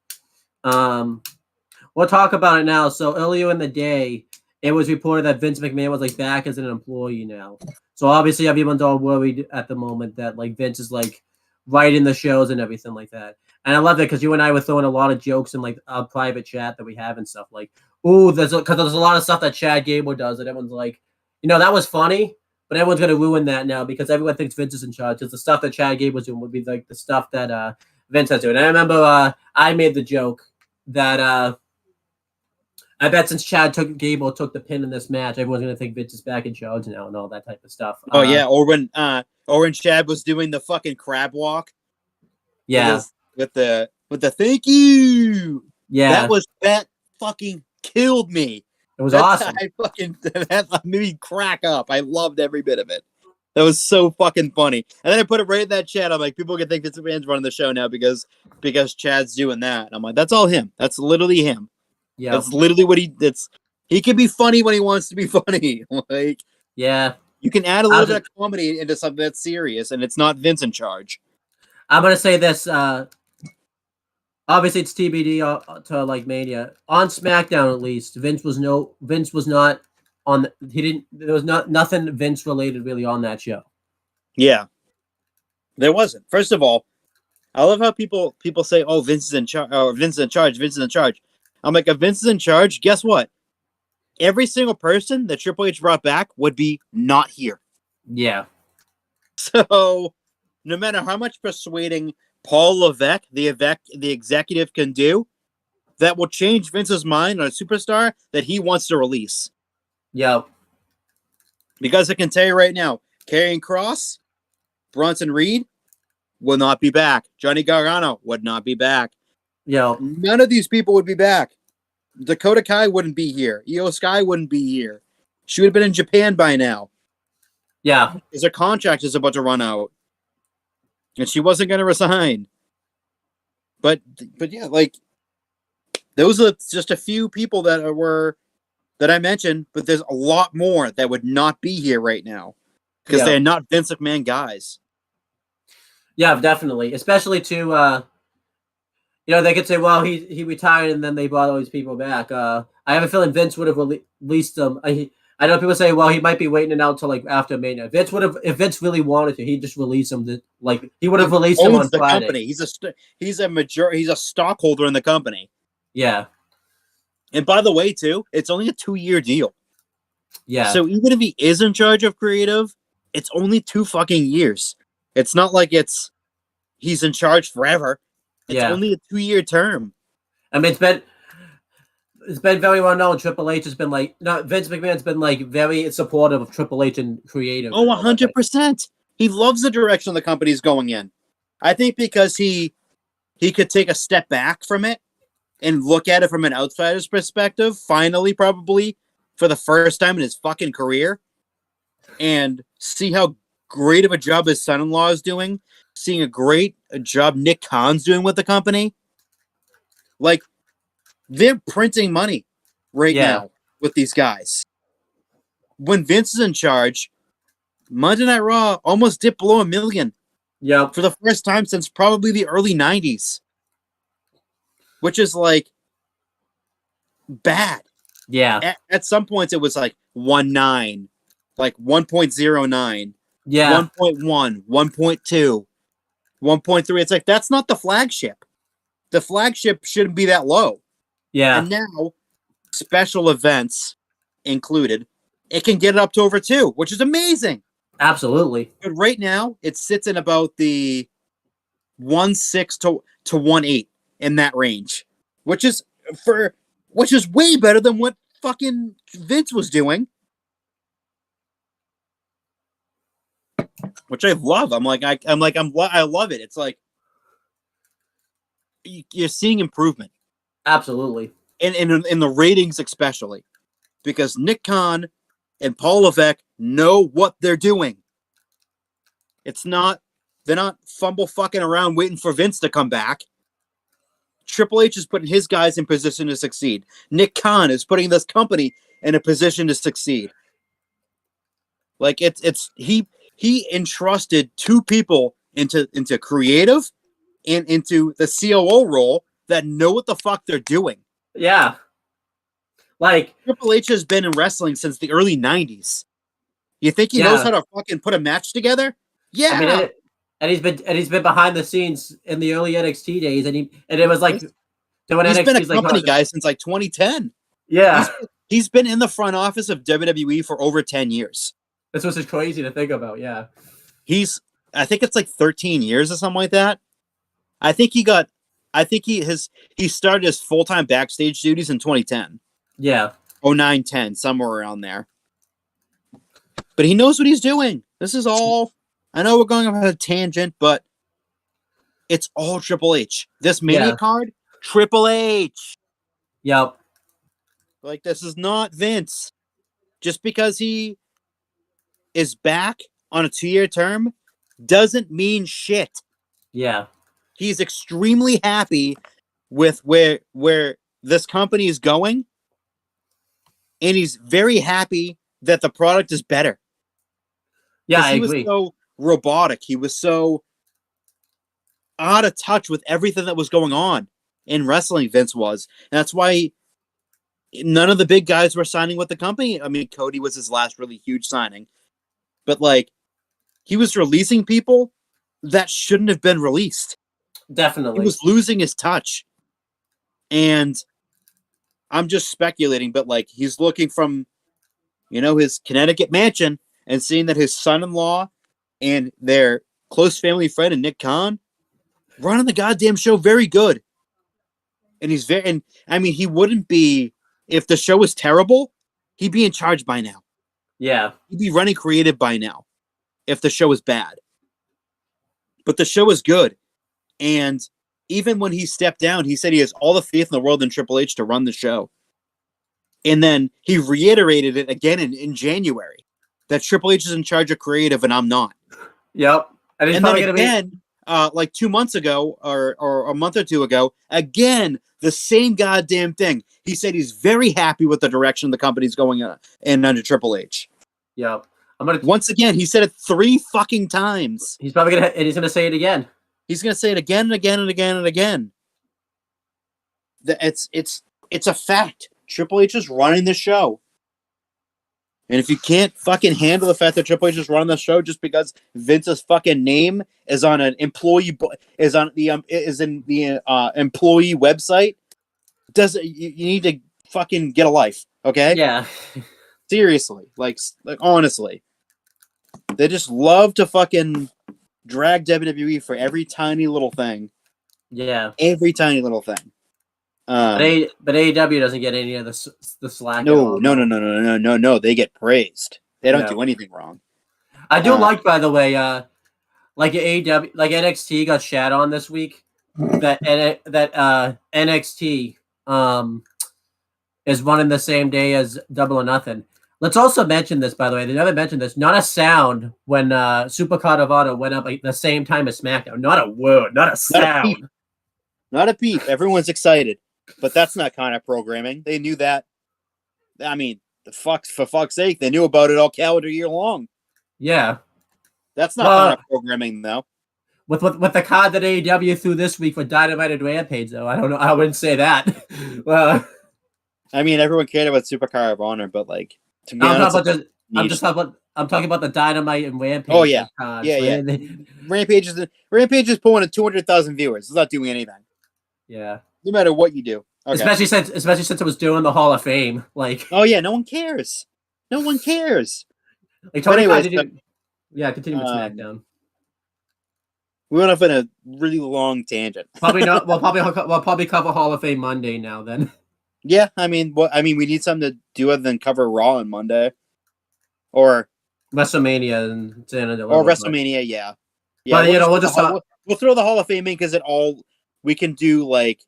[SPEAKER 2] We'll talk about it now. So earlier in the day, it was reported that Vince McMahon was back as an employee now. So obviously everyone's all worried at the moment that Vince is writing the shows and everything like that. And I love it because you and I were throwing a lot of jokes in our private chat that we have and stuff there's a lot of stuff that Chad Gable does that everyone's that was funny, but everyone's gonna ruin that now because everyone thinks Vince is in charge. Because the stuff that Chad Gable's doing would be the stuff that Vince has doing. And I remember I made the joke that I bet since Gable took the pin in this match, everyone's gonna think Vince is back in charge now and all that type of stuff.
[SPEAKER 4] Or when Chad was doing the fucking crab walk.
[SPEAKER 2] Yeah.
[SPEAKER 4] With the thank you.
[SPEAKER 2] Yeah.
[SPEAKER 4] That fucking killed me.
[SPEAKER 2] It was awesome.
[SPEAKER 4] That made me crack up. I loved every bit of it. That was so fucking funny. And then I put it right in that chat. I'm like, people can think Vince McMahon's running the show now because Chad's doing that. And I'm like, that's all him. That's literally him. Yeah. That's literally what he can be funny when he wants to be funny.
[SPEAKER 2] Yeah.
[SPEAKER 4] You can add a little bit of comedy into something that's serious, and it's not Vince in charge.
[SPEAKER 2] I'm gonna say this. Obviously, it's TBD to Mania. On SmackDown, at least, Vince was not on. There was nothing Vince related really on that show.
[SPEAKER 4] Yeah, there wasn't. First of all, I love how people say, "Oh, Vince is in charge. Oh, Vince is in charge. Vince is in charge." I'm like, if Vince is in charge, guess what? Every single person that Triple H brought back would be not here.
[SPEAKER 2] Yeah.
[SPEAKER 4] So, no matter how much persuading Paul Levesque, the executive, can do, that will change Vince's mind on a superstar that he wants to release.
[SPEAKER 2] Yeah.
[SPEAKER 4] Because I can tell you right now, Karrion Kross, Bronson Reed will not be back. Johnny Gargano would not be back.
[SPEAKER 2] Yeah.
[SPEAKER 4] None of these people would be back. Dakota Kai wouldn't be here. Io Sky wouldn't be here. She would have been in Japan by now.
[SPEAKER 2] Yeah.
[SPEAKER 4] Because her contract is about to run out. And she wasn't going to resign. But yeah, like, those are just a few people that I mentioned, but there's a lot more that would not be here right now. Because they're not Vince McMahon guys.
[SPEAKER 2] Yeah, definitely. Especially to, they could say, well, he retired and then they brought all these people back. I have a feeling Vince would have released them. I know people say, well, he might be waiting it out till like after Mania. Vince would have, if Vince really wanted to, he'd just release them. He would have released them on
[SPEAKER 4] the
[SPEAKER 2] Friday.
[SPEAKER 4] Company. He's a stockholder in the company.
[SPEAKER 2] Yeah.
[SPEAKER 4] And by the way, too, it's only a 2-year deal.
[SPEAKER 2] Yeah.
[SPEAKER 4] So even if he is in charge of creative, it's only 2 fucking years. It's not like he's in charge forever. It's only a 2-year term.
[SPEAKER 2] I mean, it's been very well known. Triple H has been Vince McMahon's been very supportive of Triple H and creative.
[SPEAKER 4] Oh, 100%. He loves the direction the company's going in. I think because he could take a step back from it and look at it from an outsider's perspective, finally, probably, for the first time in his fucking career, and see how great of a job his son-in-law is doing, seeing a job Nick Khan's doing with the company. Like, they're printing money right now with these guys. When Vince is in charge, Monday Night Raw almost dipped below 1 million.
[SPEAKER 2] Yeah.
[SPEAKER 4] For the first time since probably the early 90s. Which is like bad.
[SPEAKER 2] Yeah.
[SPEAKER 4] At some points it was like 1.9, like 1.09,
[SPEAKER 2] yeah,
[SPEAKER 4] 1.1, 1.2, 1.3. It's like, that's not the flagship. The flagship shouldn't be that low.
[SPEAKER 2] Yeah.
[SPEAKER 4] And now, special events included, it can get it up to over 2, which is amazing.
[SPEAKER 2] Absolutely.
[SPEAKER 4] But right now, it sits in about the 1.6 to 1.8 in that range, which is way better than what fucking Vince was doing. Which I love. I love it. It's like you're seeing improvement.
[SPEAKER 2] Absolutely.
[SPEAKER 4] And in the ratings especially. Because Nick Khan and Paul Levesque know what they're doing. They're not fumble fucking around waiting for Vince to come back. Triple H is putting his guys in position to succeed. Nick Khan is putting this company in a position to succeed. Like he entrusted 2 people into creative and into the COO role that know what the fuck they're doing.
[SPEAKER 2] Yeah. Like,
[SPEAKER 4] Triple H has been in wrestling since the early 90s. You think he knows how to fucking put a match together? Yeah.
[SPEAKER 2] I mean, and he's been behind the scenes in the early NXT days, and it was like
[SPEAKER 4] he's been a company guy since like 2010.
[SPEAKER 2] Yeah.
[SPEAKER 4] He's been in the front office of WWE for over 10 years.
[SPEAKER 2] This was just crazy to think about. Yeah.
[SPEAKER 4] I think it's like 13 years or something like that. I think he started his full-time backstage duties in 2010.
[SPEAKER 2] Yeah.
[SPEAKER 4] 09, 10, somewhere around there. But he knows what he's doing. This is all, I know we're going on a tangent, but it's all Triple H. This Mania card, Triple H.
[SPEAKER 2] Yep.
[SPEAKER 4] Like, this is not Vince. Just because he is back on a 2-year term doesn't mean shit.
[SPEAKER 2] Yeah.
[SPEAKER 4] He's extremely happy with where this company is going, and he's very happy that the product is better.
[SPEAKER 2] Yeah, I agree.
[SPEAKER 4] He was so robotic. He was so out of touch with everything that was going on in wrestling, Vince was. And that's why none of the big guys were signing with the company. I mean, Cody was his last really huge signing. But, like, he was releasing people that shouldn't have been released.
[SPEAKER 2] Definitely.
[SPEAKER 4] He was losing his touch. And I'm just speculating, but, like, he's looking from, his Connecticut mansion and seeing that his son-in-law and their close family friend and Nick Khan running the goddamn show very good. And he wouldn't be, if the show was terrible, he'd be in charge by now.
[SPEAKER 2] Yeah.
[SPEAKER 4] He'd be running creative by now if the show was bad. But the show is good. And even when he stepped down, he said he has all the faith in the world in Triple H to run the show. And then he reiterated it again in January that Triple H is in charge of creative and I'm not.
[SPEAKER 2] Yep. And
[SPEAKER 4] then again, like 2 months ago or a month or two ago, again, the same goddamn thing. He said he's very happy with the direction the company's going in under Triple H.
[SPEAKER 2] Yep.
[SPEAKER 4] Once again, he said it 3 fucking times.
[SPEAKER 2] He's probably he's gonna say it again.
[SPEAKER 4] He's gonna say it again and again and again and again. It's a fact. Triple H is running the show. And if you can't fucking handle the fact that Triple H is running the show just because Vince's fucking name is on an employee is in the employee website, you need to fucking get a life, okay?
[SPEAKER 2] Yeah.
[SPEAKER 4] Seriously, like honestly, they just love to fucking drag WWE for every tiny little thing.
[SPEAKER 2] Yeah.
[SPEAKER 4] Every tiny little thing.
[SPEAKER 2] But AEW doesn't get any of the slack.
[SPEAKER 4] No. They get praised. They don't do anything wrong.
[SPEAKER 2] I do like, by the way, like AEW, like NXT got shat on this week. That NXT is running the same day as Double or Nothing. Let's also mention this, by the way. They never mentioned this. Not a sound when Supercard of Auto went up at the same time as SmackDown. Not a word. Not a sound.
[SPEAKER 4] Not a peep. Everyone's excited. But that's not kind of programming. They knew that. I mean, for fuck's sake, they knew about it all calendar year long.
[SPEAKER 2] Yeah.
[SPEAKER 4] That's not kind of programming, though.
[SPEAKER 2] With the card that AEW threw this week for Dynamite and Rampage, though, I don't know. I wouldn't say that. Well,
[SPEAKER 4] I mean, everyone cared about Supercard of Honor, but like, to be
[SPEAKER 2] honest, I'm talking about the Dynamite and Rampage.
[SPEAKER 4] Oh yeah,
[SPEAKER 2] cards.
[SPEAKER 4] yeah. Rampage is pulling at 200,000 viewers. It's not doing anything.
[SPEAKER 2] Yeah.
[SPEAKER 4] No matter what you do. Okay.
[SPEAKER 2] Especially since it was doing the Hall of Fame. Like,
[SPEAKER 4] oh yeah, no one cares. No one cares.
[SPEAKER 2] Like, Tony continue with SmackDown.
[SPEAKER 4] We went off in a really long tangent.
[SPEAKER 2] Probably not. We'll probably cover Hall of Fame Monday now. Then.
[SPEAKER 4] Yeah, I mean, we need something to do other than cover Raw on Monday, or
[SPEAKER 2] WrestleMania and
[SPEAKER 4] WrestleMania. Yeah.
[SPEAKER 2] But
[SPEAKER 4] we'll throw the Hall of Fame in because we can do like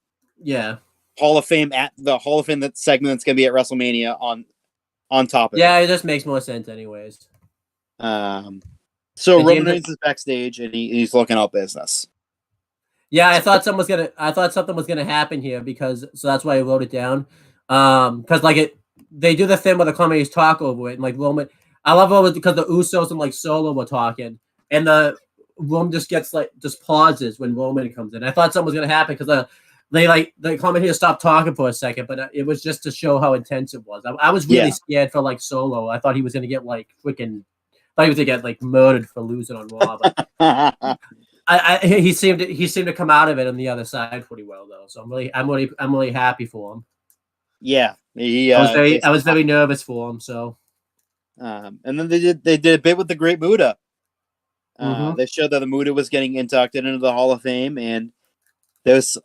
[SPEAKER 4] Hall of Fame at the Hall of Fame that segment that's gonna be at WrestleMania on top of it.
[SPEAKER 2] Yeah, it just makes more sense anyways.
[SPEAKER 4] So Roman Reigns is backstage and he's looking out business.
[SPEAKER 2] Yeah, I thought something was gonna happen here so that's why I wrote it down. Because like they do the thing where the commentators talk over it, and like Roman, I love Roman because the Usos and like Solo were talking, and the room just pauses when Roman comes in. I thought something was gonna happen because the commentators stopped talking for a second, but it was just to show how intense it was. I was really scared for like Solo. I thought he was gonna get like freaking. I thought he was gonna get like murdered for losing on Raw. But he seemed to come out of it on the other side pretty well though. So I'm really happy for him.
[SPEAKER 4] Yeah,
[SPEAKER 2] I was very nervous for him. So,
[SPEAKER 4] and then they did a bit with the Great Muta. They showed that the Muta was getting inducted into the Hall of Fame, and this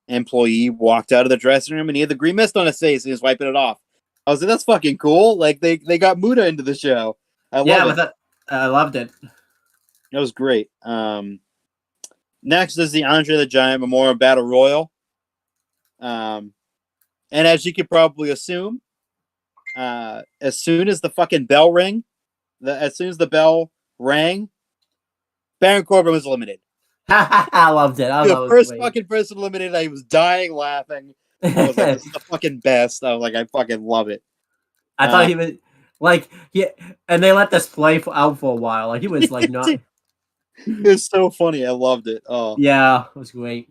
[SPEAKER 4] employee walked out of the dressing room and he had the green mist on his face and he was wiping it off. I was like, that's fucking cool. Like they got Muta into the show. I
[SPEAKER 2] loved it.
[SPEAKER 4] It was great. Next is the Andre the Giant Memorial Battle Royal. And as you could probably assume, as soon as the fucking bell rang, Baron Corbin was eliminated.
[SPEAKER 2] I loved it.
[SPEAKER 4] The first fucking person eliminated, I was dying laughing. I was like, this is the fucking best. I was like, I fucking love it.
[SPEAKER 2] I thought he was like, and they let this play out for a while. Like he was like not.
[SPEAKER 4] It was so funny. I loved it. Oh
[SPEAKER 2] yeah, it was great.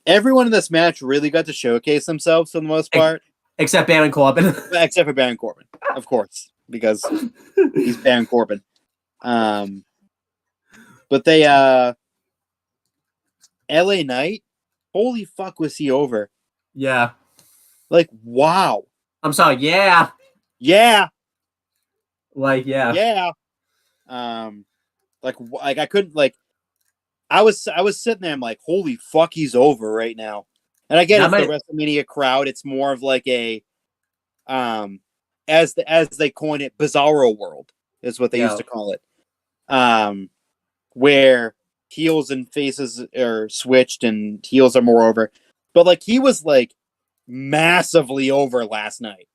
[SPEAKER 4] Everyone in this match really got to showcase themselves for the most part,
[SPEAKER 2] except Baron Corbin.
[SPEAKER 4] Except for Baron Corbin, of course, because he's Baron Corbin. But they LA Knight, holy fuck, was he over?
[SPEAKER 2] Yeah.
[SPEAKER 4] Like, wow.
[SPEAKER 2] I'm sorry. Yeah.
[SPEAKER 4] Yeah.
[SPEAKER 2] Like, yeah.
[SPEAKER 4] Yeah. Like I couldn't like. I was sitting there. I'm like, holy fuck, he's over right now. And I get it's the WrestleMania crowd. It's more of like a as they coin it, Bizarro World is what they used to call it. Where heels and faces are switched and heels are more over. But like he was like massively over last night.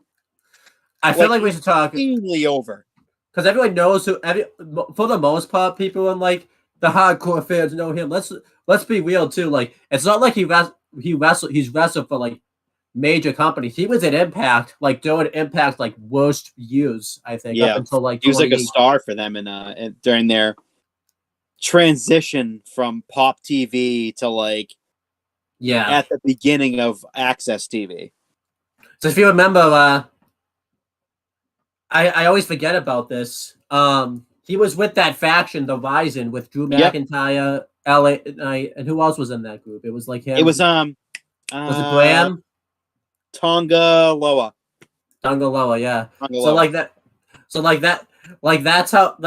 [SPEAKER 2] I feel like we should talk
[SPEAKER 4] extremely over.
[SPEAKER 2] Because everyone knows for the most part, people in like the hardcore fans know him. Let's be real too. Like it's not like he's wrestled for like major companies. He was at Impact, like doing Impact like worst years, I think, up until like
[SPEAKER 4] he was like a star for them and during their transition from Pop TV to like at the beginning of Access TV.
[SPEAKER 2] So if you remember, I always forget about this. He was with that faction, the Rising, with Drew McIntyre, LA Knight, and who else was in that group? It was like him.
[SPEAKER 4] It was
[SPEAKER 2] was it Graham?
[SPEAKER 4] Tonga Loa,
[SPEAKER 2] yeah.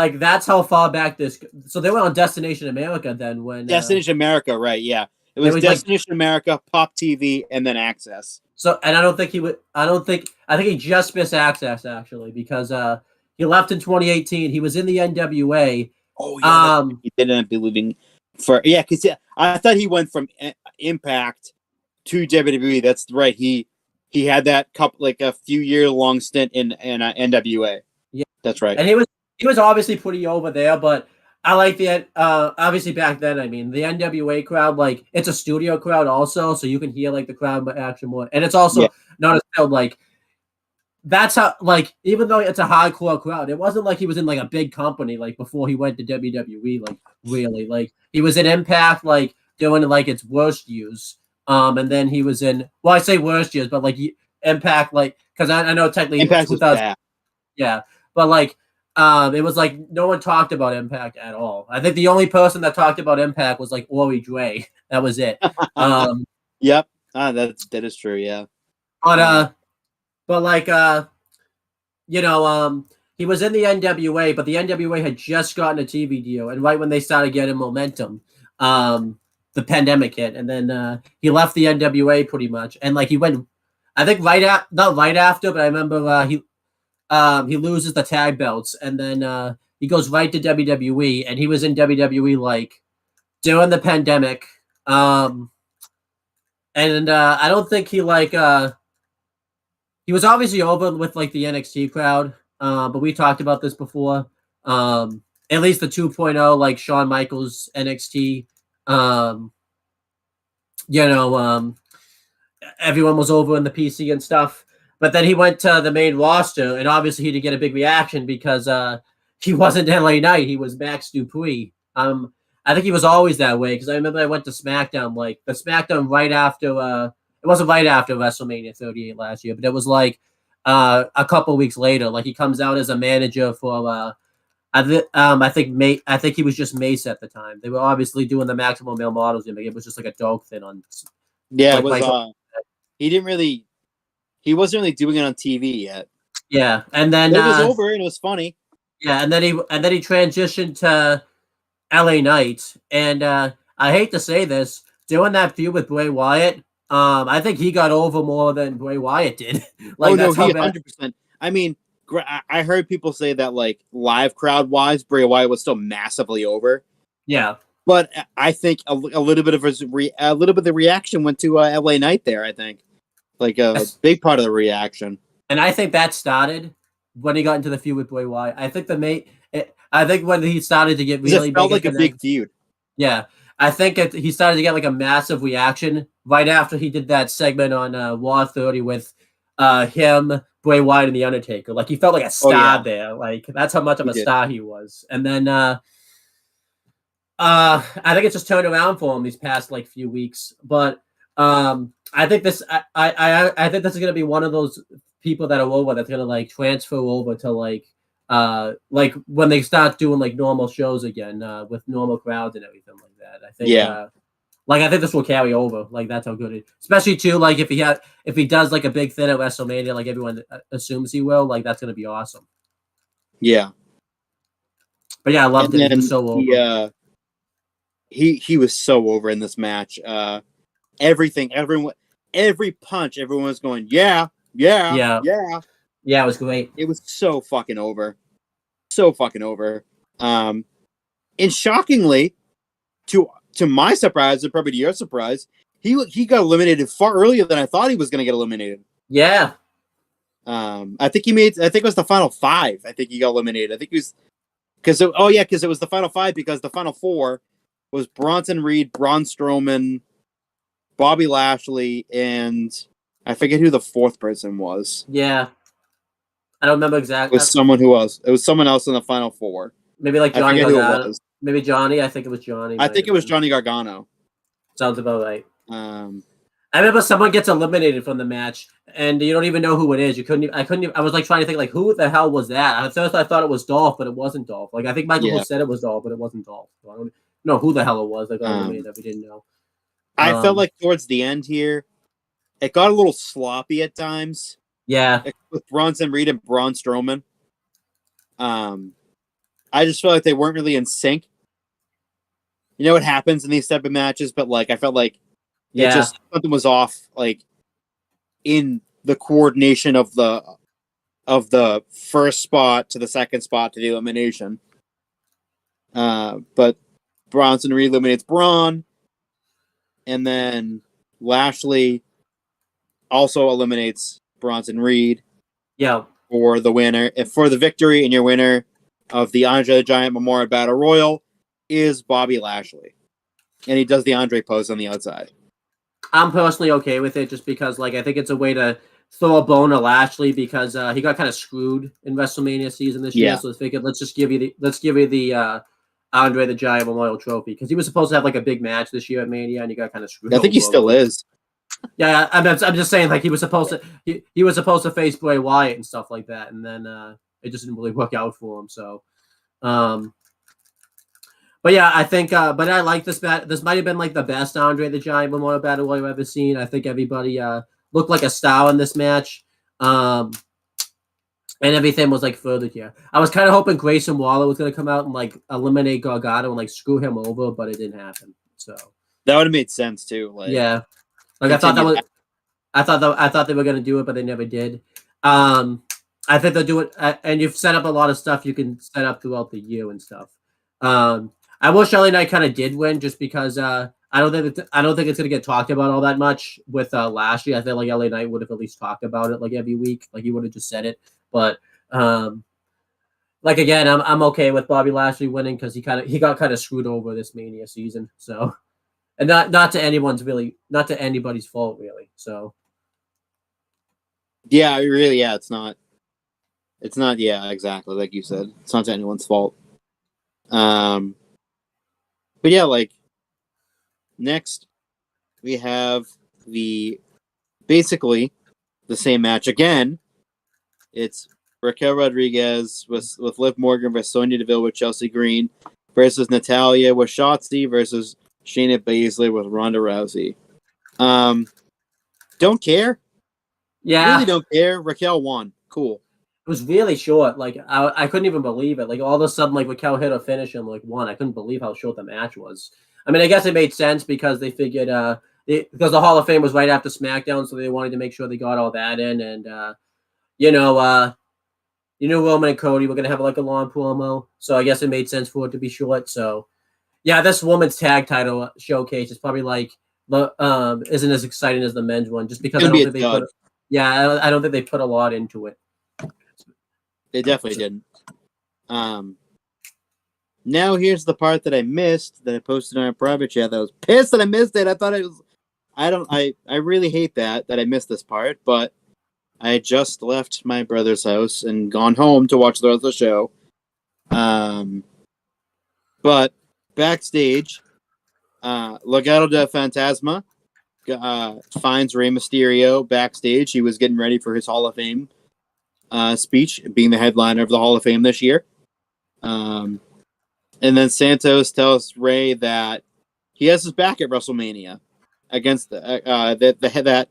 [SPEAKER 2] That's how far back this. So they went on Destination America then when
[SPEAKER 4] Destination America, right? Yeah, it was Destination America, Pop TV, and then Access.
[SPEAKER 2] So, and I think he just missed Access actually because he left in 2018. He was in the NWA.
[SPEAKER 4] Oh yeah, he didn't end up leaving because I thought he went from Impact to WWE. That's right. He had that couple like a few year long stint in NWA.
[SPEAKER 2] Yeah,
[SPEAKER 4] that's right.
[SPEAKER 2] And he was obviously pretty over there, but I like the obviously back then. I mean, the NWA crowd, like it's a studio crowd also, so you can hear like the crowd action more, and it's also not as still like that's how like even though it's a hardcore crowd, it wasn't like he was in like a big company like before he went to WWE. Like really, like he was in Impact, like doing like its worst years, and then he was in I say worst years, but like Impact, like because I know technically
[SPEAKER 4] Impact was bad.
[SPEAKER 2] Yeah, but like. It was like no one talked about Impact at all. I think the only person that talked about Impact was like Ori Dre. That was it.
[SPEAKER 4] Yep, that is true. Yeah,
[SPEAKER 2] but like he was in the NWA, but the NWA had just gotten a TV deal, and right when they started getting momentum, the pandemic hit, and then he left the NWA pretty much, and like he went, I think not right after, but I remember he loses the tag belts, and then he goes right to WWE, and he was in WWE like during the pandemic. And I don't think he like he was obviously over with like the NXT crowd, but we talked about this before. At least the 2.0, like Shawn Michaels NXT. Everyone was over in the PC and stuff. But then he went to the main roster, and obviously he didn't get a big reaction because he wasn't LA Knight. He was Max Dupree. I think he was always that way because I remember I went to SmackDown, like the SmackDown right after. It wasn't right after WrestleMania 38 last year, but it was like a couple weeks later. Like he comes out as a manager for. I think he was just Mace at the time. They were obviously doing the Maximum Male Models gimmick. It was just like a dog thing on.
[SPEAKER 4] Yeah, it was. He wasn't really doing it on TV yet.
[SPEAKER 2] Yeah, and then
[SPEAKER 4] it was over and it was funny.
[SPEAKER 2] Yeah, and then he transitioned to LA Knight, and I hate to say this, doing that feud with Bray Wyatt, I think he got over more than Bray Wyatt did. Like,
[SPEAKER 4] he 100%. I mean, I heard people say that like live crowd wise, Bray Wyatt was still massively over.
[SPEAKER 2] Yeah,
[SPEAKER 4] but I think a little bit of the reaction went to LA Knight there. I think. Like a big part of the reaction. And
[SPEAKER 2] I think that started when he got into the feud with Bray Wyatt. I think I think when he started to get really
[SPEAKER 4] big. It felt like a big feud.
[SPEAKER 2] Yeah. I think he started to get like a massive reaction right after he did that segment on Raw 30 with him, Bray Wyatt, and The Undertaker. Like he felt like a star there. Like that's how much of a star he was. And then I think it just turned around for him these past like few weeks. But I think this. I think this is gonna be one of those people that are over that's gonna like transfer over to like when they start doing like normal shows again with normal crowds and everything like that. I think. Yeah. I think this will carry over. Like that's how good it. Especially too, like if he does like a big thing at WrestleMania, like everyone assumes he will. Like that's gonna be awesome.
[SPEAKER 4] Yeah.
[SPEAKER 2] But yeah, I loved it. He was so over.
[SPEAKER 4] He was so over in this match. Every punch, everyone was going, yeah.
[SPEAKER 2] Yeah, it was great.
[SPEAKER 4] It was so fucking over. So fucking over. And shockingly, to my surprise, and probably to your surprise, he got eliminated far earlier than I thought he was going to get eliminated.
[SPEAKER 2] Yeah.
[SPEAKER 4] I think it was the final 5. I think he got eliminated. I think he was because it was the final 5 because the final 4 was Bronson Reed, Braun Strowman, Bobby Lashley, and I forget who the 4th person was.
[SPEAKER 2] Yeah. I don't remember exactly.
[SPEAKER 4] It was someone who else. It was someone else in the final 4.
[SPEAKER 2] Maybe like Johnny
[SPEAKER 4] Gargano.
[SPEAKER 2] Who it was. Maybe Johnny. I think it was Johnny.
[SPEAKER 4] I think it was Johnny Gargano.
[SPEAKER 2] Sounds about right.
[SPEAKER 4] I
[SPEAKER 2] remember someone gets eliminated from the match, and you don't even know who it is. I was like trying to think like who the hell was that? At first I thought it was Dolph, but it wasn't Dolph. Like I think Michael said it was Dolph, but it wasn't Dolph. So I don't know who the hell it was that got eliminated that we didn't know.
[SPEAKER 4] I felt like towards the end here, it got a little sloppy at times.
[SPEAKER 2] Yeah,
[SPEAKER 4] with Bronson Reed and Braun Strowman. I just felt like they weren't really in sync. You know what happens in these type of matches, but like I felt like something was off, like in the coordination of the first spot to the second spot to the elimination. But Bronson Reed eliminates Braun, and then Lashley also eliminates Bronson Reed.
[SPEAKER 2] Yeah,
[SPEAKER 4] for the winner, for the victory, and your winner of the Andre the Giant Memorial Battle Royal is Bobby Lashley, and he does the Andre pose on the outside.
[SPEAKER 2] I'm personally okay with it, just because like I think it's a way to throw a bone to Lashley because he got kind of screwed in WrestleMania season this year. So I figured let's give you the Andre the Giant Memorial Trophy because he was supposed to have like a big match this year at Mania, and he got kind of screwed.
[SPEAKER 4] I think he still is.
[SPEAKER 2] Yeah, I'm just saying like he was supposed to face Bray Wyatt and stuff like that, and then it just didn't really work out for him. So, but yeah, I think but I like this match. This might have been like the best Andre the Giant Memorial Battle Royal I've ever seen. I think everybody looked like a star in this match. And everything was like furthered here. I was kind of hoping Grayson Waller was going to come out and like eliminate Gargano and like screw him over, but it didn't happen. So
[SPEAKER 4] that would have made sense too. Like,
[SPEAKER 2] yeah, like I thought they were going to do it, but they never did. I think they'll do it, and you've set up a lot of stuff you can set up throughout the year and stuff. I wish LA Knight kind of did win, just because I don't think it's going to get talked about all that much with Lashley. I feel like LA Knight would have at least talked about it like every week, like he would have just said it. But like again, I'm okay with Bobby Lashley winning because he got kind of screwed over this Mania season. So, and not to anybody's fault really. So,
[SPEAKER 4] yeah, really, yeah, it's not. Yeah, exactly like you said. It's not to anyone's fault. But yeah, like next we have basically the same match again. It's Raquel Rodriguez with Liv Morgan versus Sonya Deville with Chelsea Green versus Natalya with Shotzi versus Shayna Baszler with Ronda Rousey. Don't care.
[SPEAKER 2] Yeah,
[SPEAKER 4] really don't care. Raquel won. Cool.
[SPEAKER 2] It was really short. Like I couldn't even believe it. Like all of a sudden, like Raquel hit a finish and like won. I couldn't believe how short the match was. I mean, I guess it made sense because they figured because the Hall of Fame was right after SmackDown, so they wanted to make sure they got all that in. And Roman and Cody were gonna have like a long promo, so I guess it made sense for it to be short. So yeah, this woman's tag title showcase is probably like isn't as exciting as the men's one, just because I don't think they put a lot into it.
[SPEAKER 4] They definitely didn't. Now here's the part that I missed that I posted on our private chat. That I was pissed that I missed it. I thought it was. I really hate that I missed this part, but I had just left my brother's house and gone home to watch the rest of the show. But backstage, Legado del Fantasma finds Rey Mysterio backstage. He was getting ready for his Hall of Fame speech, being the headliner of the Hall of Fame this year. And then Santos tells Rey that he has his back at WrestleMania against that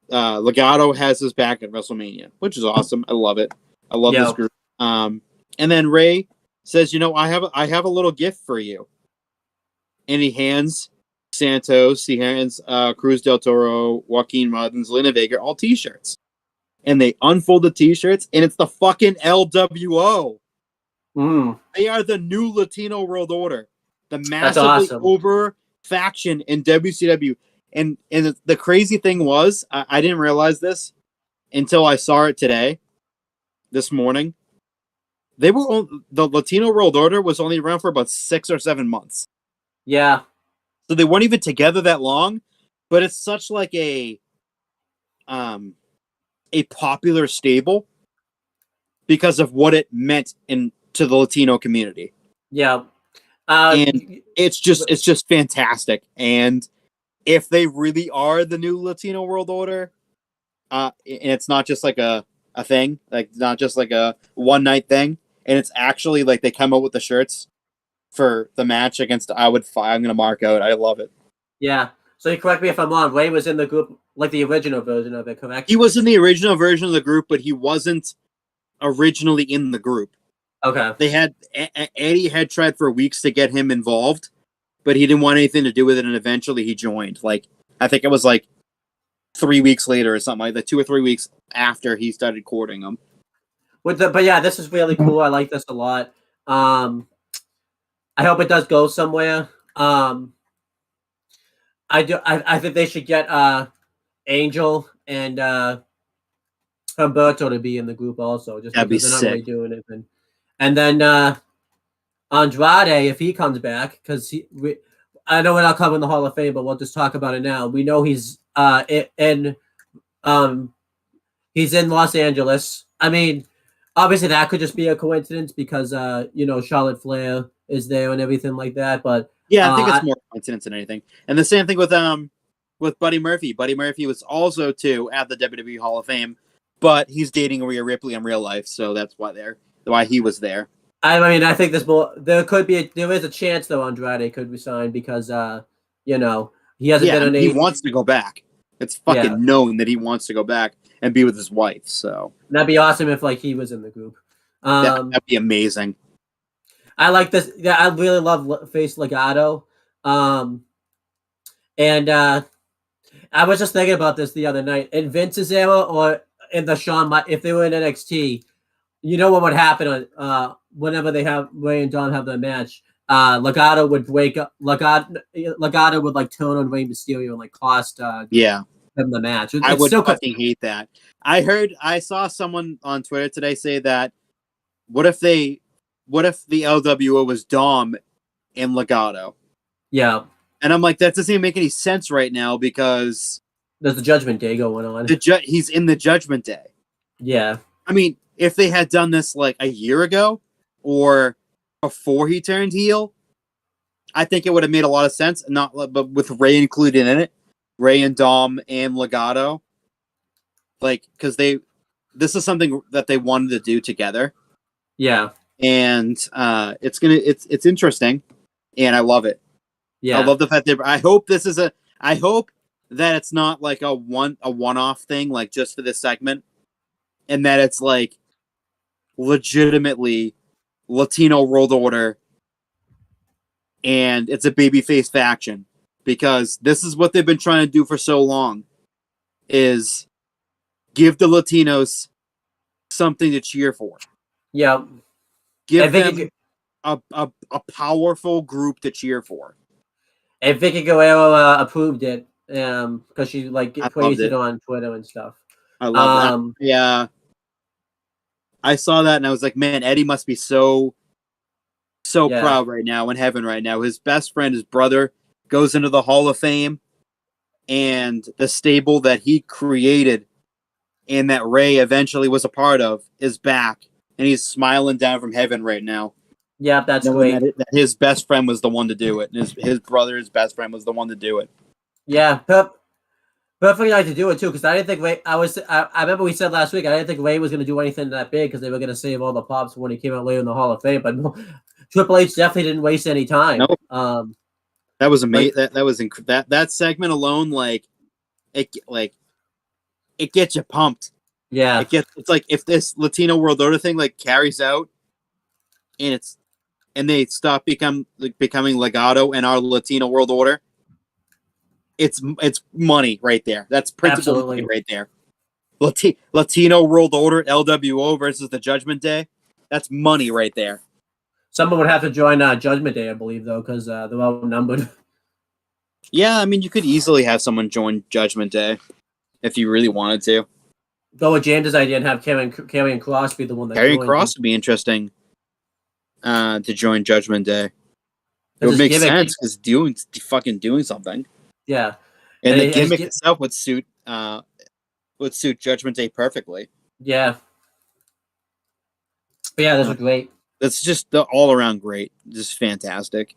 [SPEAKER 4] Legado has his back at WrestleMania, which is awesome. I love it. I love this group. And then Rey says, I have a little gift for you. And he hands Santos, Cruz del Toro, Joaquin Rodden, Zelina Vega all t-shirts. and they unfold the t-shirts, and it's the fucking LWO. They are the new Latino World Order, the massively over faction in WCW. And the crazy thing was, I didn't realize this until I saw it this morning. The Latino World Order was only around for about 6 or 7 months.
[SPEAKER 2] Yeah.
[SPEAKER 4] So they weren't even together that long, but it's such like a popular stable because of what it meant to the Latino community.
[SPEAKER 2] Yeah.
[SPEAKER 4] And it's just fantastic. And if they really are the new Latino World Order, and it's not just like a thing, like not just like a one night thing, and it's actually like they come out with the shirts for the match against I'm gonna mark out. I love it.
[SPEAKER 2] Yeah. So you correct me if I'm wrong. Ray was in the group, like the original version of it, correct?
[SPEAKER 4] He was in the original version of the group, but he wasn't originally in the group.
[SPEAKER 2] Okay.
[SPEAKER 4] They had Eddie had tried for weeks to get him involved, but he didn't want anything to do with it, and eventually he joined. Like I think it was like 3 weeks later or something like that, 2 or 3 weeks after he started courting him.
[SPEAKER 2] But yeah, this is really cool. I like this a lot. I hope it does go somewhere. I think they should get Angel and Humberto to be in the group also, just
[SPEAKER 4] That'd
[SPEAKER 2] because
[SPEAKER 4] be
[SPEAKER 2] they're not
[SPEAKER 4] sick.
[SPEAKER 2] really doing it. And then Andrade, if he comes back, because I know we're not covering the Hall of Fame, but we'll just talk about it now. We know he's in Los Angeles. I mean, obviously that could just be a coincidence because Charlotte Flair is there and everything like that. But
[SPEAKER 4] yeah, I think it's more coincidence than anything. And the same thing with Buddy Murphy. Buddy Murphy was also at the WWE Hall of Fame, but he's dating Rhea Ripley in real life, so that's why he was there. I
[SPEAKER 2] mean, I think there is a chance though Andrade could resign because he hasn't been on
[SPEAKER 4] he wants to go back. It's fucking known that he wants to go back and be with his wife. So
[SPEAKER 2] that'd be awesome if he was in the group.
[SPEAKER 4] That'd be amazing.
[SPEAKER 2] I like this. Yeah, I really love Face Legado. And I was just thinking about this the other night. In Vince's era or in the if they were in NXT, you know what would happen whenever Ray and Don have their match? Legado would wake up. Legado would like turn on Rey Mysterio and like cost him the match.
[SPEAKER 4] I would fucking hate that. I saw someone on Twitter today say that what if the LWO was Dom and Legado?
[SPEAKER 2] Yeah.
[SPEAKER 4] And I'm like, that doesn't even make any sense right now because
[SPEAKER 2] there's the Judgment Day going on.
[SPEAKER 4] He's in the Judgment Day.
[SPEAKER 2] Yeah.
[SPEAKER 4] I mean, if they had done this like a year ago or before he turned heel, I think it would have made a lot of sense. But with Ray included in it, Ray and Dom and Legado, like because this is something that they wanted to do together.
[SPEAKER 2] Yeah.
[SPEAKER 4] And it's interesting, and I love it.
[SPEAKER 2] Yeah,
[SPEAKER 4] I love the fact that I hope that it's not like a one-off thing, like just for this segment, and that it's like legitimately Latino World Order, and it's a babyface faction because this is what they've been trying to do for so long, is give the Latinos something to cheer for.
[SPEAKER 2] Yeah.
[SPEAKER 4] Give them a powerful group to cheer for.
[SPEAKER 2] And Vicky Guerrero approved it because she praised it on Twitter and stuff.
[SPEAKER 4] I love that. Yeah. I saw that and I was like, man, Eddie must be so proud right now in heaven right now. His best friend, his brother, goes into the Hall of Fame, and the stable that he created and that Ray eventually was a part of is back. And he's smiling down from heaven right now.
[SPEAKER 2] Yeah, that's great.
[SPEAKER 4] That his best friend was the one to do it. And his brother's best friend was the one to do it.
[SPEAKER 2] Yeah, perfect night to do it too. Because I didn't think Ray. I remember we said last week I didn't think Ray was going to do anything that big because they were going to save all the pops when he came out later in the Hall of Fame. But no, Triple H definitely didn't waste any time.
[SPEAKER 4] Nope. That was amazing. That segment alone, it gets you pumped.
[SPEAKER 2] Yeah,
[SPEAKER 4] it's like if this Latino World Order thing carries out, and they stop becoming Legado and our Latino World Order, it's money right there. That's principal money right there. Latino World Order, LWO versus the Judgment Day. That's money right there.
[SPEAKER 2] Someone would have to join Judgment Day, I believe, though, because they're outnumbered.
[SPEAKER 4] Yeah, I mean, you could easily have someone join Judgment Day if you really wanted to.
[SPEAKER 2] Go with James' idea and have Karrion Kross be the one that
[SPEAKER 4] Karrion
[SPEAKER 2] joins.
[SPEAKER 4] Kross would be interesting to join Judgment Day. It would make sense because doing something.
[SPEAKER 2] Yeah,
[SPEAKER 4] and the gimmick itself would suit Judgment Day perfectly.
[SPEAKER 2] Yeah, but yeah, this was great.
[SPEAKER 4] That's just all around great, just fantastic.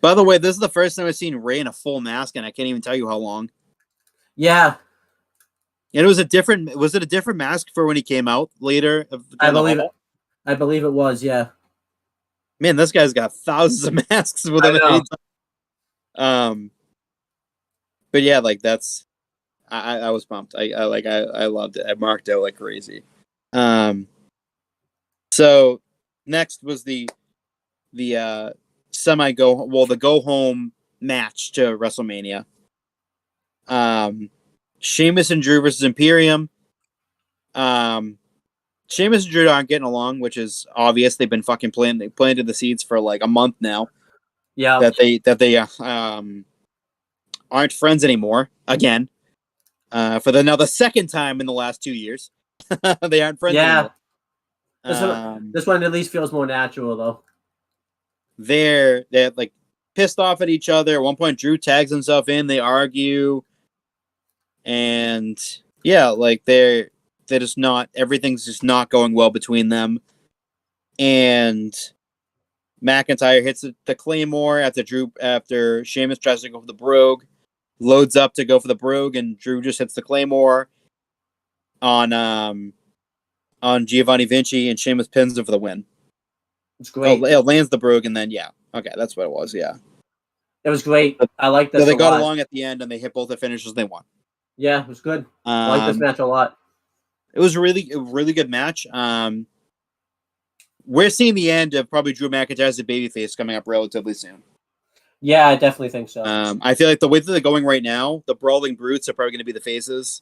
[SPEAKER 4] By the way, this is the first time I've seen Ray in a full mask, and I can't even tell you how long.
[SPEAKER 2] Yeah,
[SPEAKER 4] and it was a different. Was it a different mask for when he came out later?
[SPEAKER 2] I believe it. I believe it was. Yeah.
[SPEAKER 4] Man, this guy's got thousands of masks with him. But yeah, like that's. I was pumped. I loved it. I marked out like crazy. So next was the go home match to WrestleMania. Sheamus and Drew versus Imperium. Sheamus and Drew aren't getting along, which is obvious. They've been fucking they planted the seeds for like a month now.
[SPEAKER 2] Yeah.
[SPEAKER 4] That they aren't friends anymore. Again. For the second time in the last 2 years. They aren't friends anymore.
[SPEAKER 2] This one at least feels more natural though.
[SPEAKER 4] They're like pissed off at each other. At one point Drew tags himself in, they argue. And yeah, like they're just not, everything's just not going well between them. And McIntyre hits the Claymore after Sheamus tries to go for the Brogue. Loads up to go for the Brogue, and Drew just hits the Claymore on Giovanni Vinci, and Sheamus pins him for the win.
[SPEAKER 2] It's great.
[SPEAKER 4] It lands the Brogue, and then okay, that's what it was. Yeah,
[SPEAKER 2] it was great. I like this.
[SPEAKER 4] So they got along at the end, and they hit both the finishes. And they won.
[SPEAKER 2] Yeah, it was good. I like this match a lot.
[SPEAKER 4] It was a really good match. We're seeing the end of probably Drew McIntyre as a babyface coming up relatively soon.
[SPEAKER 2] Yeah, I definitely think so.
[SPEAKER 4] I feel like the way that they're going right now, the Brawling Brutes are probably going to be the faces,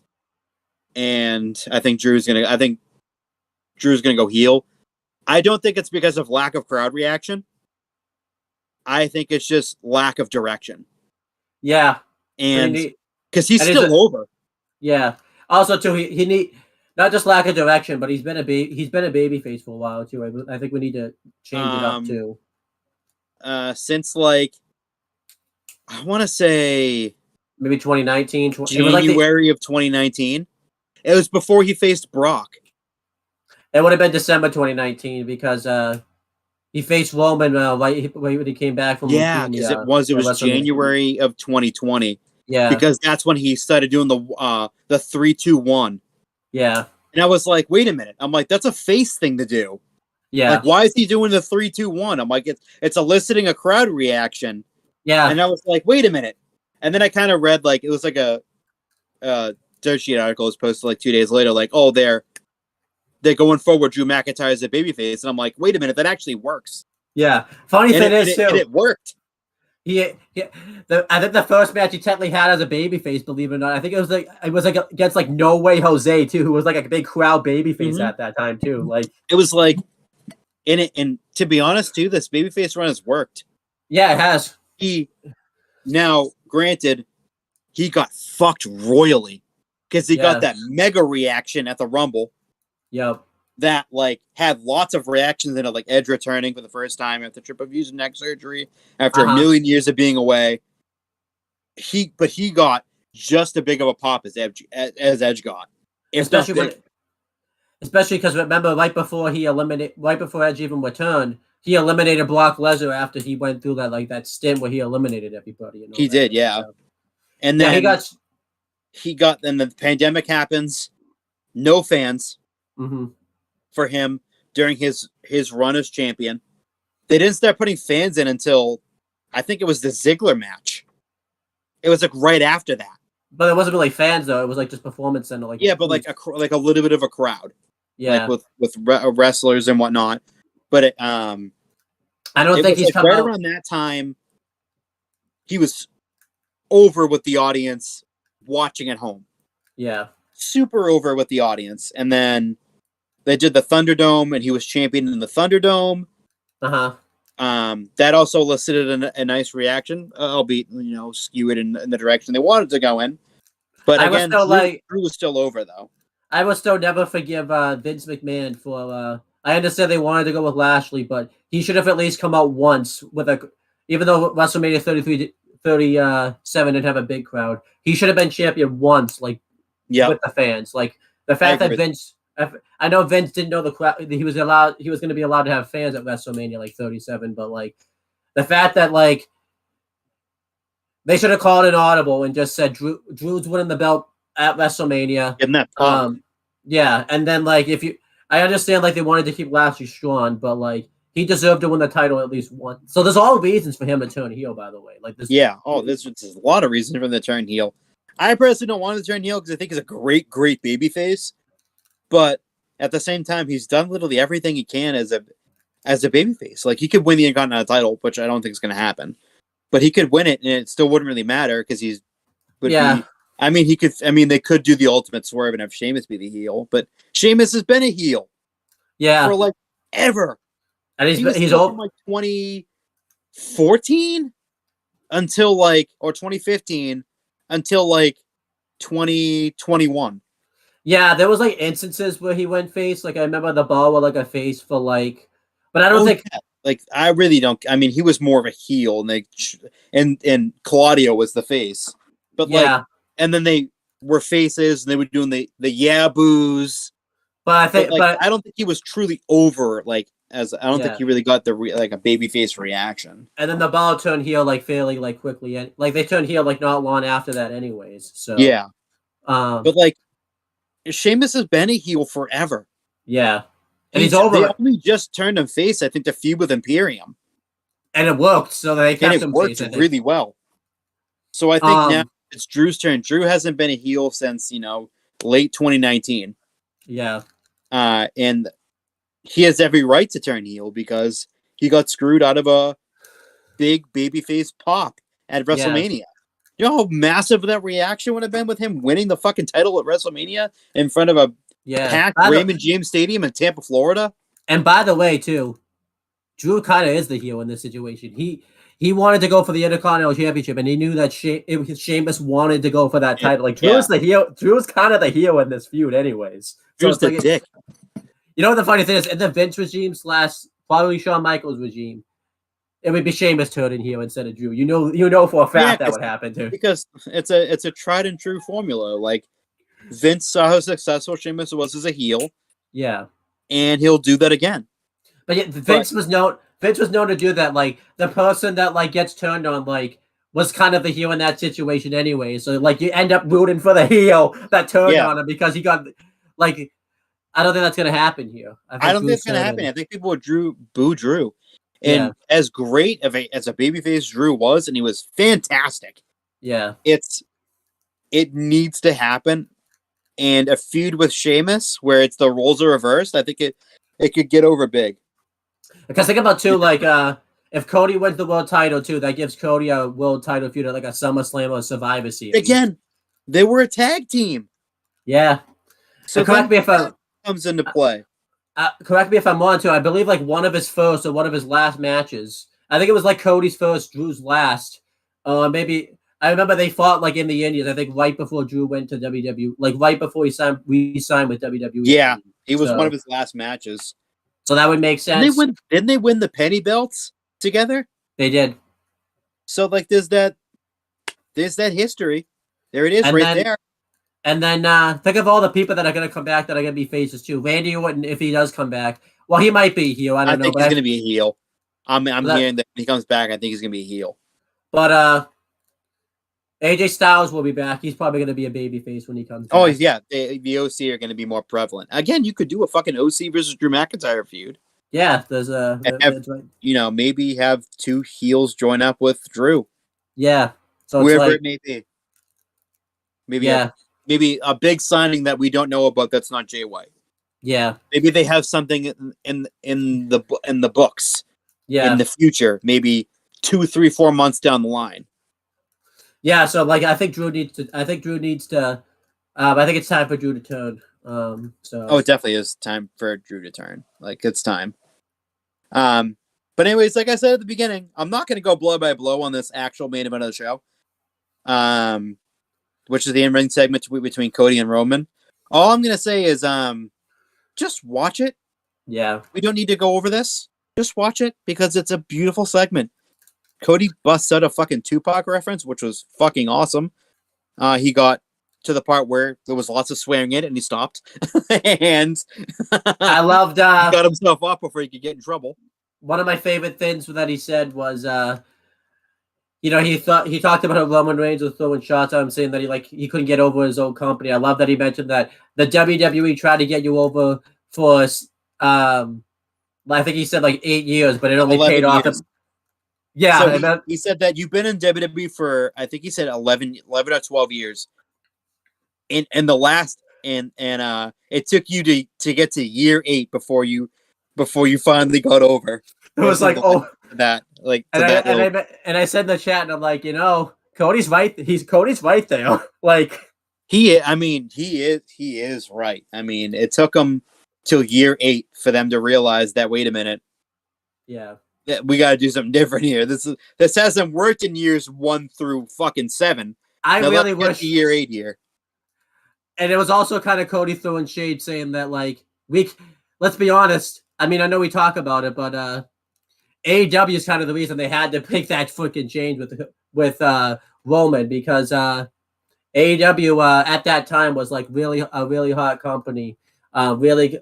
[SPEAKER 4] and I think Drew's going to go heel. I don't think it's because of lack of crowd reaction. I think it's just lack of direction.
[SPEAKER 2] Yeah,
[SPEAKER 4] and because he's still over.
[SPEAKER 2] Yeah. Also, too, he need not just lack of direction, but he's been a babyface for a while too. I think we need to change it up too.
[SPEAKER 4] Since like. I want to say
[SPEAKER 2] maybe 2019,
[SPEAKER 4] January of 2019. It was before he faced Brock.
[SPEAKER 2] It would have been December 2019 because he faced Roman right when he came back from.
[SPEAKER 4] Yeah, because it was January of 2020.
[SPEAKER 2] Yeah,
[SPEAKER 4] because that's when he started doing the 3-2-1.
[SPEAKER 2] Yeah,
[SPEAKER 4] and I was like, wait a minute. I'm like, that's a face thing to do.
[SPEAKER 2] Yeah,
[SPEAKER 4] like why is he doing the 3-2-1? I'm like, it's eliciting a crowd reaction.
[SPEAKER 2] Yeah.
[SPEAKER 4] And I was like, wait a minute. And then I kind of read, like, it was like a dirt sheet article was posted like 2 days later, like, oh, they're going forward Drew McIntyre as a babyface. And I'm like, wait a minute, that actually works.
[SPEAKER 2] Yeah. Funny thing is, too.
[SPEAKER 4] And it worked.
[SPEAKER 2] I think the first match he technically had as a babyface, believe it or not, I think it was like against like No Way Jose, too, who was like a big crowd babyface at that time, too. Like
[SPEAKER 4] it was like, and to be honest, too, this babyface run has worked.
[SPEAKER 2] Yeah, it has.
[SPEAKER 4] Now, granted, he got fucked royally because he got that mega reaction at the Rumble.
[SPEAKER 2] Yep.
[SPEAKER 4] That like had lots of reactions in it, like Edge returning for the first time after triple fusion neck surgery after a million years of being away. He got just as big of a pop as Edge got,
[SPEAKER 2] especially because remember right before Edge even returned. He eliminated Brock Lesnar after he went through that stint where he eliminated everybody.
[SPEAKER 4] He did, yeah.
[SPEAKER 2] So.
[SPEAKER 4] And then then the pandemic happens. No fans for him during his run as champion. They didn't start putting fans in until I think it was the Ziggler match. It was like right after that.
[SPEAKER 2] But it wasn't really fans though. It was like just performance center. Like
[SPEAKER 4] but like a little bit of a crowd.
[SPEAKER 2] Yeah,
[SPEAKER 4] like with wrestlers and whatnot. But I
[SPEAKER 2] don't think he's
[SPEAKER 4] like right around that time. He was over with the audience watching at home.
[SPEAKER 2] Yeah.
[SPEAKER 4] super over with the audience, and then they did the Thunderdome, and he was champion in the Thunderdome. That also elicited a nice reaction, albeit skewed in the direction they wanted to go in. But again, Drew was still over though.
[SPEAKER 2] I will still never forgive Vince McMahon for. I understand they wanted to go with Lashley, but he should have at least come out once with even though WrestleMania 37 didn't have a big crowd, he should have been champion once, with the fans. Like the fact that Vince, I know Vince didn't know the crowd. He was going to be allowed to have fans at WrestleMania 37, but the fact that they should have called an audible and just said Drew's winning the belt at WrestleMania.
[SPEAKER 4] Isn't that
[SPEAKER 2] yeah, and then I understand they wanted to keep Lashley strong, but he deserved to win the title at least once. So there's all reasons for him to turn heel, by the way. This.
[SPEAKER 4] Yeah. Oh, there's a lot of reasons for him to turn heel. I personally don't want him to turn heel because I think he's a great babyface. But at the same time, he's done literally everything he can as a babyface. He could win the Intercontinental title, which I don't think is going to happen. But he could win it, and it still wouldn't really matter because he could. They could do the ultimate swerve and have Sheamus be the heel, but Sheamus has been a heel.
[SPEAKER 2] Yeah.
[SPEAKER 4] For ever. And he's old from 2014 until or 2015 until 2021.
[SPEAKER 2] Yeah, there was instances where he went face. I remember the ball with a face for but I don't think
[SPEAKER 4] I really don't. I mean, he was more of a heel, and Claudio was the face. But and then they were faces, and they were doing the boos.
[SPEAKER 2] But I think,
[SPEAKER 4] I don't think he was truly over. I don't think he really got the a babyface reaction.
[SPEAKER 2] And then the ball turned heel fairly quickly, and they turned heel not long after that, anyways. So
[SPEAKER 4] yeah, but Sheamus has been a heel forever.
[SPEAKER 2] Yeah, and he's over.
[SPEAKER 4] They only just turned him face, I think, to feud with Imperium,
[SPEAKER 2] and it worked. So they kept him face.
[SPEAKER 4] It worked really well. So I think now it's Drew's turn. Drew hasn't been a heel since late 2019.
[SPEAKER 2] Yeah,
[SPEAKER 4] and he has every right to turn heel because he got screwed out of a big babyface pop at WrestleMania. Yeah. You know how massive that reaction would have been with him winning the fucking title at WrestleMania in front of a packed Raymond James Stadium in Tampa, Florida?
[SPEAKER 2] And by the way, too, Drew kind of is the heel in this situation. He wanted to go for the Intercontinental Championship, and he knew that Sheamus wanted to go for that title. Drew's the heel. Drew's kind of the heel in this feud, anyways.
[SPEAKER 4] Drew's the dick.
[SPEAKER 2] You know what the funny thing is? In the Vince regime / probably Shawn Michaels regime, it would be Sheamus turning heel instead of Drew. You know for a fact that would happen too.
[SPEAKER 4] Because it's a tried and true formula. Vince saw how successful Sheamus was as a heel.
[SPEAKER 2] Yeah.
[SPEAKER 4] And he'll do that again.
[SPEAKER 2] But yeah, Vince was known to do that. The person that gets turned on was kind of the heel in that situation anyway. So you end up rooting for the heel that turned on him because he got I don't think that's going to happen here.
[SPEAKER 4] I don't think it's going to happen. I think people would boo Drew. And as great as a babyface Drew was, and he was fantastic.
[SPEAKER 2] Yeah.
[SPEAKER 4] It needs to happen. And a feud with Sheamus where it's the roles are reversed, I think it could get over big.
[SPEAKER 2] Because think about too, if Cody wins the world title too, that gives Cody a world title feud at a SummerSlam or Survivor Series.
[SPEAKER 4] Again, they were a tag team.
[SPEAKER 2] Yeah. So correct me if
[SPEAKER 4] comes into play.
[SPEAKER 2] Correct me if I'm wrong too. I believe one of his first or one of his last matches. I think it was Cody's first, Drew's last. Maybe I remember they fought in the Indies. I think right before Drew went to WWE, right before he signed with WWE.
[SPEAKER 4] Yeah, he was one of his last matches.
[SPEAKER 2] So that would make sense.
[SPEAKER 4] Didn't they win the penny belts together?
[SPEAKER 2] They did.
[SPEAKER 4] So there's that history. There it is, there.
[SPEAKER 2] And then think of all the people that are going to come back that are going to be faces too. Randy Orton, if he does come back, well, he might be a heel. I don't know.
[SPEAKER 4] I think he's going to be a heel. I'm hearing that when he comes back, I think he's going to be a heel.
[SPEAKER 2] But AJ Styles will be back. He's probably going to be a baby face when he comes back.
[SPEAKER 4] Oh, yeah. The OC are going to be more prevalent. Again, you could do a fucking OC versus Drew McIntyre feud.
[SPEAKER 2] Yeah, there's a...
[SPEAKER 4] that's right. Maybe have two heels join up with Drew.
[SPEAKER 2] Yeah.
[SPEAKER 4] So wherever it may be. Maybe a big signing that we don't know about that's not Jay White.
[SPEAKER 2] Yeah.
[SPEAKER 4] Maybe they have something in the books.
[SPEAKER 2] Yeah.
[SPEAKER 4] In the future, maybe 2, 3, 4 months down the line.
[SPEAKER 2] Yeah, so I think Drew needs to I think it's time for Drew to turn. So
[SPEAKER 4] it definitely is time for Drew to turn. Like, it's time. But anyways, like I said at the beginning, I'm not going to go blow by blow on this actual main event of the show, which is the in-ring segment between Cody and Roman. All I'm going to say is just watch it.
[SPEAKER 2] Yeah.
[SPEAKER 4] We don't need to go over this. Just watch it because it's a beautiful segment. Cody busts out a fucking Tupac reference, which was fucking awesome. He got to the part where there was lots of swearing in it, and he stopped. And
[SPEAKER 2] I loved.
[SPEAKER 4] He got himself up before he could get in trouble.
[SPEAKER 2] One of my favorite things that he said was, he talked about how Roman Reigns was throwing shots at him, saying that he couldn't get over his own company. I love that he mentioned that the WWE tried to get you over for, I think he said 8 years, but it only paid off. Yeah,
[SPEAKER 4] so he said that you've been in WWE for, I think he said 11 or 12 years. And the last and it took you to get to year 8 before you finally got over.
[SPEAKER 2] It was like, oh,
[SPEAKER 4] that like
[SPEAKER 2] and I said in the chat, and I'm like, Cody's right. Cody's right there. Like
[SPEAKER 4] he is right. I mean, it took him till year 8 for them to realize that, wait a minute.
[SPEAKER 2] Yeah.
[SPEAKER 4] We got to do something different here. This hasn't worked in years 1 through fucking 7.
[SPEAKER 2] I really wish
[SPEAKER 4] year 8 here.
[SPEAKER 2] And it was also kind of Cody throwing shade, saying that let's be honest. I mean, I know we talk about it, but AEW is kind of the reason they had to make that fucking change with Roman, because AEW at that time was really a really hot company, really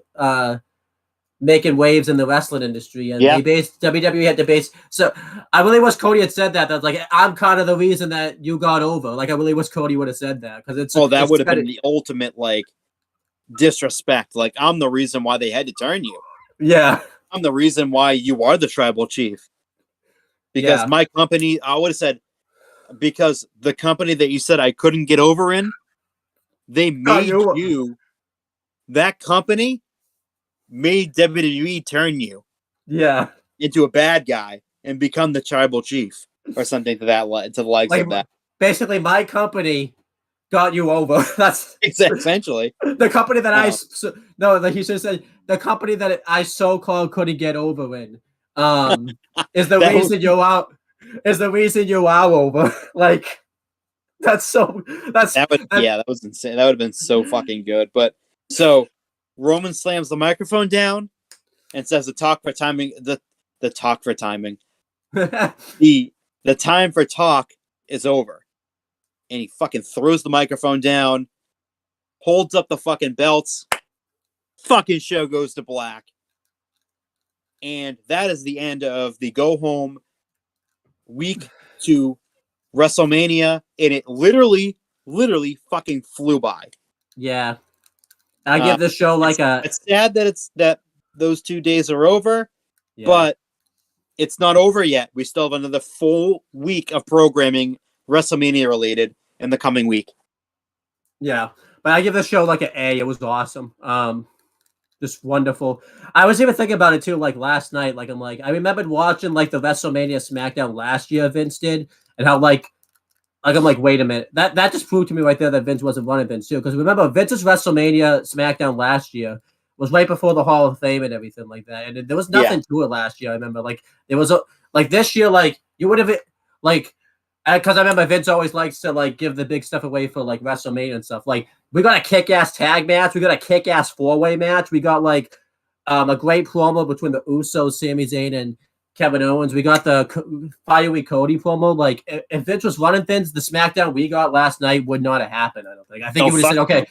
[SPEAKER 2] making waves in the wrestling industry, and WWE had to base. So I really wish Cody had said that. That's I'm kind of the reason that you got over. I really wish Cody would have said that, because
[SPEAKER 4] that would have been the ultimate disrespect. I'm the reason why they had to turn you.
[SPEAKER 2] Yeah,
[SPEAKER 4] I'm the reason why you are the tribal chief. Because my company, I would have said, because the company that you said I couldn't get over in, they made you. That company made WWE turn you into a bad guy and become the tribal chief or something to the likes of that.
[SPEAKER 2] Basically, my company got you over. That's
[SPEAKER 4] essentially
[SPEAKER 2] the company that he should have said the company that I so-called couldn't get over in is the reason you out. Is the reason you are over. That
[SPEAKER 4] was insane. That would have been so fucking good. But so Roman slams the microphone down and says the talk for timing. The talk for timing. the time for talk is over. And he fucking throws the microphone down, holds up the fucking belts. Fucking show goes to black. And that is the end of the go home week to WrestleMania. And it literally fucking flew by.
[SPEAKER 2] Yeah. I give this show
[SPEAKER 4] it's sad that those 2 days are over, but it's not over yet. We still have another full week of programming WrestleMania related in the coming week.
[SPEAKER 2] Yeah, but I give this show an A. It was awesome. Just wonderful. I was even thinking about it too, last night. I remembered watching the WrestleMania SmackDown last year Vince did, and how I'm wait a minute. That just proved to me right there that Vince wasn't running Vince too. Because remember, Vince's WrestleMania SmackDown last year was right before the Hall of Fame and everything like that. And there was nothing to it last year. I remember there was this year, you would have because I remember Vince always likes to give the big stuff away for WrestleMania and stuff. We got a kick-ass tag match. We got a kick-ass 4-way match. We got a great promo between the Usos, Sami Zayn, and Kevin Owens. We got the Fiery Cody promo. If Vince was running things, the SmackDown we got last night would not have happened, I don't think. I think he would have said, okay.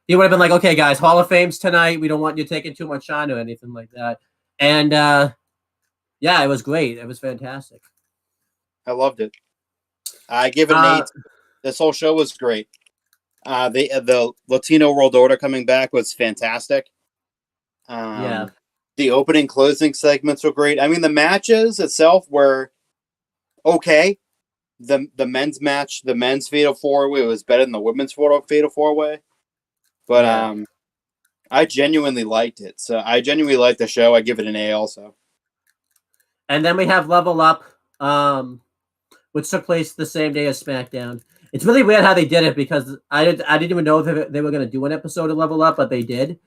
[SPEAKER 2] He would have been okay, guys, Hall of Fame's tonight. We don't want you taking too much shine or anything like that. And, it was great. It was fantastic.
[SPEAKER 4] I loved it. I give it an 8. This whole show was great. The Latino World Order coming back was fantastic. The opening closing segments were great. I mean, the matches itself were okay. The men's match, the men's fatal 4-way was better than the women's fatal 4-way. But I genuinely liked it. So I genuinely liked the show. I give it an A also.
[SPEAKER 2] And then we have Level Up, which took place the same day as SmackDown. It's really weird how they did it because I didn't even know if they were going to do an episode of Level Up, but they did.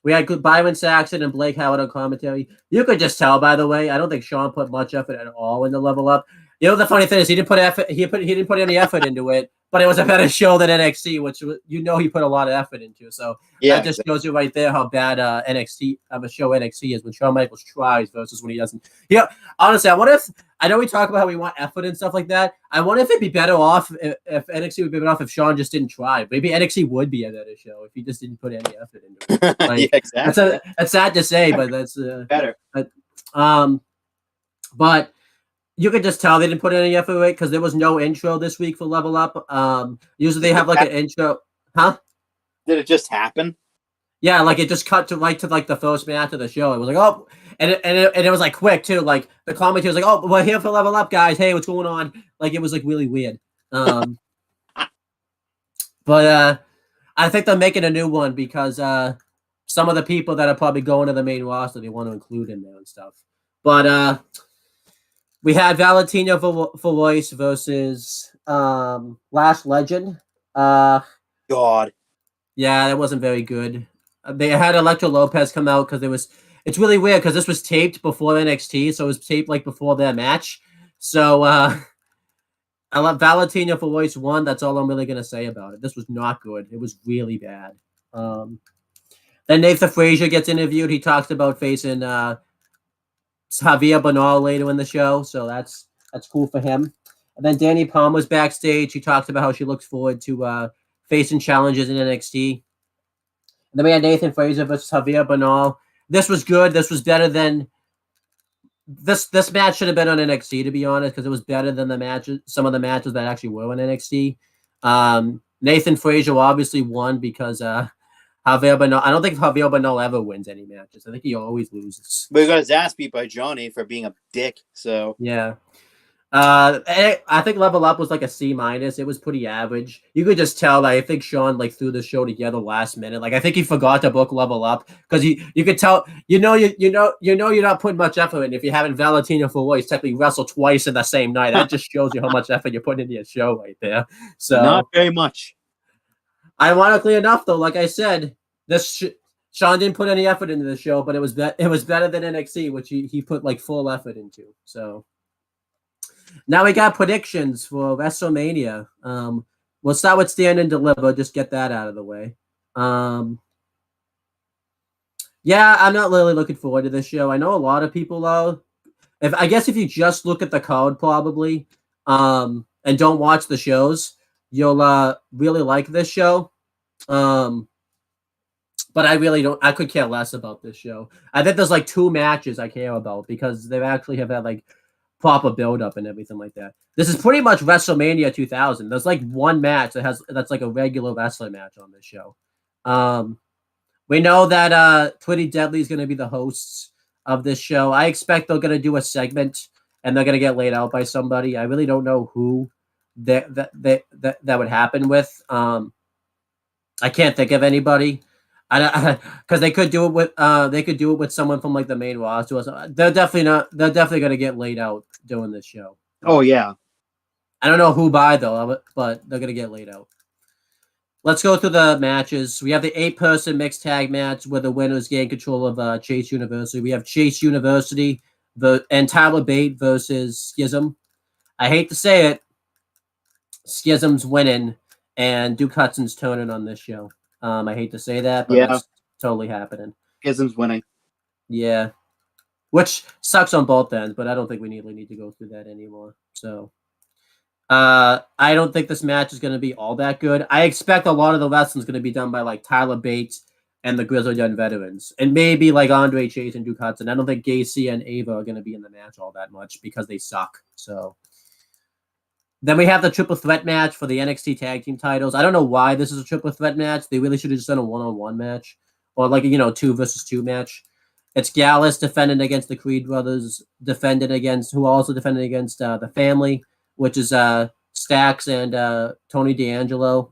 [SPEAKER 2] We had Byron Saxon and Blake Howard on commentary. You could just tell, by the way. I don't think Sean put much effort at all in the Level Up. You know, the funny thing is he didn't put effort. He didn't put any effort into it, but it was a better show than NXT, which he put a lot of effort into. So that just shows you right there how bad NXT of a show NXT is when Shawn Michaels tries versus when he doesn't. Yeah, honestly, I wonder if I know we talk about how we want effort and stuff like that. I wonder if it'd be better off if NXT would be better off if Shawn just didn't try. Maybe NXT would be a better show if he just didn't put any effort into it. Like,
[SPEAKER 4] yeah, exactly.
[SPEAKER 2] That's sad to say, but that's
[SPEAKER 4] better.
[SPEAKER 2] But you could just tell they didn't put any effort in it because there was no intro this week for Level Up. Usually they have like an intro, huh?
[SPEAKER 4] Did it just happen?
[SPEAKER 2] Yeah, like it just cut to the first match of the show. It was like, oh, and it was like quick too. Like the commentary was like, oh, we're here for Level Up, guys. Hey, what's going on? Like it was like really weird. But I think they're making a new one because some of the people that are probably going to the main roster they want to include in there and stuff. But we had Valentino Valois versus Lash Legend.
[SPEAKER 4] God.
[SPEAKER 2] Yeah, that wasn't very good. They had Electra Lopez come out because it's really weird because this was taped before NXT, so it was taped like before their match. So I love Valentino Valois won. That's all I'm really gonna say about it. This was not good. It was really bad. Then Nathan Frazier gets interviewed. He talks about facing Javier Bernal later in the show, so that's cool for him. And then Danny Palmer's backstage. He talks about how she looks forward to facing challenges in NXT. And then we had Nathan Frazier versus Javier Bernal. This was good. This was better than this match should have been on NXT, to be honest, because it was better than some of the matches that actually were on NXT. Nathan Frazier obviously won because Javier Bernal. I don't think Javier Bernal ever wins any matches. I think he always loses.
[SPEAKER 4] But he got his ass beat by Johnny for being a dick. So
[SPEAKER 2] yeah. I think Level Up was like a C-. It was pretty average. You could just tell that I think Sean like threw the show together last minute. Like I think he forgot to book Level Up because you could tell you're not putting much effort in if you're having Valentino Valois technically wrestle twice in the same night. That just shows you how much effort you're putting into your show right there. So
[SPEAKER 4] not very much.
[SPEAKER 2] Ironically enough, though, like I said, Sean didn't put any effort into the show, but it was better than NXT, which he put like full effort into. So. Now we got predictions for WrestleMania. We'll start with Stand and Deliver. Just get that out of the way. Yeah, I'm not really looking forward to this show. I know a lot of people are. I guess if you just look at the card, probably, and don't watch the shows, you'll really like this show. But I really don't. I could care less about this show. I think there's like 2 matches I care about because they actually have had like proper build-up and everything like that. This is pretty much WrestleMania 2000. There's like 1 match that's like a regular wrestling match on this show. We know that Pretty Deadly is going to be the hosts of this show. I expect they're going to do a segment and they're going to get laid out by somebody. I really don't know who that would happen with. I can't think of anybody. Because they could do it with someone from like the main roster. They're definitely gonna get laid out doing this show.
[SPEAKER 4] Oh yeah.
[SPEAKER 2] I don't know who by though, but they're gonna get laid out. Let's go through the matches. We have the 8-person mixed tag match where the winners gain control of Chase University. We have Chase University and Tyler Bate versus Schism. I hate to say it, Schism's winning and Duke Hudson's turning on this show. I hate to say that, but it's totally happening.
[SPEAKER 4] Schism's winning.
[SPEAKER 2] Yeah. Which sucks on both ends, but I don't think we need to go through that anymore. So I don't think this match is going to be all that good. I expect a lot of the wrestling is going to be done by like Tyler Bates and the Grizzled Young Veterans. And maybe like Andre Chase and Duke Hudson. I don't think Gacy and Ava are going to be in the match all that much because they suck. So then we have the triple threat match for the NXT tag team titles. I don't know why this is a triple threat match. They really should have just done a 1-on-1 match or like, 2 versus 2 match. It's Gallus defending against the Creed brothers, who also defended against the family, which is Stax and Tony D'Angelo.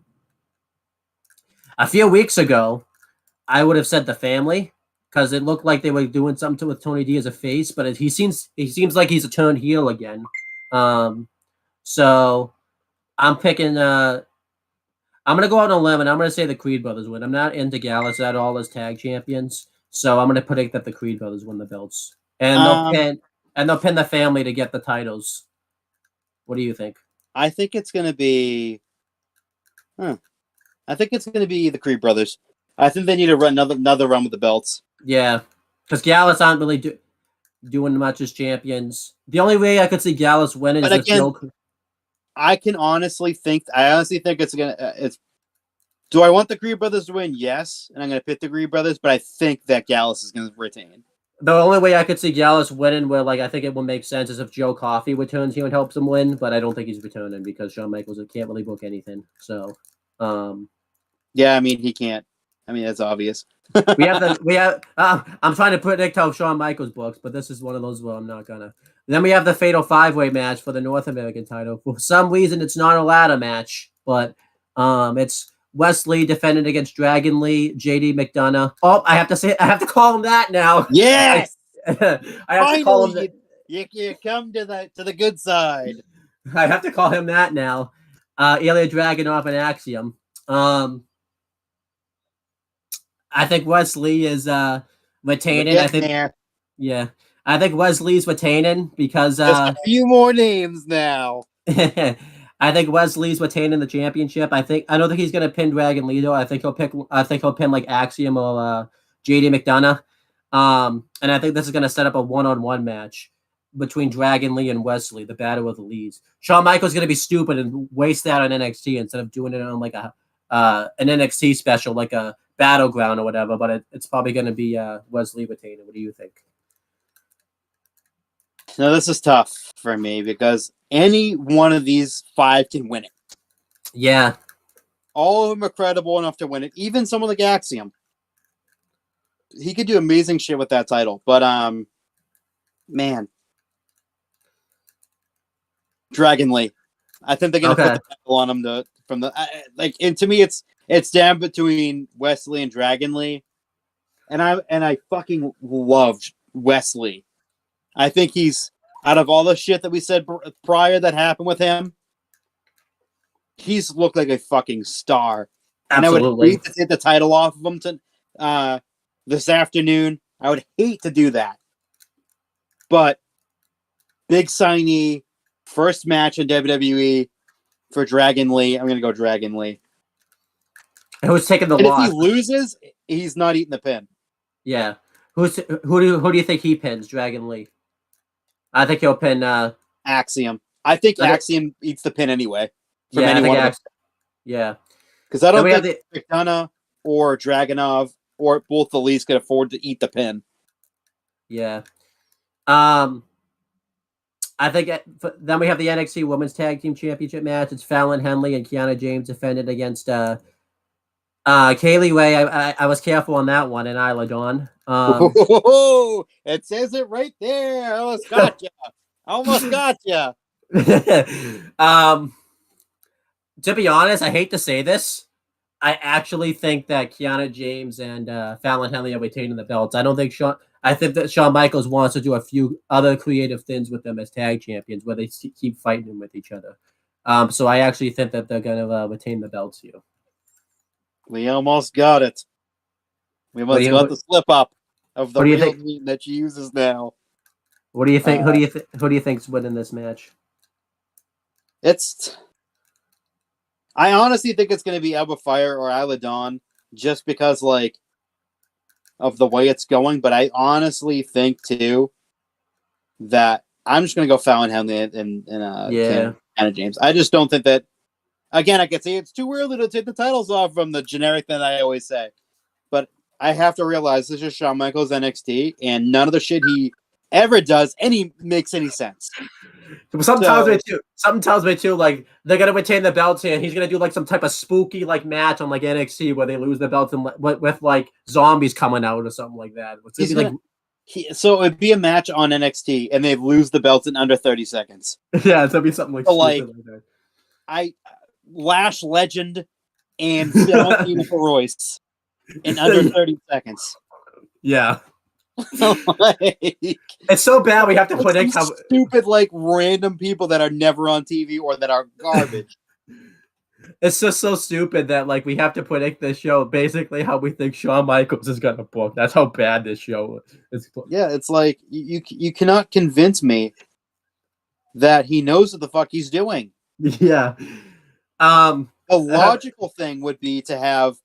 [SPEAKER 2] A few weeks ago, I would have said the family because it looked like they were doing something with Tony D as a face, but he seems like he's a turned heel again. So I'm picking. I'm gonna go out on a limb, and I'm gonna say the Creed brothers win. I'm not into Gallus at all as tag champions, so I'm gonna predict that the Creed brothers win the belts, and they'll pin the family to get the titles. What do you think?
[SPEAKER 4] I think it's gonna be. I think it's gonna be the Creed brothers. I think they need to run another run with the belts.
[SPEAKER 2] Yeah, because Gallus aren't really doing much as champions. The only way I could see Gallus winning is if Joe.
[SPEAKER 4] I honestly think it's gonna. Do I want the Creed brothers to win? Yes, and I'm gonna pick the Creed brothers, but I think that Gallus is gonna retain.
[SPEAKER 2] The only way I could see Gallus winning, where I think it will make sense, is if Joe Coffey returns here and helps him win. But I don't think he's returning because Shawn Michaels can't really book anything. So,
[SPEAKER 4] yeah, I mean he can't. I mean that's obvious.
[SPEAKER 2] I'm trying to predict how Shawn Michaels books, but this is one of those where I'm not gonna. Then we have the Fatal 5-Way match for the North American title. For some reason, it's not a ladder match, but it's Wesley defending against Dragon Lee, JD McDonough. Oh, I have to call him that now.
[SPEAKER 4] Yes,
[SPEAKER 2] I have to call him that.
[SPEAKER 4] You come to the good side.
[SPEAKER 2] I have to call him that now. Ilya Dragunov and Axiom. I think Wesley is retaining. I think Wesley's retaining because
[SPEAKER 4] just a few more names now.
[SPEAKER 2] I think Wesley's retaining the championship. I don't think he's gonna pin Dragon Lee though. I think he'll pin like Axiom or JD McDonough. And I think this is gonna set up a 1-on-1 match between Dragon Lee and Wesley, the battle of the Lees. Shawn Michaels gonna be stupid and waste that on NXT instead of doing it on like an NXT special, like a Battleground or whatever. But it's probably gonna be Wesley retaining. What do you think?
[SPEAKER 4] No, this is tough for me because any one of these 5 can win it.
[SPEAKER 2] Yeah.
[SPEAKER 4] All of them are credible enough to win it. Even someone like Axiom. He could do amazing shit with that title. But, man. Dragon Lee. I think they're going to put the title on him and to me, it's down between Wesley and Dragon Lee. And I fucking loved Wesley. I think he's, out of all the shit that we said prior that happened with him, he's looked like a fucking star.
[SPEAKER 2] Absolutely.
[SPEAKER 4] And I would hate to take the title off of him this afternoon. I would hate to do that. But big signee, first match in WWE for Dragon Lee. I'm going to go Dragon Lee.
[SPEAKER 2] Who's taking the loss?
[SPEAKER 4] If he loses, he's not eating the pin.
[SPEAKER 2] Yeah. Who do you think he pins? Dragon Lee. I think he'll pin
[SPEAKER 4] Axiom. I think Axiom eats the pin anyway.
[SPEAKER 2] Yeah.
[SPEAKER 4] Because I don't think McDonough or Dragunov or both the Lees could afford to eat the pin.
[SPEAKER 2] Yeah. I think then we have the NXT Women's Tag Team Championship match. It's Fallon Henley and Kiana James defended against Kaylee Ray. I was careful on that one, and Isla Dawn.
[SPEAKER 4] It says it right there. I almost got you.
[SPEAKER 2] To be honest, I hate to say this. I actually think that Kiana James and Fallon Henley are retaining the belts. I think that Shawn Michaels wants to do a few other creative things with them as tag champions, where they keep fighting with each other. So I actually think that they're going to retain the belts here.
[SPEAKER 4] We almost got it. We almost got the slip up of the real team that she uses now.
[SPEAKER 2] What do you think? Who do you think's winning this match?
[SPEAKER 4] I honestly think it's going to be Alba Fire or Isla Dawn, just because of the way it's going. But I honestly think too that I'm just going to go Fallon Henley and Kiana James. I just don't think that. Again, I could say it's too early to take the titles off from the generic that I always say. But I have to realize this is Shawn Michaels NXT, and none of the shit he ever does makes any sense.
[SPEAKER 2] Something tells me too, like they're gonna retain the belts here, and he's gonna do like some type of spooky match on NXT where they lose the belts and with zombies coming out or something like that.
[SPEAKER 4] So it'd be a match on NXT, and they lose the belts in under 30 seconds.
[SPEAKER 2] Yeah, it'll be something like
[SPEAKER 4] that. Lash Legend and Jennifer Royce in under 30 seconds.
[SPEAKER 2] Yeah. It's so bad we have to predict how
[SPEAKER 4] stupid random people that are never on TV or that are garbage.
[SPEAKER 2] It's just so stupid that like we have to predict this show basically how we think Shawn Michaels is gonna book. That's how bad this show is.
[SPEAKER 4] Yeah, it's like you cannot convince me that he knows what the fuck he's doing.
[SPEAKER 2] Yeah.
[SPEAKER 4] The logical thing would be to have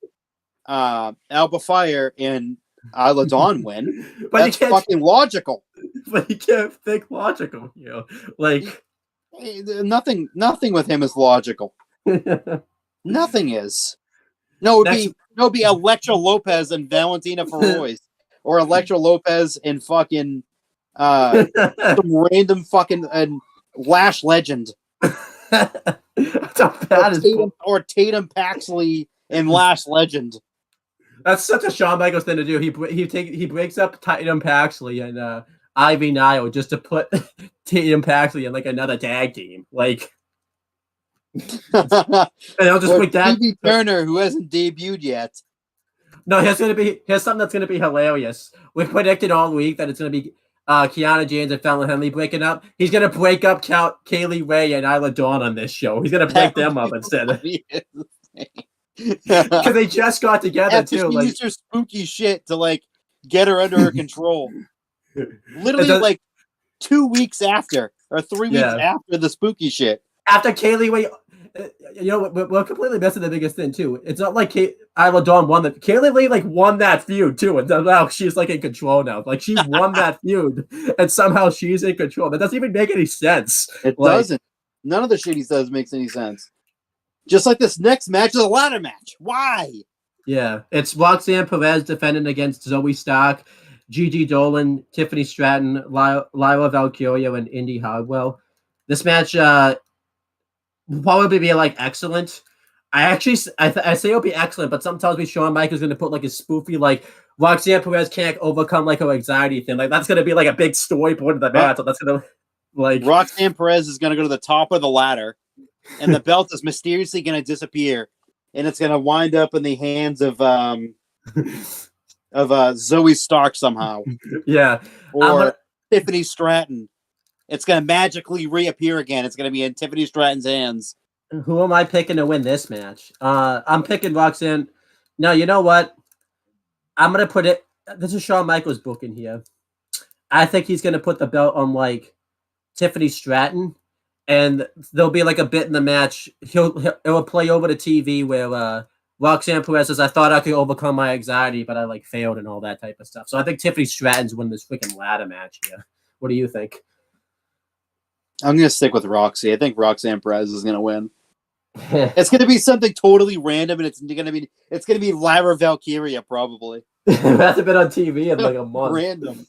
[SPEAKER 4] Alba Fire and Isla Dawn win.
[SPEAKER 2] But
[SPEAKER 4] that's fucking logical.
[SPEAKER 2] But you can't think logical, Like
[SPEAKER 4] nothing with him is logical. Nothing is. No, it would be Elektra Lopez and Valentina Feroz, or Elektra Lopez and fucking some random fucking Lash Legend.
[SPEAKER 2] That's how bad
[SPEAKER 4] or Tatum Paxley and Lash Legend.
[SPEAKER 2] That's such a Shawn Michaels thing to do. He breaks up Tatum Paxley and Ivy Nile just to put Tatum Paxley in like another tag team. Like, and I'll just put that.
[SPEAKER 4] Phoebe Turner, who hasn't debuted yet.
[SPEAKER 2] No, here's something that's gonna be hilarious. We've predicted all week that it's gonna be Kiana James and Fallon Henley breaking up. He's gonna break up Kaylee Ray and Isla Dawn on this show. He's gonna break them up instead. Because they just got together too.
[SPEAKER 4] She used her spooky shit to like get her under her control. Literally, like 2 weeks after, or 3 weeks after the spooky shit.
[SPEAKER 2] After Kaylee Ray, we're completely missing the biggest thing too. It's not like Isla Dawn won that. Kaylee Ray like won that feud too, and now she's like in control now. Like she won that feud, and somehow she's in control. That doesn't even make any sense.
[SPEAKER 4] It doesn't. None of the shit he says makes any sense. Just like this next match is a ladder match. Why?
[SPEAKER 2] Yeah, it's Roxanne Perez defending against Zoe Stark, Gigi Dolan, Tiffany Stratton, Lyra Valkyria, and Indy Hartwell. This match will probably be like excellent. I say it'll be excellent, but sometimes tells me Shawn Michaels going to put like a spoofy like Roxanne Perez can't overcome like her anxiety thing. Like that's going to be like a big storyboard of the match. So that's going to like
[SPEAKER 4] Roxanne Perez is going to go to the top of the ladder. And the belt is mysteriously going to disappear, and it's going to wind up in the hands of Zoe Stark somehow.
[SPEAKER 2] Yeah,
[SPEAKER 4] or Tiffany Stratton. It's going to magically reappear again. It's going to be in Tiffany Stratton's hands.
[SPEAKER 2] Who am I picking to win this match? I'm picking Roxanne. No, you know what? I'm going to put it. This is Shawn Michaels booking here. I think he's going to put the belt on like Tiffany Stratton. And there'll be like a bit in the match. It will play over the TV where Roxanne Perez says, "I thought I could overcome my anxiety, but I like failed," and all that type of stuff. So I think Tiffany Stratton's winning this freaking ladder match here. What do you think?
[SPEAKER 4] I'm gonna stick with Roxy. I think Roxanne Perez is gonna win. It's gonna be something totally random, and it's gonna be Lyra Valkyria probably.
[SPEAKER 2] That's been on TV in like a month.
[SPEAKER 4] Random.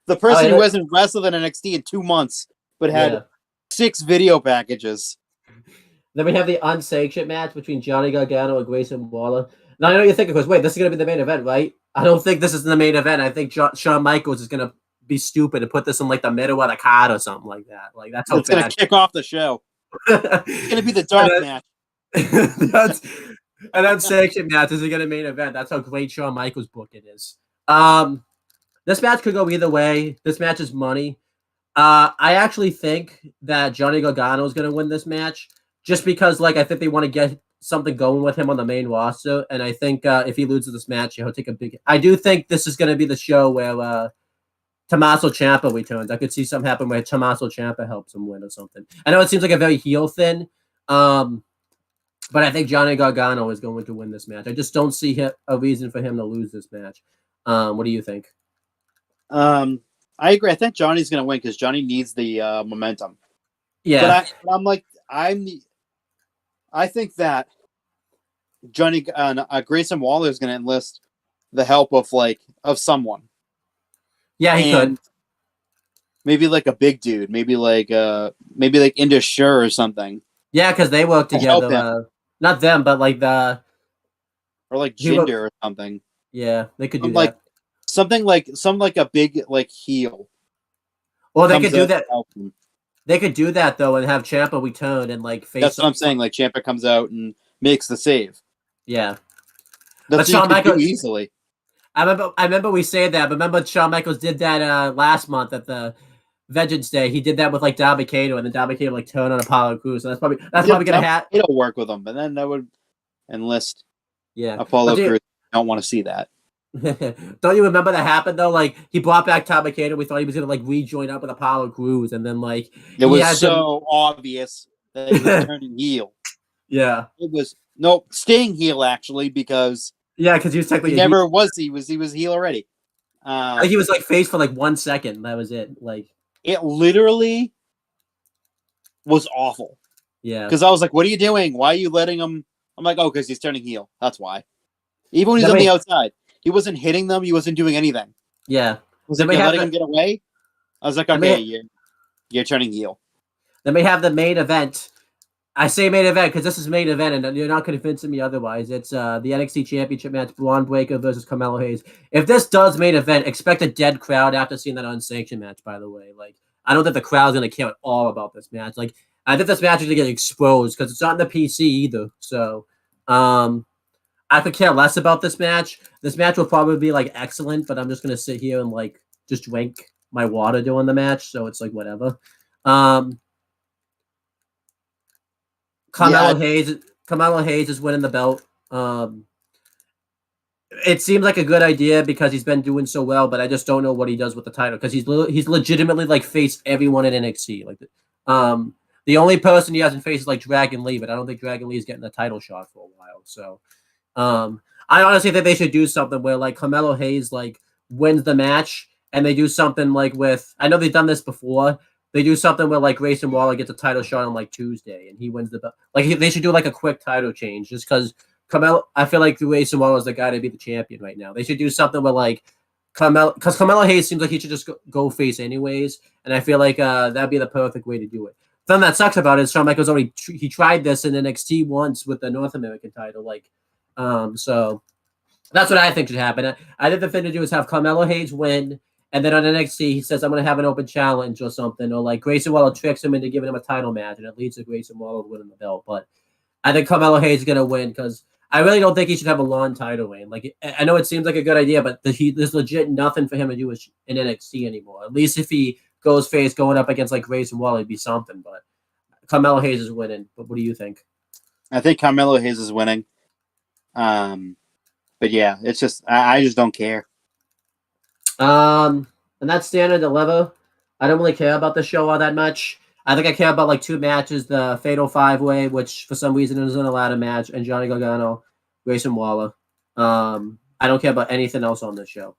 [SPEAKER 4] The person who hasn't wrestled in NXT in 2 months, but had 6 video packages.
[SPEAKER 2] Then we have the unsanctioned match between Johnny Gargano and Grayson Waller. Now I know you're thinking, because wait, this is going to be the main event, right? I don't think this is the main event. I think Shawn Michaels is going to be stupid and put this in like the middle of the card or something like that. Like that's how
[SPEAKER 4] it's going to kick off the show. It's going to be the dark match.
[SPEAKER 2] An unsanctioned match is going to main event. That's how great Shawn Michaels' book it is. This match could go either way. This match is money. I actually think that Johnny Gargano is going to win this match just because, like, I think they want to get something going with him on the main roster. And I think if he loses this match, he'll take a big... I do think this is going to be the show where Tommaso Ciampa returns. I could see something happen where Tommaso Ciampa helps him win or something. I know it seems like a very heel thing, but I think Johnny Gargano is going to win this match. I just don't see a reason for him to lose this match. What do you think?
[SPEAKER 4] I agree. I think Johnny's going to win because Johnny needs the momentum.
[SPEAKER 2] Yeah,
[SPEAKER 4] but I think that Johnny Grayson Waller is going to enlist the help of someone.
[SPEAKER 2] Yeah, he could.
[SPEAKER 4] Maybe like a big dude. Maybe like Indus Sher or something.
[SPEAKER 2] Yeah, because they work together. Not them, but like or
[SPEAKER 4] like Jinder or something.
[SPEAKER 2] Yeah, they could do that.
[SPEAKER 4] Like something like a big like heel.
[SPEAKER 2] Well, they could do that. They could do that though, and have Ciampa return and like face.
[SPEAKER 4] That's what I'm saying. Like Ciampa comes out and makes the save.
[SPEAKER 2] Yeah,
[SPEAKER 4] that's what Shawn Michaels easily.
[SPEAKER 2] I remember we said that, but remember Shawn Michaels did that last month at the Vengeance Day, he did that with like Dabba-Kato, and then Dabba-Kato like turned on Apollo Crews. So that's probably gonna happen.
[SPEAKER 4] It'll work with him, but then that would enlist Apollo Crews. I don't want to see that.
[SPEAKER 2] Don't you remember that happened though? Like he brought back Dabba-Kato. We thought he was gonna like rejoin up with Apollo Crews, and then like
[SPEAKER 4] it was so obvious that he was turning heel.
[SPEAKER 2] Yeah,
[SPEAKER 4] it was staying heel actually because
[SPEAKER 2] he was technically
[SPEAKER 4] he was heel already.
[SPEAKER 2] He was like face for like 1 second. That was it. Like
[SPEAKER 4] it literally was awful.
[SPEAKER 2] Yeah,
[SPEAKER 4] because I was like, "What are you doing? Why are you letting him?" I'm like, "Oh, because he's turning heel. That's why." Even when he's on the outside, he wasn't hitting them. He wasn't doing anything.
[SPEAKER 2] Yeah,
[SPEAKER 4] was like, letting him get away. I was like, "Okay, you're turning heel."
[SPEAKER 2] Then we have the main event. I say main event because this is main event, and you're not convincing me otherwise. It's the NXT Championship match: Braun Breaker versus Carmelo Hayes. If this does main event, expect a dead crowd after seeing that unsanctioned match. By the way, like I don't think the crowd's gonna care at all about this match. Like I think this match is gonna get exposed because it's not in the PC either. So, I could care less about this match. This match will probably be like excellent, but I'm just gonna sit here and like just drink my water doing the match. So it's like whatever. Carmelo Hayes is winning the belt. It seems like a good idea because he's been doing so well, but I just don't know what he does with the title because he's legitimately like faced everyone in NXT. Like, the only person he hasn't faced is like Dragon Lee, but I don't think Dragon Lee is getting the title shot for a while. So, I honestly think they should do something where like Carmelo Hayes like wins the match, and they do something like with I know they've done this before. They do something where like Grayson Waller gets a title shot on like Tuesday, and he wins the belt. Like they should do like a quick title change, just because Carmelo. I feel like Grayson Waller is the guy to be the champion right now. They should do something where like Carmelo, because Carmelo Hayes seems like he should just go face anyways, and I feel like that'd be the perfect way to do it. The thing that sucks about it is Shawn Michaels already he tried this in NXT once with the North American title, like, so that's what I think should happen. I think the thing to do is have Carmelo Hayes win. And then on NXT, he says, I'm going to have an open challenge or something. Or like Grayson Waller tricks him into giving him a title match. And it leads to Grayson Waller winning the belt. But I think Carmelo Hayes is going to win because I really don't think he should have a long title reign. Like, I know it seems like a good idea, but there's legit nothing for him to do in NXT anymore. At least if he goes face going up against like Grayson Waller, it'd be something. But Carmelo Hayes is winning. But what do you think?
[SPEAKER 4] I think Carmelo Hayes is winning. But yeah, it's just, I just don't care.
[SPEAKER 2] And that's standard deliver. I don't really care about the show all that much. I think I care about like two matches: the Fatal 5-Way, which for some reason isn't a ladder match, and Johnny Gargano, Grayson Waller. I don't care about anything else on this show.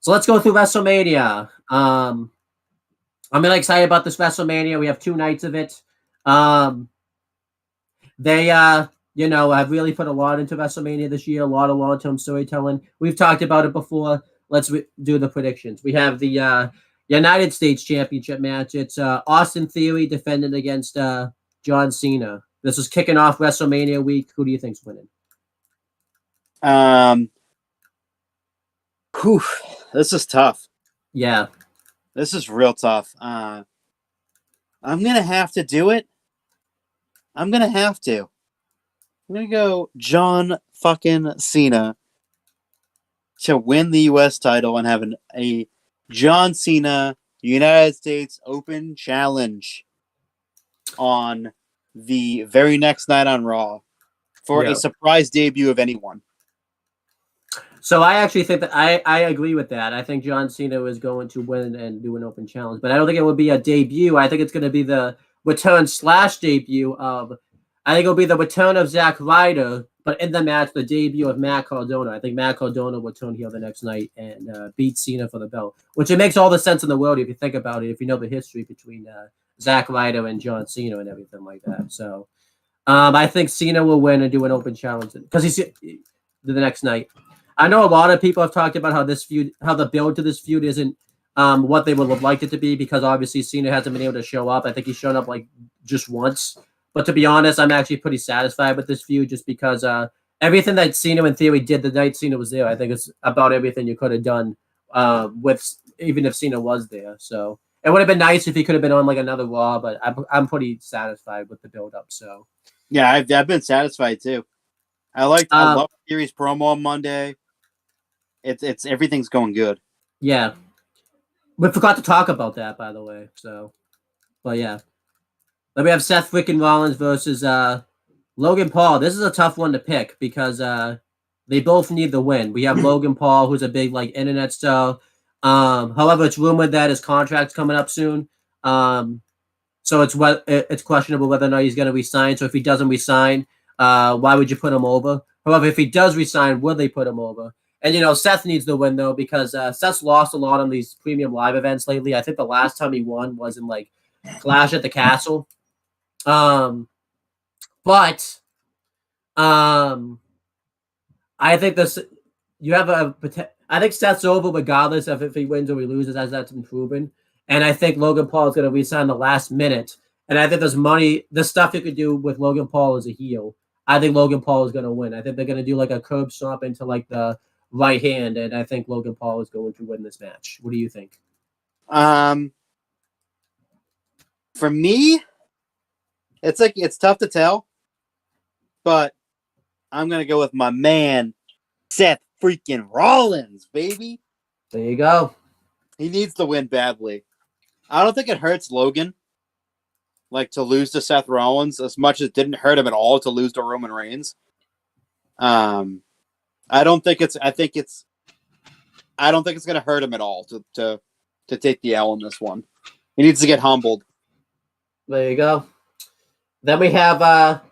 [SPEAKER 2] So let's go through WrestleMania. I'm really excited about this WrestleMania. We have 2 nights of it. They have really put a lot into WrestleMania this year. A lot of long-term storytelling. We've talked about it before. Let's do the predictions. We have the United States Championship match. It's Austin Theory defending against John Cena. This is kicking off WrestleMania week. Who do you think's winning?
[SPEAKER 4] This is tough.
[SPEAKER 2] Yeah.
[SPEAKER 4] This is real tough. I'm going to have to do it. I'm going to go John fucking Cena to win the U.S. title and have a John Cena United States Open Challenge on the very next night on Raw for a surprise debut of anyone.
[SPEAKER 2] So I actually think that I agree with that. I think John Cena is going to win and do an open challenge, but I don't think it would be a debut. I think it's going to be the return/debut of. I think it'll be the return of Zack Ryder, but in the match, the debut of Matt Cardona. I think Matt Cardona will turn heel the next night and beat Cena for the belt, which it makes all the sense in the world if you think about it, if you know the history between Zack Ryder and John Cena and everything like that. So I think Cena will win and do an open challenge because he's the next night. I know a lot of people have talked about how the build to this feud isn't what they would have liked it to be because obviously Cena hasn't been able to show up. I think he's shown up like just once. But to be honest, I'm actually pretty satisfied with this feud just because everything that Cena and Theory did the night Cena was there, I think it's about everything you could have done with even if Cena was there. So it would have been nice if he could have been on like another Raw, but I'm pretty satisfied with the build up. So
[SPEAKER 4] yeah, I've been satisfied too. I love Theory's promo on Monday. It's everything's going good.
[SPEAKER 2] Yeah. We forgot to talk about that, by the way. So, but yeah. Then we have Seth freaking Rollins versus Logan Paul. This is a tough one to pick because they both need the win. We have Logan Paul, who's a big internet star. However, it's rumored that his contract's coming up soon. So it's questionable whether or not he's going to resign. So if he doesn't resign, why would you put him over? However, if he does resign, will they put him over? And Seth needs the win though because Seth's lost a lot on these premium live events lately. I think the last time he won was in Clash at the Castle. But I think I think Seth's over regardless of if he wins or he loses, as that's been proven. And I think Logan Paul is going to resign the last minute. And I think there's stuff you could do with Logan Paul as a heel. I think Logan Paul is going to win. I think they're going to do a curb stomp into the right hand, and I think Logan Paul is going to win this match. What do you think?
[SPEAKER 4] For me, it's tough to tell, but I'm gonna go with my man, Seth freaking Rollins, baby.
[SPEAKER 2] There you go.
[SPEAKER 4] He needs the win badly. I don't think it hurts Logan, to lose to Seth Rollins as much as it didn't hurt him at all to lose to Roman Reigns. I don't think it's gonna hurt him at all to take the L in this one. He needs to get humbled.
[SPEAKER 2] There you go. Then we have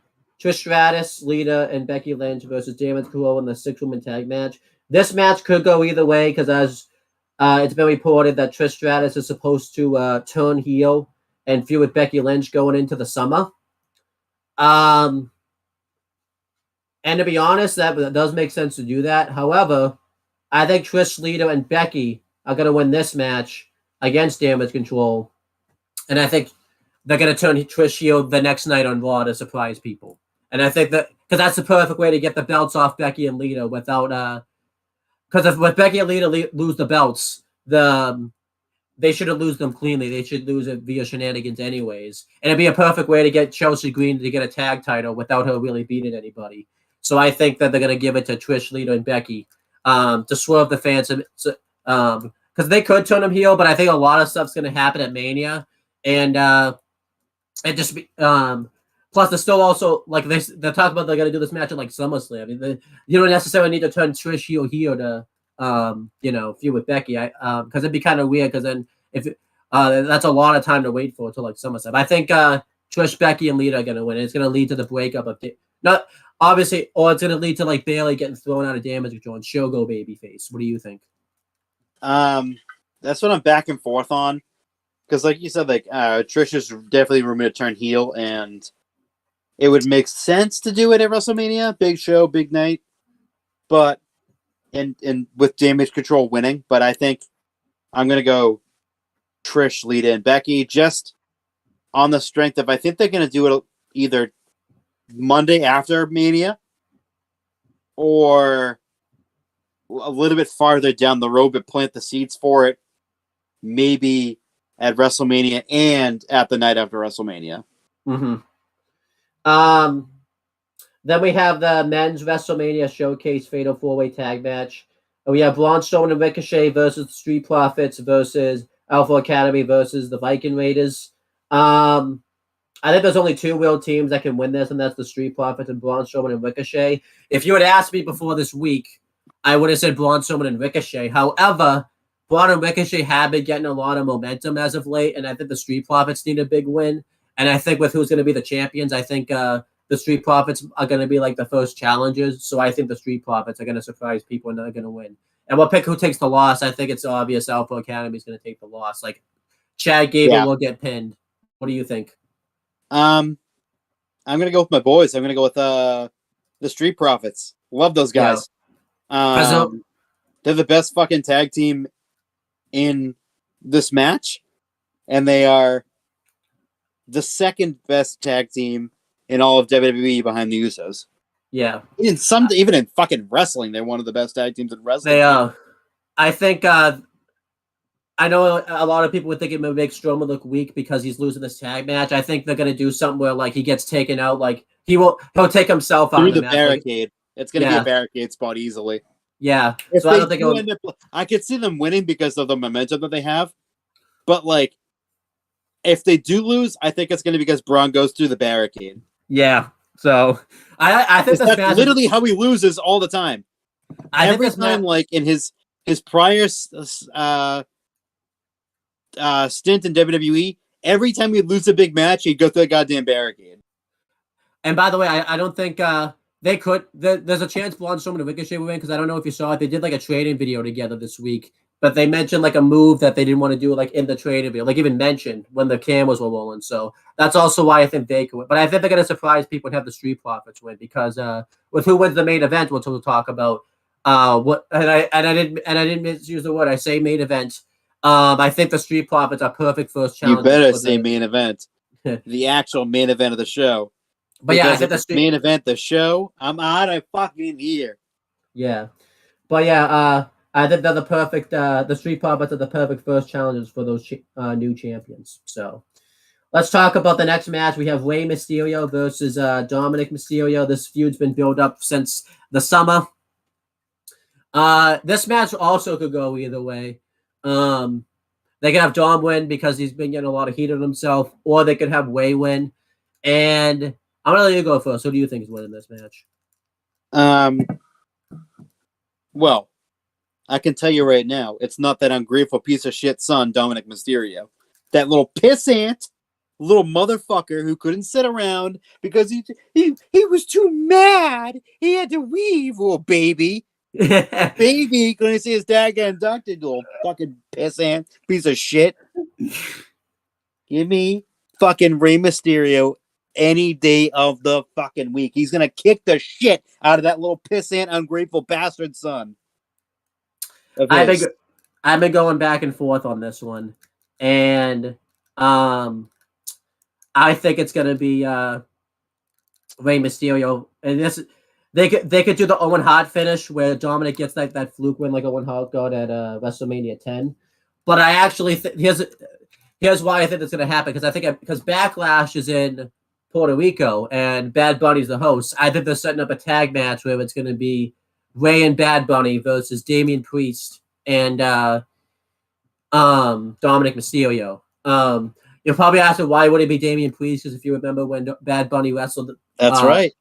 [SPEAKER 2] Trish Stratus, Lita, and Becky Lynch versus Damage Control in the 6-woman tag match. This match could go either way because as it's been reported that Trish Stratus is supposed to turn heel and feud with Becky Lynch going into the summer. And to be honest, that does make sense to do that. However, I think Trish, Lita, and Becky are going to win this match against Damage Control. And I think they're going to turn Trish heel the next night on Raw to surprise people. And I think that because that's the perfect way to get the belts off Becky and Lita without because if Becky and Lita lose the belts, they shouldn't lose them cleanly. They should lose it via shenanigans anyways. And it'd be a perfect way to get Chelsea Green to get a tag title without her really beating anybody. So I think that they're going to give it to Trish, Lita, and Becky to swerve the fans. Because they could turn them heel, but I think a lot of stuff's going to happen at Mania. And just be, plus they're still also they're talking about they're going to do this match at SummerSlam. I mean, you don't necessarily need to turn Trish heel to feud with Becky. Because it'd be kind of weird. Because then if that's a lot of time to wait for until SummerSlam. I think Trish, Becky, and Lita are going to win. It's going to lead to the breakup of not obviously, or it's going to lead to Bayley getting thrown out of Damage Control and she'll go babyface. What do you think?
[SPEAKER 4] That's what I'm back and forth on. Because, like you said, Trish is definitely rumored to turn heel, and it would make sense to do it at WrestleMania. Big show, big night. But, and with Damage Control winning. But I think I'm going to go Trish, Lita, and Becky just on the strength of I think they're going to do it either Monday after Mania or a little bit farther down the road, but plant the seeds for it maybe at WrestleMania and at the night after WrestleMania.
[SPEAKER 2] Mm-hmm. Then we have the men's WrestleMania Showcase Fatal 4-Way Tag Match. We have Braun Strowman and Ricochet versus the Street Profits versus Alpha Academy versus the Viking Raiders. I think there's only two real teams that can win this, and that's the Street Profits and Braun Strowman and Ricochet. If you had asked me before this week, I would have said Braun Strowman and Ricochet. However, Braun and Ricochet have been getting a lot of momentum as of late, and I think the Street Profits need a big win. And I think with who's going to be the champions, I think the Street Profits are going to be the first challengers. So I think the Street Profits are going to surprise people and they're going to win. And we'll pick who takes the loss. I think it's obvious Alpha Academy is going to take the loss. Chad Gable will get pinned. What do you think?
[SPEAKER 4] I'm going to go with my boys. I'm going to go with the Street Profits. Love those guys. Yeah. They're the best fucking tag team in this match, and they are the second best tag team in all of WWE behind the Usos.
[SPEAKER 2] Yeah.
[SPEAKER 4] Even in fucking wrestling, they're one of the best tag teams in wrestling.
[SPEAKER 2] They are. I think I know a lot of people would think it would make Strowman look weak because he's losing this tag match. I think they're gonna do something where he gets taken out, he'll take himself out
[SPEAKER 4] through
[SPEAKER 2] of the
[SPEAKER 4] the barricade. It's gonna be a barricade spot easily.
[SPEAKER 2] Yeah.
[SPEAKER 4] So I don't think I could see them winning because of the momentum that they have. But like, if they do lose, I think it's going to be because Braun goes through the barricade.
[SPEAKER 2] Yeah. So I think
[SPEAKER 4] that's literally how he loses all the time. Every time, like in his prior stint in WWE, every time he'd lose a big match, he'd go through the goddamn barricade.
[SPEAKER 2] And by the way, I don't think they could. There's a chance Braun Strowman and Ricochet will win because I don't know if you saw it. They did like a training video together this week, but they mentioned like a move that they didn't want to do like in the training video, like even mentioned when the cameras were rolling. So that's also why I think they could win. But I think they're gonna surprise people and have the Street Profits win because with who wins the main event, we'll talk about. What and I didn't misuse the word. I say main event. I think the Street Profits are perfect first challenge.
[SPEAKER 4] You better say main event, the actual main event of the show.
[SPEAKER 2] But
[SPEAKER 4] because
[SPEAKER 2] yeah, I think
[SPEAKER 4] the main event, the show, I'm out of fucking here.
[SPEAKER 2] Yeah, but yeah, I think they're the perfect. The Street Profits are the perfect first challenges for those new champions. So let's talk about the next match. We have Rey Mysterio versus Dominic Mysterio. This feud's been built up since the summer. This match also could go either way. They could have Dom win because he's been getting a lot of heat on himself, or they could have Rey win. And I'm gonna let you go first. Who do you think is winning this match?
[SPEAKER 4] Well, I can tell you right now, it's not that ungrateful piece of shit son, Dominic Mysterio. That little pissant, little motherfucker who couldn't sit around because he was too mad. He had to leave, little baby. Baby couldn't see his dad get inducted, little fucking pissant piece of shit. Give me fucking Rey Mysterio any day of the fucking week. He's gonna kick the shit out of that little pissant, ungrateful bastard son.
[SPEAKER 2] I've been going back and forth on this one, and I think it's gonna be Rey Mysterio, and they could do the Owen Hart finish where Dominic gets that fluke win like Owen Hart got at WrestleMania 10. But I actually here's why I think it's gonna happen because Backlash is in Puerto Rico and Bad Bunny's the host. I think they're setting up a tag match where it's going to be Rey and Bad Bunny versus Damian Priest and Dominic Mysterio. You'll probably ask me why would it be Damian Priest? Because if you remember when Bad Bunny wrestled,
[SPEAKER 4] that's right,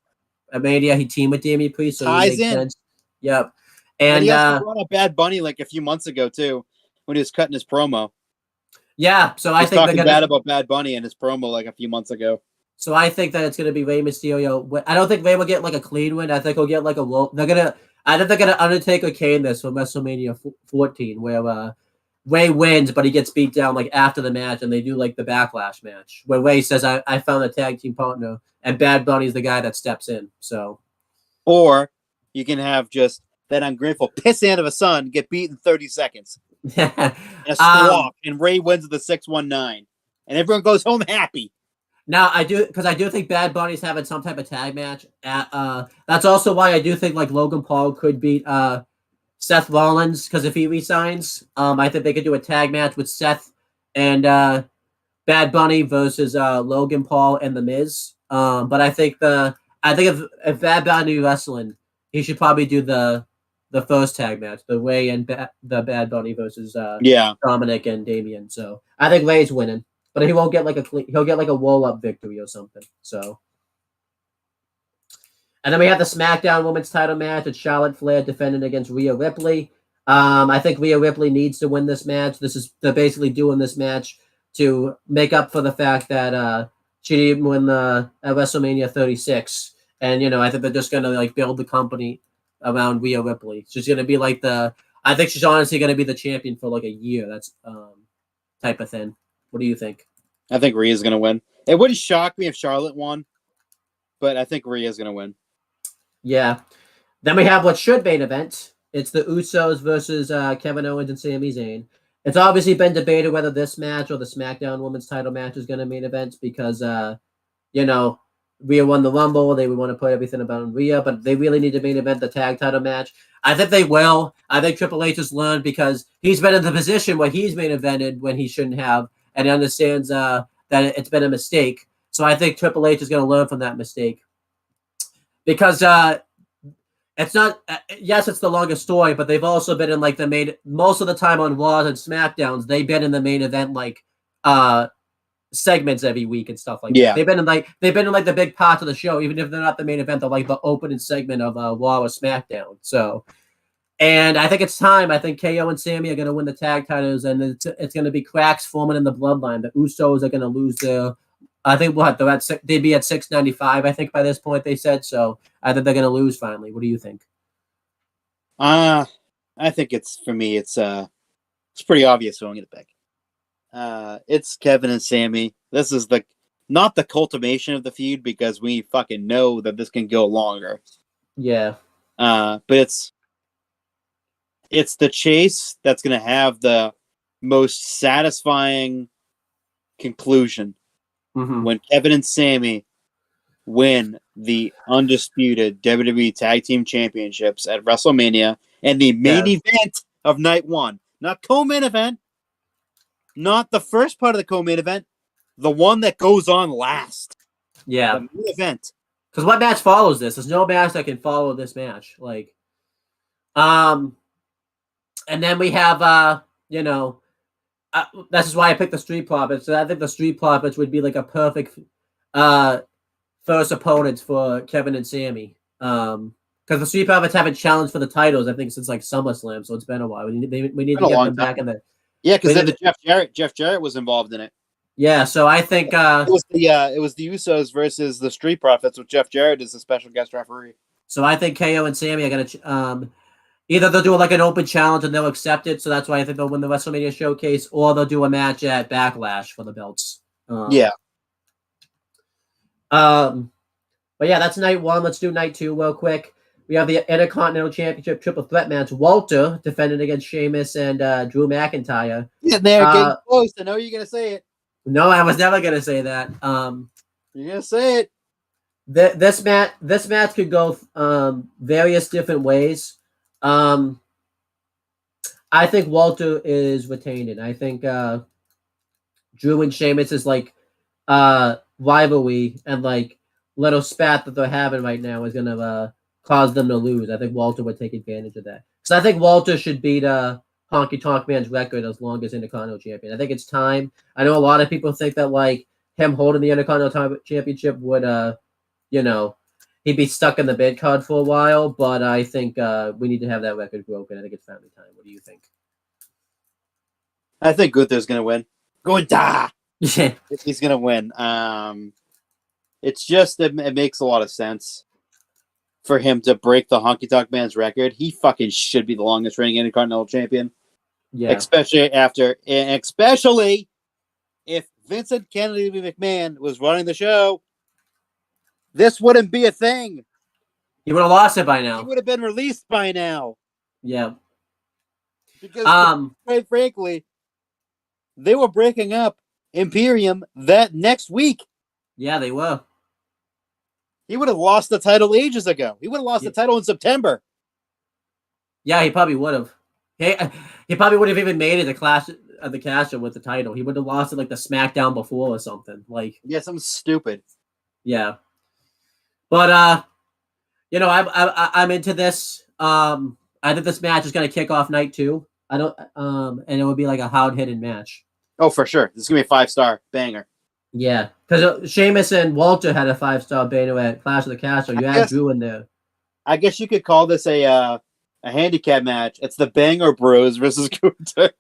[SPEAKER 2] at Mania, he teamed with Damian Priest, so
[SPEAKER 4] ties
[SPEAKER 2] it makes
[SPEAKER 4] in.
[SPEAKER 2] Sense. Yep, and
[SPEAKER 4] he also brought up Bad Bunny like a few months ago too when he was cutting his promo.
[SPEAKER 2] Yeah, so I think
[SPEAKER 4] talking bad about Bad Bunny in his promo like a few months ago.
[SPEAKER 2] So I think that it's going to be Rey Mysterio. I don't think Rey will get like a clean win. I think he'll get like a low. I think they're gonna Undertaker Kane this from WrestleMania 14, where Rey wins, but he gets beat down like after the match, and they do like the Backlash match where Rey says, "I found a tag team partner," and Bad Bunny's the guy that steps in. So,
[SPEAKER 4] or you can have just that ungrateful pissant of a son get beat in 30 seconds. A squawk, and Rey wins the 619, and everyone goes home happy.
[SPEAKER 2] Now I do think Bad Bunny's having some type of tag match. That's also why I do think like Logan Paul could beat Seth Rollins because if he resigns, I think they could do a tag match with Seth and Bad Bunny versus Logan Paul and The Miz. But I think if Bad Bunny wrestling, he should probably do the first tag match, the Rey and the Bad Bunny versus Dominic and Damian. So I think Rey's winning. But he won't get he'll get like a roll-up victory or something. So, and then we have the SmackDown Women's Title match. It's Charlotte Flair defending against Rhea Ripley. I think Rhea Ripley needs to win this match. They're basically doing this match to make up for the fact that she didn't win at WrestleMania 36. And I think they're just gonna like build the company around Rhea Ripley. She's gonna be like I think she's honestly gonna be the champion for like a year. That's type of thing. What do you think?
[SPEAKER 4] I think Rhea's going to win. It wouldn't shock me if Charlotte won, but I think Rhea's going to win.
[SPEAKER 2] Yeah. Then we have what should main event. It's the Usos versus Kevin Owens and Sami Zayn. It's obviously been debated whether this match or the SmackDown Women's Title match is going to main event because, Rhea won the Rumble. They would want to put everything about Rhea, but they really need to main event the tag title match. I think they will. I think Triple H has learned because he's been in the position where he's main evented when he shouldn't have. And understands that it's been a mistake. So I think Triple H is going to learn from that mistake. Because It's not. Yes, it's the longest story, but they've also been in like the main. Most of the time on Raws and SmackDowns, they've been in the main event like segments every week and stuff like that. They've been in like the big parts of the show, even if they're not the main event. They're like the opening segment of Raw or SmackDown. So, and I think it's time. I think KO and Sammy are going to win the tag titles, and it's going to be cracks forming in the bloodline. The Usos are going to lose their. I think they'd be at 695. I think by this point they said so. I think they're going to lose finally. What do you think?
[SPEAKER 4] I think it's pretty obvious who I'm going to pick. It's Kevin and Sammy. This is not the culmination of the feud because we fucking know that this can go longer.
[SPEAKER 2] Yeah.
[SPEAKER 4] But it's the chase that's going to have the most satisfying conclusion.
[SPEAKER 2] Mm-hmm.
[SPEAKER 4] When Kevin and Sammy win the undisputed WWE Tag Team Championships at WrestleMania and the main event of night one. Not co-main event. Not the first part of the co-main event. The one that goes on last.
[SPEAKER 2] Yeah.
[SPEAKER 4] The main event.
[SPEAKER 2] Because what match follows this? There's no match that can follow this match. And then we have, this is why I picked the Street Profits. So I think the Street Profits would be like a perfect first opponents for Kevin and Sammy. Because the Street Profits haven't challenged for the titles, I think, since like SummerSlam, so it's been a while. We need to get them back in the.
[SPEAKER 4] Yeah, because then Jeff Jarrett was involved in it.
[SPEAKER 2] Yeah, so I think
[SPEAKER 4] it was the Usos versus the Street Profits with Jeff Jarrett as the special guest referee.
[SPEAKER 2] So I think KO and Sammy are gonna either they'll do like an open challenge and they'll accept it. So that's why I think they'll win the WrestleMania Showcase, or they'll do a match at Backlash for the belts. But yeah, that's night one. Let's do night two real quick. We have the Intercontinental Championship Triple Threat match. Walter defending against Sheamus and Drew McIntyre.
[SPEAKER 4] Yeah, they're getting close. I know you're gonna say it.
[SPEAKER 2] No, I was never gonna say that.
[SPEAKER 4] You're gonna say it.
[SPEAKER 2] This match could go various different ways. I think Walter is retaining. I think Drew and Sheamus is like rivalry and like little spat that they're having right now is gonna cause them to lose. I think Walter would take advantage of that. Because I think Walter should beat Honky Tonk Man's record as long as Intercontinental Champion. I think it's time. I know a lot of people think that like him holding the Intercontinental Championship would he'd be stuck in the mid card for a while, but I think we need to have that record broken. I think it's family time. What do you think?
[SPEAKER 4] I think Gunther's gonna win. Gunther!
[SPEAKER 2] Yeah.
[SPEAKER 4] He's gonna win. It's just it makes a lot of sense for him to break the Honky Tonk Man's record. He fucking should be the longest reigning Intercontinental Champion.
[SPEAKER 2] Yeah.
[SPEAKER 4] Especially if Vincent Kennedy McMahon was running the show, this wouldn't be a thing.
[SPEAKER 2] He would have lost it by now.
[SPEAKER 4] He would have been released by now.
[SPEAKER 2] Yeah.
[SPEAKER 4] Because quite frankly, they were breaking up Imperium that next week.
[SPEAKER 2] Yeah, they were.
[SPEAKER 4] He would have lost the title ages ago. He would have lost the title in September.
[SPEAKER 2] Yeah, he probably would have. He probably would have even made it the cash with the title. He would have lost it like the SmackDown before or something. Like
[SPEAKER 4] something stupid.
[SPEAKER 2] Yeah, but I'm into this. I think this match is gonna kick off night two. And it would be like a hard hitting match.
[SPEAKER 4] Oh, for sure. This is gonna be a 5-star banger.
[SPEAKER 2] Yeah, because Sheamus and Walter had a 5-star banger at Clash of the Castle. You had Drew in there.
[SPEAKER 4] I guess you could call this a handicap match. It's the Banger Bros versus Gunther.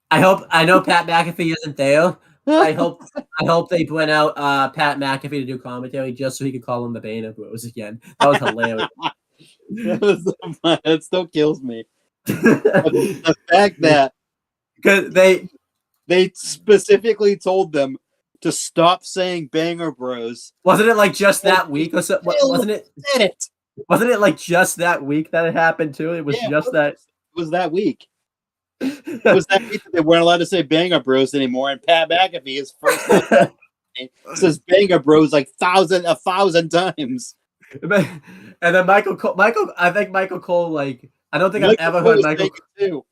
[SPEAKER 2] I know Pat McAfee isn't there. I hope they bring out Pat McAfee to do commentary just so he could call him the Banger Bros again. That was hilarious.
[SPEAKER 4] That still kills me. The fact that
[SPEAKER 2] because
[SPEAKER 4] they specifically told them to stop saying Banger Bros.
[SPEAKER 2] Wasn't it like just that week or so? Wasn't it? Wasn't it like just that week that it happened too? It was that.
[SPEAKER 4] It was that week. It was that week that they weren't allowed to say Banger Bros anymore, and Pat McAfee is first says Banger Bros like 1,000 times.
[SPEAKER 2] And then Michael Cole, I think Michael Cole, like, I don't think I've ever heard Michael
[SPEAKER 4] too,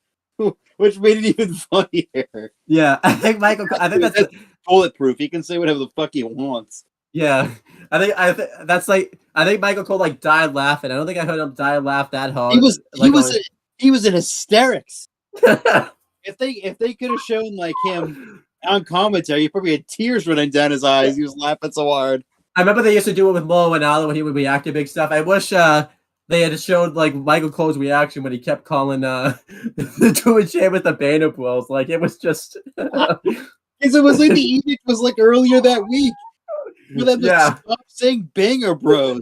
[SPEAKER 4] which made it even funnier.
[SPEAKER 2] Yeah, I think that's
[SPEAKER 4] bulletproof. He can say whatever the fuck he wants.
[SPEAKER 2] Yeah, I think that's like I think Michael Cole like died laughing. I don't think I heard him die laugh that hard.
[SPEAKER 4] He was in hysterics. If they could have shown like him on commentary, he probably had tears running down his eyes. He was laughing so hard.
[SPEAKER 2] I remember they used to do it with Mo and Allen when he would react to big stuff. I wish they had showed like Michael Cole's reaction when he kept calling the two and Shea with the Banner Bros. Like it was just
[SPEAKER 4] because it was like the edict was like earlier that week. For them to stop saying Banger Bros.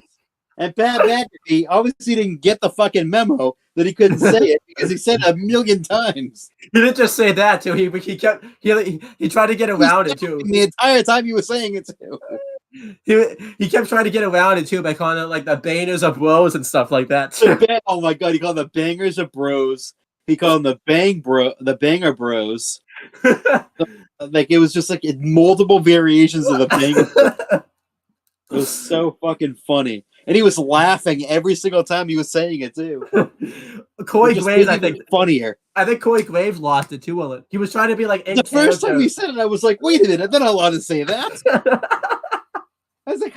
[SPEAKER 4] And Pat McAfee obviously didn't get the fucking memo that he couldn't say it because he said it 1,000,000 times.
[SPEAKER 2] He didn't just say that too. He kept he tried to get around it too.
[SPEAKER 4] The entire time he was saying it too.
[SPEAKER 2] He kept trying to get around it too by calling it like the Bangers of Bros and stuff like that.
[SPEAKER 4] Oh my god, he called them the Bangers of Bros. He called them the Banger Bros. Like it was just like multiple variations of the Banger. It was so fucking funny. And he was laughing every single time he was saying it too.
[SPEAKER 2] Corey Graves, I think,
[SPEAKER 4] funnier.
[SPEAKER 2] I think Corey Graves lost it too. He was trying to be like
[SPEAKER 4] the first time he said it, I was like, "Wait a minute, they're not allowed to say that." I was like,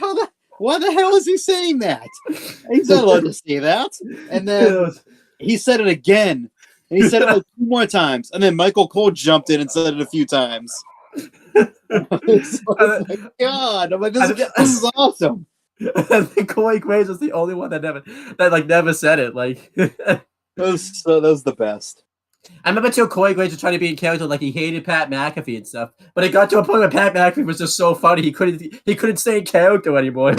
[SPEAKER 4] why the hell is he saying that? He's not allowed to say that. And then he said it again, and he said it like 2 more times, and then Michael Cole jumped in and said it a few times. Oh my god! I'm like, this is awesome.
[SPEAKER 2] I think Corey Graves was the only one that never said it. Like
[SPEAKER 4] that was the best.
[SPEAKER 2] I remember too Corey Graves was trying to be in character, like he hated Pat McAfee and stuff. But it got to a point where Pat McAfee was just so funny he couldn't stay in character anymore.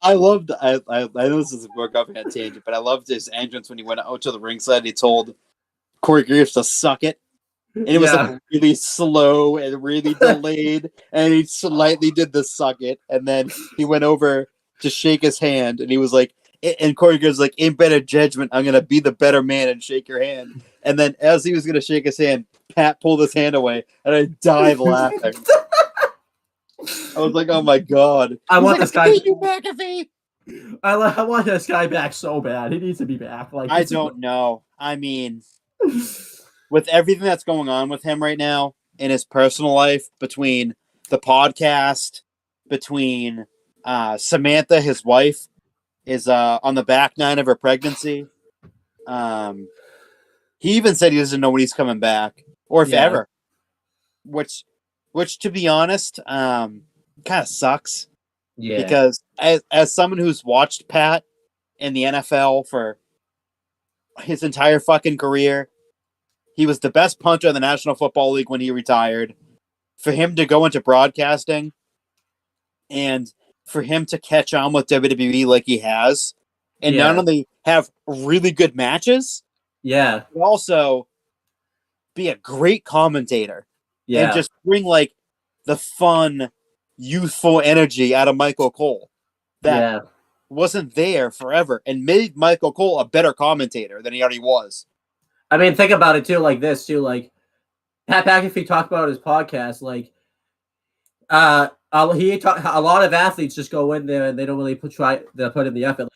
[SPEAKER 4] I loved. I know this is a work off on a tangent, but I loved his entrance when he went out to the ringside. He told Corey Graves to suck it. And it was like really slow and really delayed, and he slightly did the suck it, and then he went over to shake his hand, and he was like, and Corey Graves was like, in better judgment, I'm gonna be the better man and shake your hand. And then as he was gonna shake his hand, Pat pulled his hand away, and I died laughing. I was like, oh my god.
[SPEAKER 2] I want this guy.
[SPEAKER 4] McAfee.
[SPEAKER 2] I want this guy back so bad. He needs to be back. Like
[SPEAKER 4] I don't know. I mean, with everything that's going on with him right now in his personal life, between the podcast, between Samantha, his wife, is on the back 9 of her pregnancy. He even said he doesn't know when he's coming back or if ever. Which to be honest, kind of sucks. Yeah. Because as someone who's watched Pat in the NFL for his entire fucking career, he was the best punter in the National Football League when he retired. For him to go into broadcasting and for him to catch on with WWE like he has, and not only have really good matches, but also be a great commentator. And just bring like the fun, youthful energy out of Michael Cole that wasn't there forever and made Michael Cole a better commentator than he already was.
[SPEAKER 2] I mean, think about it too, like this too. Like Pat McAfee talked about his podcast, like a lot of athletes just go in there and they don't really put in the effort.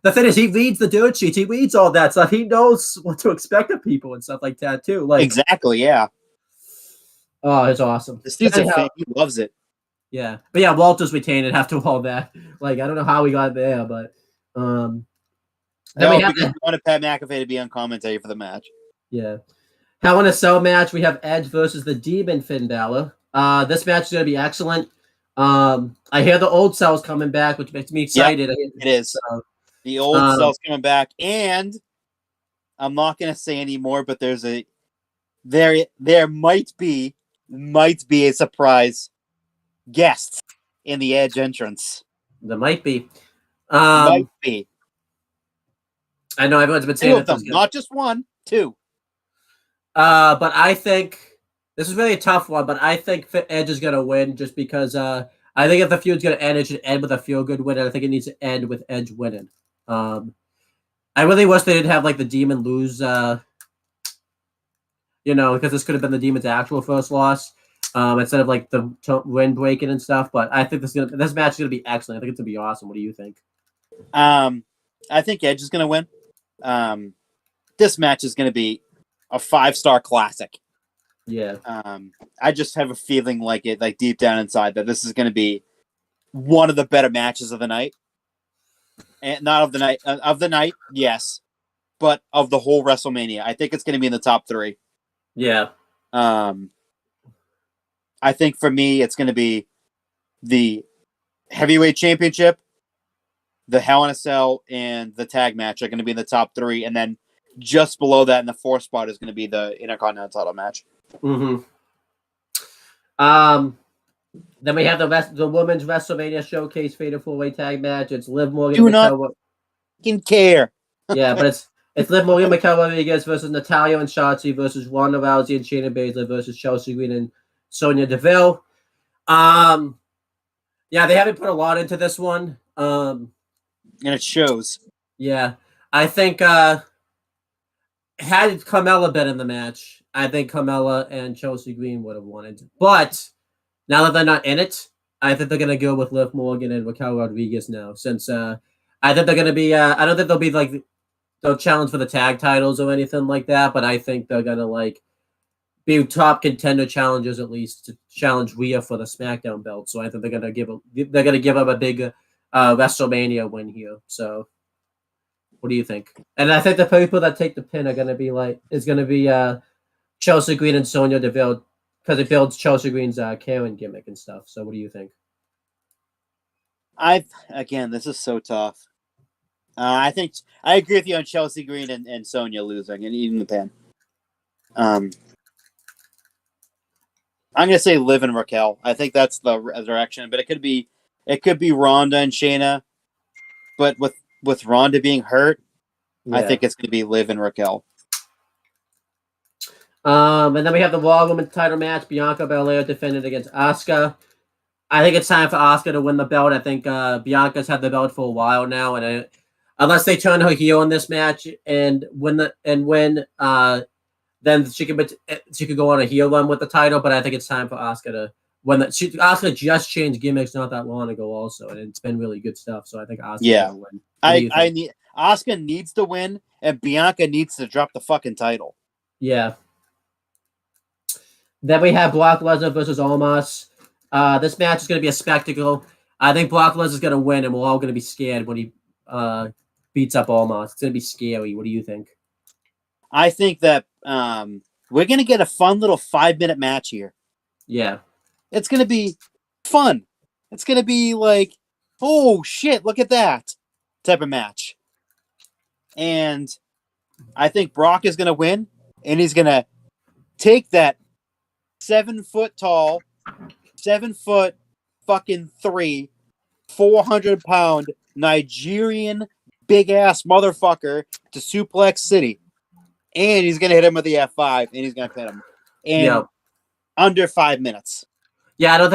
[SPEAKER 2] The thing is, he reads the dirt sheets, he reads all that stuff, he knows what to expect of people and stuff like that too. Like
[SPEAKER 4] exactly, yeah.
[SPEAKER 2] Oh, it's awesome.
[SPEAKER 4] This dude's a fan. He loves it.
[SPEAKER 2] Yeah, but Walter's retained it after all that. Like I don't know how we got there, but
[SPEAKER 4] then we wanted Pat McAfee to be on commentary for the match.
[SPEAKER 2] Yeah. Hell in a Cell match, we have Edge versus the Demon Finn Balor. This match is going to be excellent. I hear the old Cell's coming back, which makes me excited.
[SPEAKER 4] Yep, it is. The old Cell's coming back, and I'm not going to say anymore, but there might be a surprise guest in the Edge entrance.
[SPEAKER 2] There might be.
[SPEAKER 4] Might be.
[SPEAKER 2] I know everyone's been saying
[SPEAKER 4] them, not just 1, 2.
[SPEAKER 2] But I think this is really a tough one. But I think Edge is going to win just because I think if the feud's going to end, it should end with a feel-good win. And I think it needs to end with Edge winning. I really wish they didn't have like the Demon lose. Because this could have been the Demon's actual first loss instead of like the win breaking and stuff. But I think this match is going to be excellent. I think it's going to be awesome. What do you think?
[SPEAKER 4] I think Edge is going to win. This match is going to be a 5-star classic.
[SPEAKER 2] Yeah.
[SPEAKER 4] I just have a feeling like deep down inside that this is going to be one of the better matches of the night. And not of the night. Of the night, yes. But of the whole WrestleMania. I think it's going to be in the top 3.
[SPEAKER 2] Yeah.
[SPEAKER 4] I think for me, it's going to be the heavyweight championship, the Hell in a Cell, and the tag match are going to be in the top 3. And then just below that in the 4th spot is going to be the Intercontinental title match.
[SPEAKER 2] Mm-hmm. Then we have the women's WrestleMania Showcase Fatal 4-Way Tag match. It's Liv Morgan.
[SPEAKER 4] Do not fucking care.
[SPEAKER 2] Yeah, but it's Liv Morgan, Mikel Rodriguez versus Natalya and Shotzi versus Ronda Rousey and Shayna Baszler versus Chelsea Green and Sonya Deville. Yeah, they haven't put a lot into this one.
[SPEAKER 4] And it shows.
[SPEAKER 2] Yeah, I think had Carmella been in the match, I think Carmella and Chelsea Green would have won it. But now that they're not in it, I think they're gonna go with Liv Morgan and Raquel Rodriguez now. Since I think they're gonna be, I don't think they'll be like they'll challenge for the tag titles or anything like that. But I think they're gonna like be top contender challengers at least to challenge Rhea for the SmackDown belt. So I think they're gonna give up a big WrestleMania win here. So what do you think? And I think the people that take the pin are gonna be Chelsea Green and Sonya Deville because it builds Chelsea Green's Karen gimmick and stuff. So what do you think?
[SPEAKER 4] Again, this is so tough. I think I agree with you on Chelsea Green and Sonya losing and eating the pin. I'm gonna say Liv and Raquel. I think that's the direction, but it could be Ronda and Shayna. But with Ronda being hurt, yeah. I think it's gonna be Liv and Raquel.
[SPEAKER 2] And then we have the Raw Women's title match. Bianca Belair defended against Asuka. I think it's time for Asuka to win the belt. I think Bianca's had the belt for a while now, and unless they turn her heel in this match and win, then she could go on a heel run with the title. But I think it's time for Asuka to win that. Asuka just changed gimmicks not that long ago, also, and it's been really good stuff. So I think Asuka will win.
[SPEAKER 4] Asuka needs to win, and Bianca needs to drop the fucking title.
[SPEAKER 2] Yeah. Then we have Brock Lesnar versus Omos. This match is going to be a spectacle. I think Brock Lesnar is going to win, and we're all going to be scared when he beats up Omos. It's going to be scary. What do you think?
[SPEAKER 4] I think that we're going to get a fun little 5-minute match here.
[SPEAKER 2] Yeah.
[SPEAKER 4] It's going to be fun. It's going to be like, oh, shit, look at that type of match. And I think Brock is going to win, and he's going to take that 7-foot tall, 7-foot fucking 400-pound Nigerian big ass motherfucker to Suplex City, and he's gonna hit him with the F5, and he's gonna pin him in under 5 minutes.
[SPEAKER 2] Yeah, I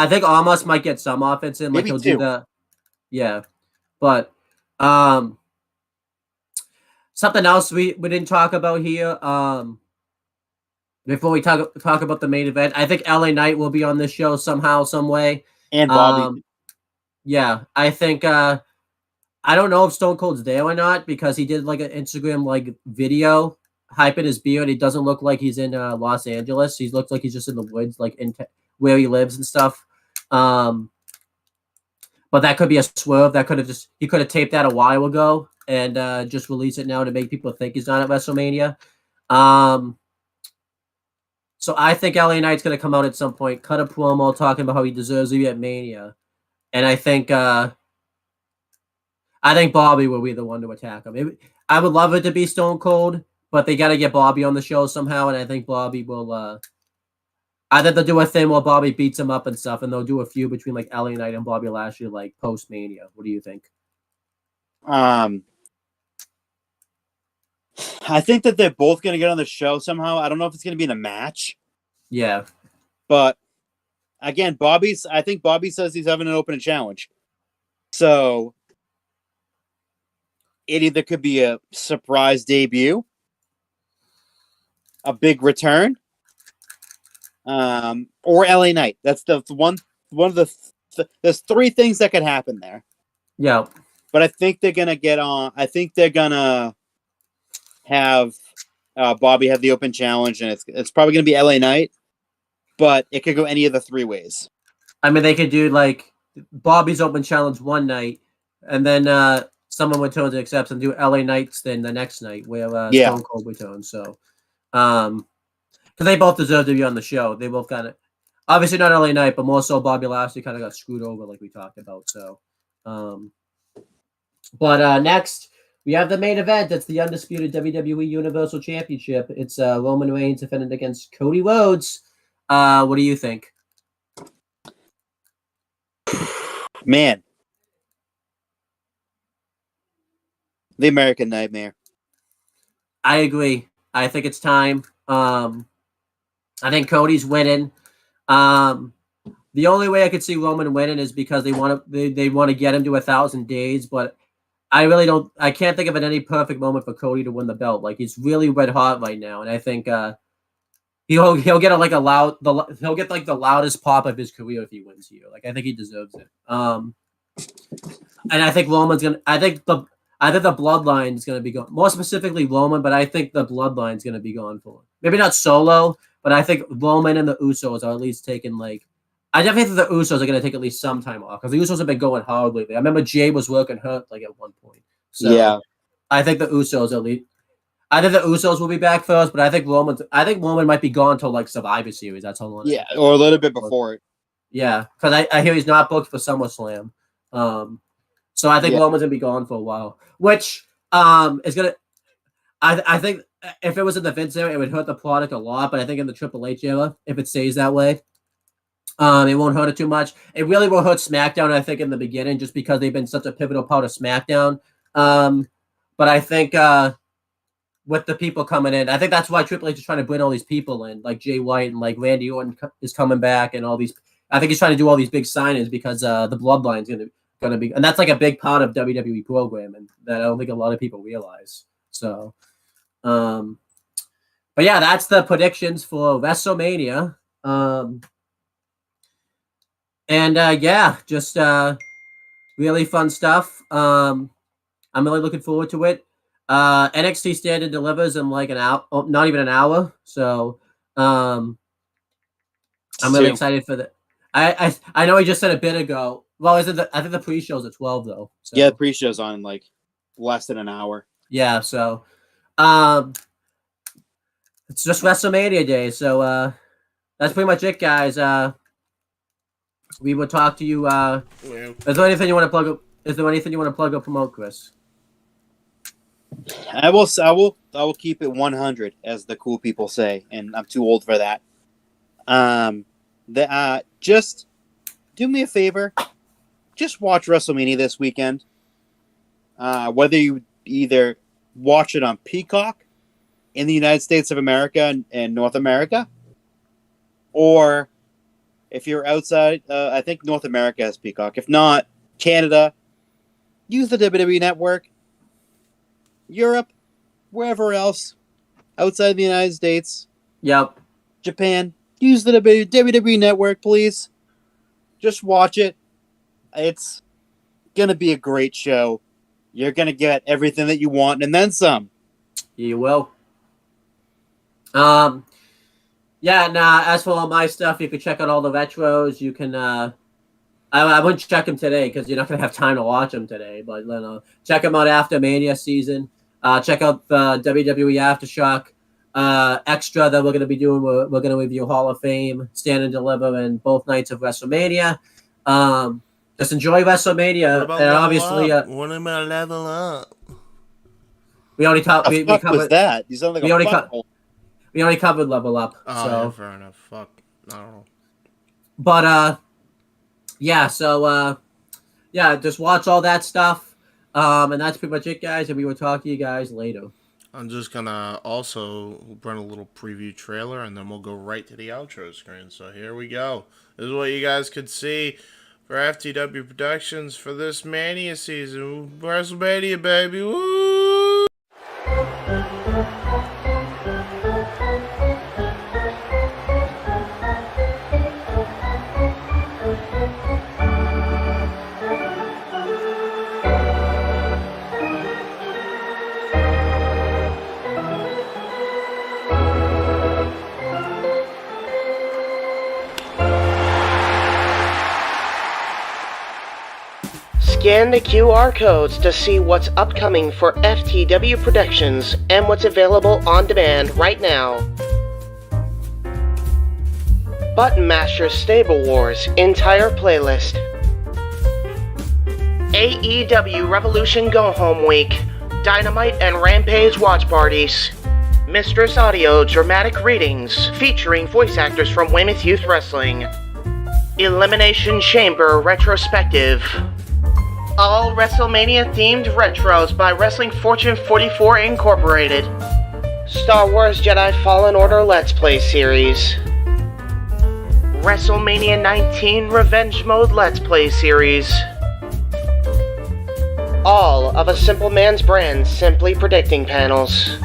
[SPEAKER 2] think Omos might get some offense in, like he'll do the but something else we didn't talk about here. Before we talk about the main event, I think LA Knight will be on this show somehow, some way.
[SPEAKER 4] And Bobby.
[SPEAKER 2] Yeah, I think I don't know if Stone Cold's there or not because he did like an Instagram video hyping his beard. He doesn't look like he's in Los Angeles. He looks like he's just in the woods, like where he lives and stuff. But that could be a swerve. He could have taped that a while ago and just release it now to make people think he's not at WrestleMania. So I think LA Knight's going to come out at some point, cut a promo talking about how he deserves to be at Mania. And I think Bobby will be the one to attack him. I would love it to be Stone Cold, but they got to get Bobby on the show somehow, and I think Bobby will I think they'll do a thing where Bobby beats him up and stuff, and they'll do a feud between like LA Knight and Bobby Lashley like post-Mania. What do you think?
[SPEAKER 4] I think that they're both going to get on the show somehow. I don't know if it's going to be in a match.
[SPEAKER 2] Yeah.
[SPEAKER 4] But, again, I think Bobby says he's having an open challenge. So, it either could be a surprise debut, a big return, or LA Knight. That's the one of the there's 3 things that could happen there.
[SPEAKER 2] Yeah.
[SPEAKER 4] But I think they're going to get on. I think they're going to have Bobby have the open challenge, and it's probably going to be LA Knight, but it could go any of the 3 ways.
[SPEAKER 2] I mean, they could do like Bobby's Open Challenge one night, and then someone returns and accepts and do LA Knights then the next night where Stone Cold returns. So, because they both deserve to be on the show. They both kind of, obviously not LA Knight, but more so Bobby Lashley kind of got screwed over like we talked about. So, but next we have the main event. It's the undisputed WWE Universal Championship. It's Roman Reigns defending against Cody Rhodes. What do you think?
[SPEAKER 4] Man. The American Nightmare.
[SPEAKER 2] I agree. I think it's time. I think Cody's winning. The only way I could see Roman winning is because they want to get him to 1,000 days, but I really don't. I can't think of any perfect moment for Cody to win the belt. Like he's really red hot right now, and I think he'll get he'll get like the loudest pop of his career if he wins here. Like I think he deserves it. And I think Roman's gonna. I think the bloodline is gonna be gone. More specifically Roman, but I think the bloodline is gonna be gone for him. Maybe not Solo, but I think Roman and the Usos are at least taking like. I definitely think the Usos are going to take at least some time off because the Usos have been going hard lately. I remember Jay was working hurt like at one point. So
[SPEAKER 4] yeah,
[SPEAKER 2] I think the Usos at least. I think the Usos will be back first, but I think Roman might be gone till like Survivor Series. That's how long.
[SPEAKER 4] Yeah, or a little bit before it.
[SPEAKER 2] Yeah, because I hear he's not booked for SummerSlam. So I think Roman's gonna be gone for a while, which is gonna. I think if it was in the Vince era, it would hurt the product a lot. But I think in the Triple H era, if it stays that way. It won't hurt it too much. It really will hurt SmackDown, I think, in the beginning, just because they've been such a pivotal part of SmackDown. But I think with the people coming in, I think that's why Triple H is trying to bring all these people in, like Jay White and like Randy Orton is coming back, and all these. I think he's trying to do all these big signings because the Bloodline's gonna be, and that's like a big part of WWE programming that I don't think a lot of people realize. So, but yeah, that's the predictions for WrestleMania. And just really fun stuff. I'm really looking forward to it. NXT Standard delivers in like an hour, not even an hour. So I'm really excited for that. I know he just said a bit ago. Well, I think the pre-show's at 12 though. So.
[SPEAKER 4] Yeah, the pre-show's on like less than an hour.
[SPEAKER 2] Yeah, so it's just WrestleMania day. So that's pretty much it, guys. We will talk to you. Is there anything you want to plug up? Is there anything you want to plug up, promote, Chris?
[SPEAKER 4] I will keep it 100, as the cool people say, and I'm too old for that. Just do me a favor. Just watch WrestleMania this weekend. Whether you either watch it on Peacock in the United States of America and North America, or if you're outside, I think North America has Peacock. If not, Canada, use the WWE Network. Europe, wherever else, outside the United States.
[SPEAKER 2] Yep.
[SPEAKER 4] Japan, use the WWE Network, please. Just watch it. It's going to be a great show. You're going to get everything that you want and then some.
[SPEAKER 2] You will. As for all my stuff, you can check out all the retros. You can, I wouldn't check them today because you're not going to have time to watch them today, but check them out after Mania season. Check out the WWE Aftershock extra that we're going to be doing. We're going to review Hall of Fame, Stand and Deliver, and both nights of WrestleMania. Just enjoy WrestleMania. And obviously,
[SPEAKER 3] what about level up?
[SPEAKER 2] We already talked. We covered
[SPEAKER 4] that. You sound like
[SPEAKER 2] we already covered Level Up.
[SPEAKER 3] Oh,
[SPEAKER 2] so.
[SPEAKER 3] Yeah, fair enough. Fuck. I don't know.
[SPEAKER 2] But just watch all that stuff. And that's pretty much it, guys. And we will talk to you guys later.
[SPEAKER 3] I'm just gonna also run a little preview trailer, and then we'll go right to the outro screen. So here we go. This is what you guys could see for FTW Productions for this Mania season. WrestleMania, baby. Woo!
[SPEAKER 5] Scan the QR codes to see what's upcoming for FTW Productions and what's available on demand right now. Button Master Stable Wars entire playlist. AEW Revolution Go Home Week, Dynamite and Rampage watch parties. Mistress Audio dramatic readings featuring voice actors from Weymouth Youth Wrestling. Elimination Chamber retrospective. All WrestleMania themed retros by Wrestling Fortune 44 Incorporated. Star Wars Jedi Fallen Order Let's Play series. WrestleMania 19 Revenge Mode Let's Play series. All of A Simple Man's Brand Simply Predicting panels.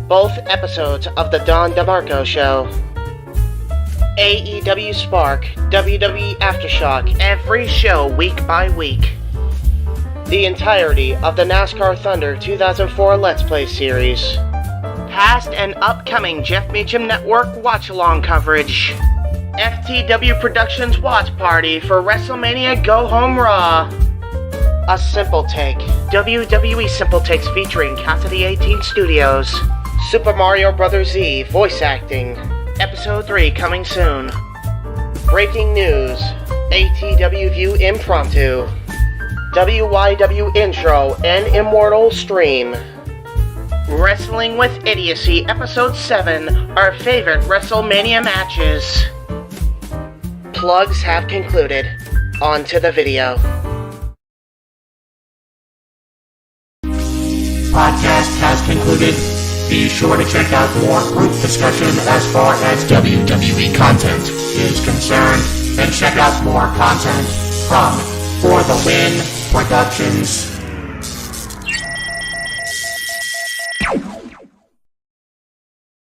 [SPEAKER 5] Both episodes of The Don DeMarco Show. AEW Spark, WWE Aftershock, every show week by week. The entirety of the NASCAR Thunder 2004 Let's Play series. Past and upcoming Jeff Meacham Network watch-along coverage. FTW Productions watch party for WrestleMania Go Home Raw. A Simple Take, WWE Simple Takes featuring Cassidy 18 Studios. Super Mario Bros. Z voice acting. Episode 3 coming soon. Breaking news. ATW View Impromptu. WYW Intro and Immortal Stream. Wrestling with Idiocy Episode 7. Our favorite WrestleMania matches. Plugs have concluded. On to the video.
[SPEAKER 1] Podcast has concluded. Be sure to check out more group discussion as far as WWE content is concerned, and check out more content from For the Win Productions.